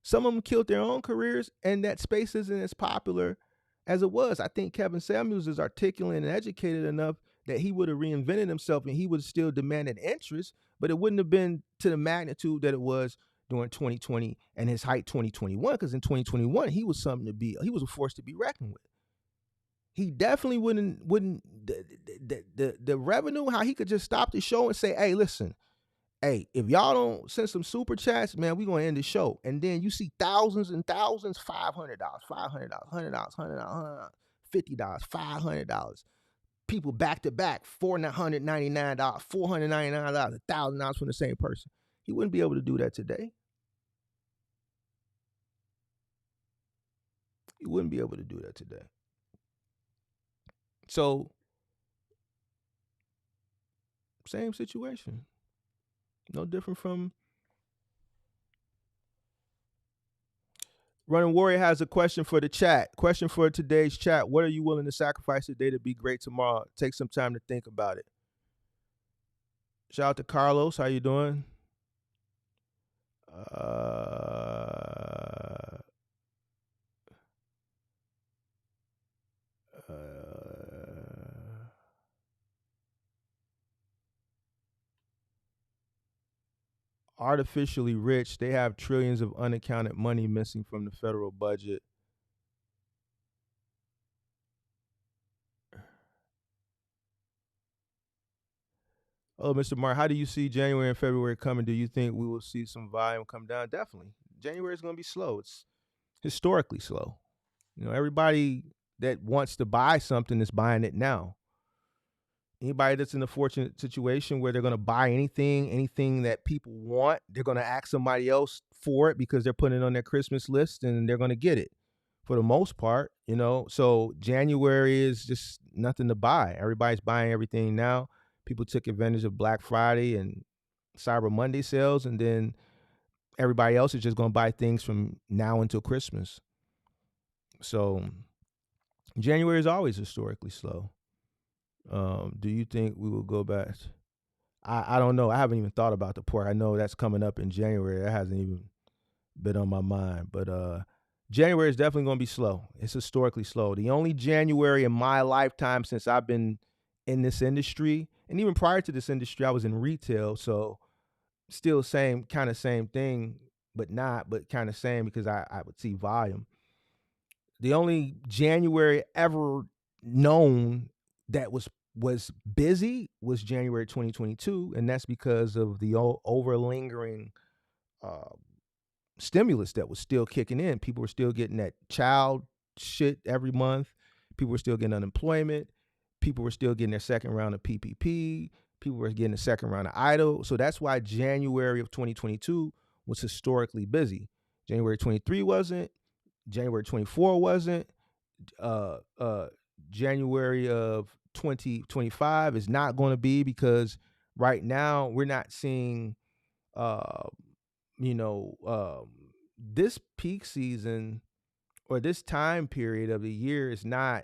Some of them killed their own careers, and that space isn't as popular as it was. I think Kevin Samuels is articulate and educated enough that he would have reinvented himself, and he would have still demanded interest, but it wouldn't have been to the magnitude that it was during 2020 and his height 2021, because in 2021 he was a force to be reckoned with. He definitely wouldn't the revenue, how he could just stop the show and say, hey, listen, hey, if y'all don't send some super chats, man, we're going to end the show. And then you see thousands and thousands, $500, $100, $100, $50, $500. People back to back, $499, $499, $1,000 from the same person. He wouldn't be able to do that today. You wouldn't be able to do that today. So, same situation. No different from Running Warrior has a question for the chat. Question for today's chat. What are you willing to sacrifice today to be great tomorrow? Take some time to think about it. Shout out to Carlos. How you doing? Uh, artificially rich. They have trillions of unaccounted money missing from the federal budget. Oh, Mr. Mark, how do you see January and February coming? Do you think we will see some volume come down? Definitely. January is going to be slow. It's historically slow. You know, everybody that wants to buy something is buying it now. Anybody that's in a fortunate situation where they're going to buy anything that people want, they're going to ask somebody else for it because they're putting it on their Christmas list and they're going to get it for the most part, you know. So January is just nothing to buy. Everybody's buying everything now. People took advantage of Black Friday and Cyber Monday sales, and then everybody else is just going to buy things from now until Christmas. So January is always historically slow. Do you think we will go back? I don't know. I haven't even thought about the pork. I know that's coming up in January. That hasn't even been on my mind. But January is definitely going to be slow. It's historically slow. The only January in my lifetime since I've been in this industry, and even prior to this industry, I was in retail. So still same thing, but kind of same because I would see volume. The only January ever known that was busy was January 2022, and that's because of the over lingering uh, stimulus that was still kicking in. People were still getting that child shit every month. People were still getting unemployment. People were still getting their second round of PPP. People were getting the second round of EIDL. So that's why January of 2022 was historically busy. January 23 wasn't. January 24 wasn't. Uh, uh, January of 2025 is not going to be because right now we're not seeing, uh, this peak season or this time period of the year is not.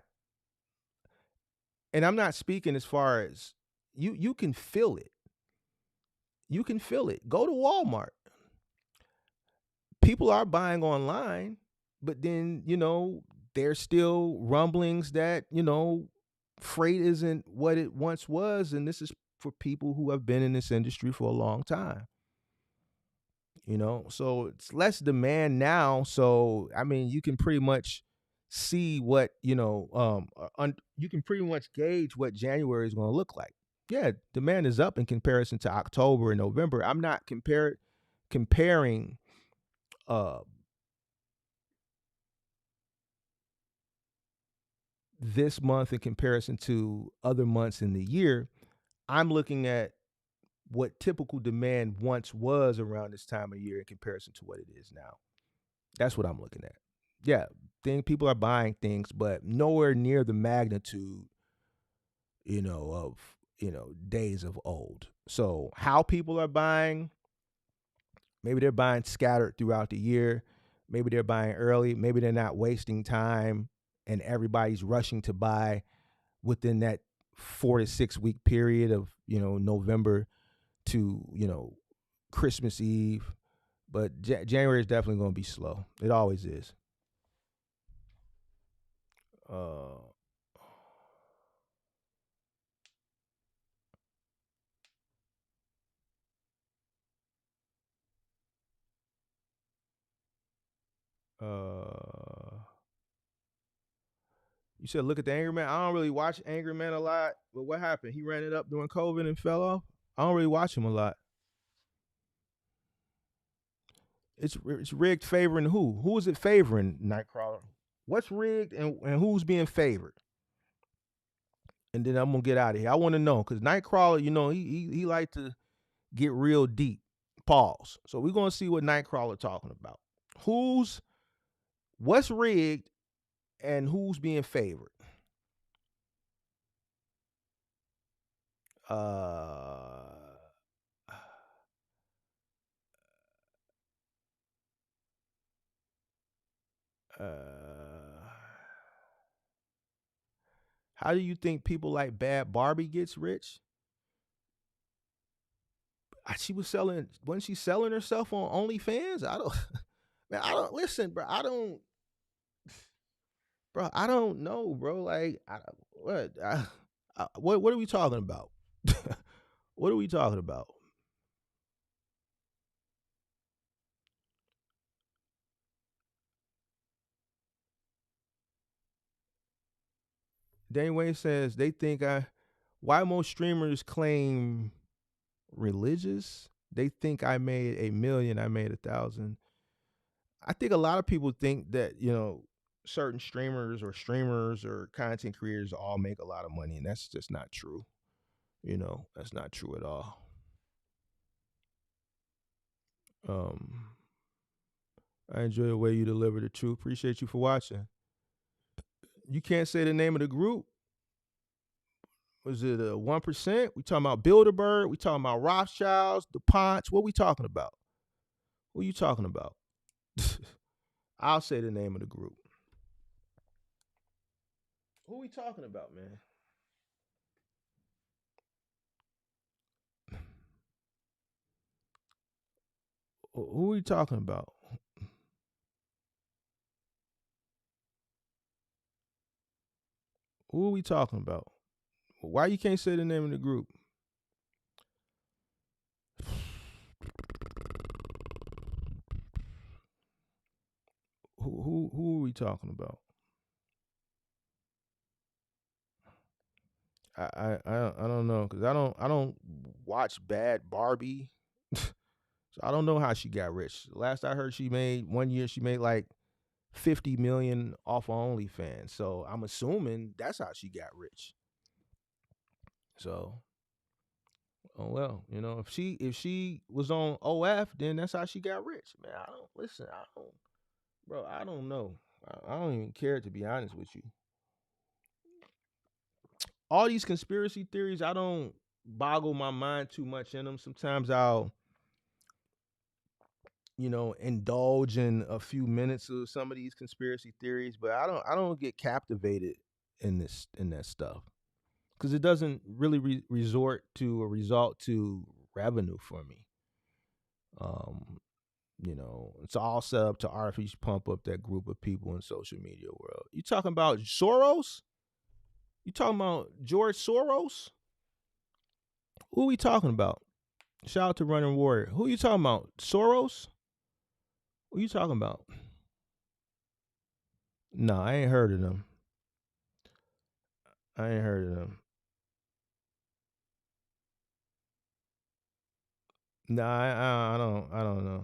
And I'm not speaking as far as you can feel it. You can feel it. Go to Walmart. People are buying online, but then, there's still rumblings that, freight isn't what it once was. And this is for people who have been in this industry for a long time. So it's less demand now. So, I mean, you can pretty much see what, you can pretty much gauge what January is going to look like. Yeah, demand is up in comparison to October and November. I'm not comparing uh this month in comparison to other months in the year. I'm looking at what typical demand once was around this time of year in comparison to what it is now. That's what I'm looking at. Yeah, people are buying things, but nowhere near the magnitude, of days of old. So how people are buying, maybe they're buying scattered throughout the year. Maybe they're buying early. Maybe they're not wasting time and everybody's rushing to buy within that 4 to 6 week period of, November to, Christmas Eve. But January is definitely going to be slow. It always is. Uh, uh, you said look at the Angry Man. I don't really watch Angry Man a lot, but what happened? He ran it up during COVID and fell off. I don't really watch him a lot. It's rigged favoring who? Who is it favoring, Nightcrawler? What's rigged and who's being favored? And then I'm gonna get out of here. I want to know because Nightcrawler, he like to get real deep. Pause. So we're gonna see what Nightcrawler talking about. What's rigged and who's being favored? Uh, uh, how do you think people like Bad Barbie gets rich? She was selling, wasn't she selling herself on OnlyFans? I don't, man, I don't listen, bro. I don't know, bro. Like, what are we talking about? What are we talking about? Dane Wayne says they think why most streamers claim religious? They think I made 1 million, I made 1,000. I think a lot of people think that, certain streamers or content creators all make a lot of money, and that's just not true. That's not true at all. Um, I enjoy the way you deliver the truth. Appreciate you for watching. You can't say the name of the group. Was it a 1%? We talking about Bilderberg? We talking about Rothschilds, DuPonts? What we talking about? What are you talking about? I'll say the name of the group. Who we talking about, man? Who are we talking about? Who are we talking about? Why you can't say the name of the group? Who are we talking about? I don't know, because I don't watch Bad Barbie, so I don't know how she got rich. Last I heard, she made 1 year she made like 50 million off of OnlyFans. So I'm assuming that's how she got rich. So, oh well, if she was on OF, then that's how she got rich. Man, I don't listen. I don't, bro. I don't know. I don't even care, to be honest with you. All these conspiracy theories, I don't boggle my mind too much in them. Sometimes I'll, indulge in a few minutes of some of these conspiracy theories, but I don't get captivated in that stuff, because it doesn't really resort to or result to revenue for me. Um, it's all set up to artificially pump up that group of people in social media world. You talking about Soros? You talking about George Soros? Who are we talking about? Shout out to Running Warrior. Who you talking about? Soros? Who you talking about? No, I ain't heard of them. I ain't heard of them. No, I don't know.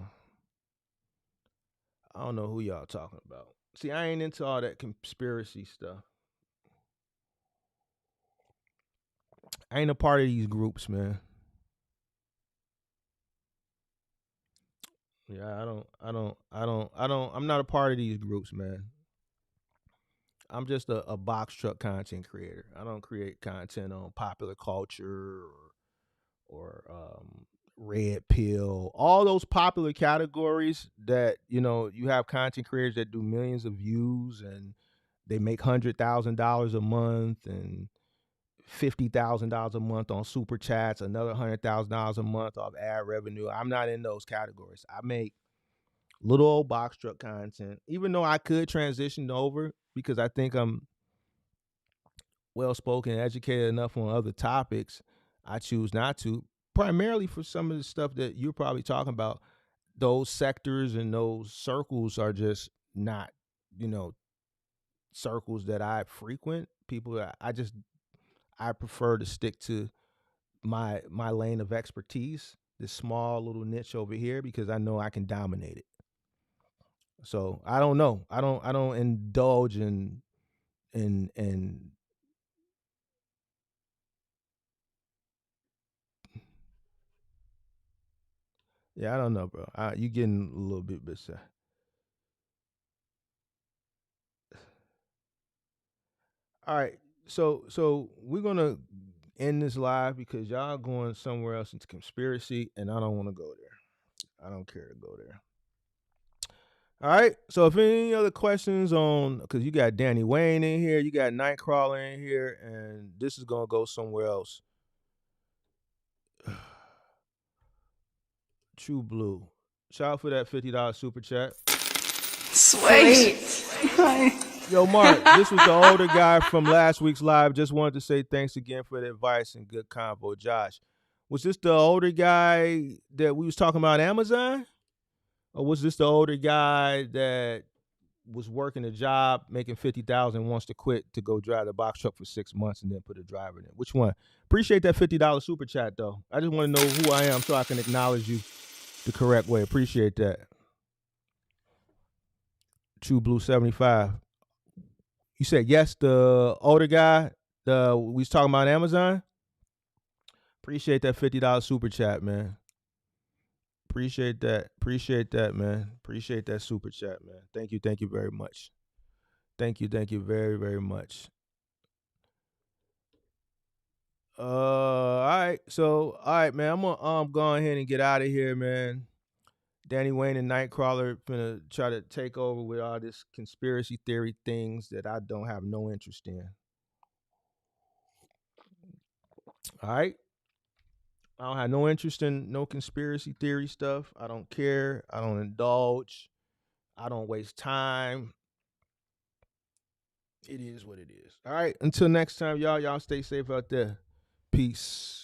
I don't know who y'all talking about. See, I ain't into all that conspiracy stuff. I ain't a part of these groups, man. Yeah, I'm not a part of these groups, man. I'm just a box truck content creator. I don't create content on popular culture or red pill, all those popular categories that you have content creators that do millions of views and they make $100,000 a month and $50,000 a month on super chats, another $100,000 a month off ad revenue. I'm not in those categories. I make little old box truck content, even though I could transition over because I think I'm well spoken, educated enough on other topics. I choose not to, primarily for some of the stuff that you're probably talking about. Those sectors and those circles are just not, you know, circles that I frequent. People that I prefer to stick to my lane of expertise, this small little niche over here, because I know I can dominate it. So I don't know. I don't indulge in yeah, I don't know, bro. You getting a little bit beside. All right. So we're gonna end this live because y'all going somewhere else into conspiracy, and I don't want to go there. I don't care to go there. All right. So if any other questions on, because you got Danny Wayne in here, you got Nightcrawler in here, and this is gonna go somewhere else. True Blue. Shout out for that $50 super chat. Sweet. Yo, Mark, this was the older guy from last week's live. Just wanted to say thanks again for the advice and good convo, Josh. Was this the older guy that we was talking about Amazon? Or was this the older guy that was working a job, making 50,000, wants to quit to go drive the box truck for 6 months and then put a driver in it? Which one? Appreciate that $50 super chat though. I just want to know who I am so I can acknowledge you the correct way. Appreciate that. True Blue 75. You said yes, the older guy, the we was talking about Amazon. Appreciate that $50 super chat, man. Appreciate that. Appreciate that, man. Appreciate that super chat, man. Thank you. Thank you very much. Thank you. Thank you very, very much. All right. So, all right, man. I'm gonna go ahead and get out of here, man. Danny Wayne and Nightcrawler gonna try to take over with all this conspiracy theory things that I don't have no interest in. All right. I don't have no interest in no conspiracy theory stuff. I don't care. I don't indulge. I don't waste time. It is what it is. All right. Until next time, y'all stay safe out there. Peace.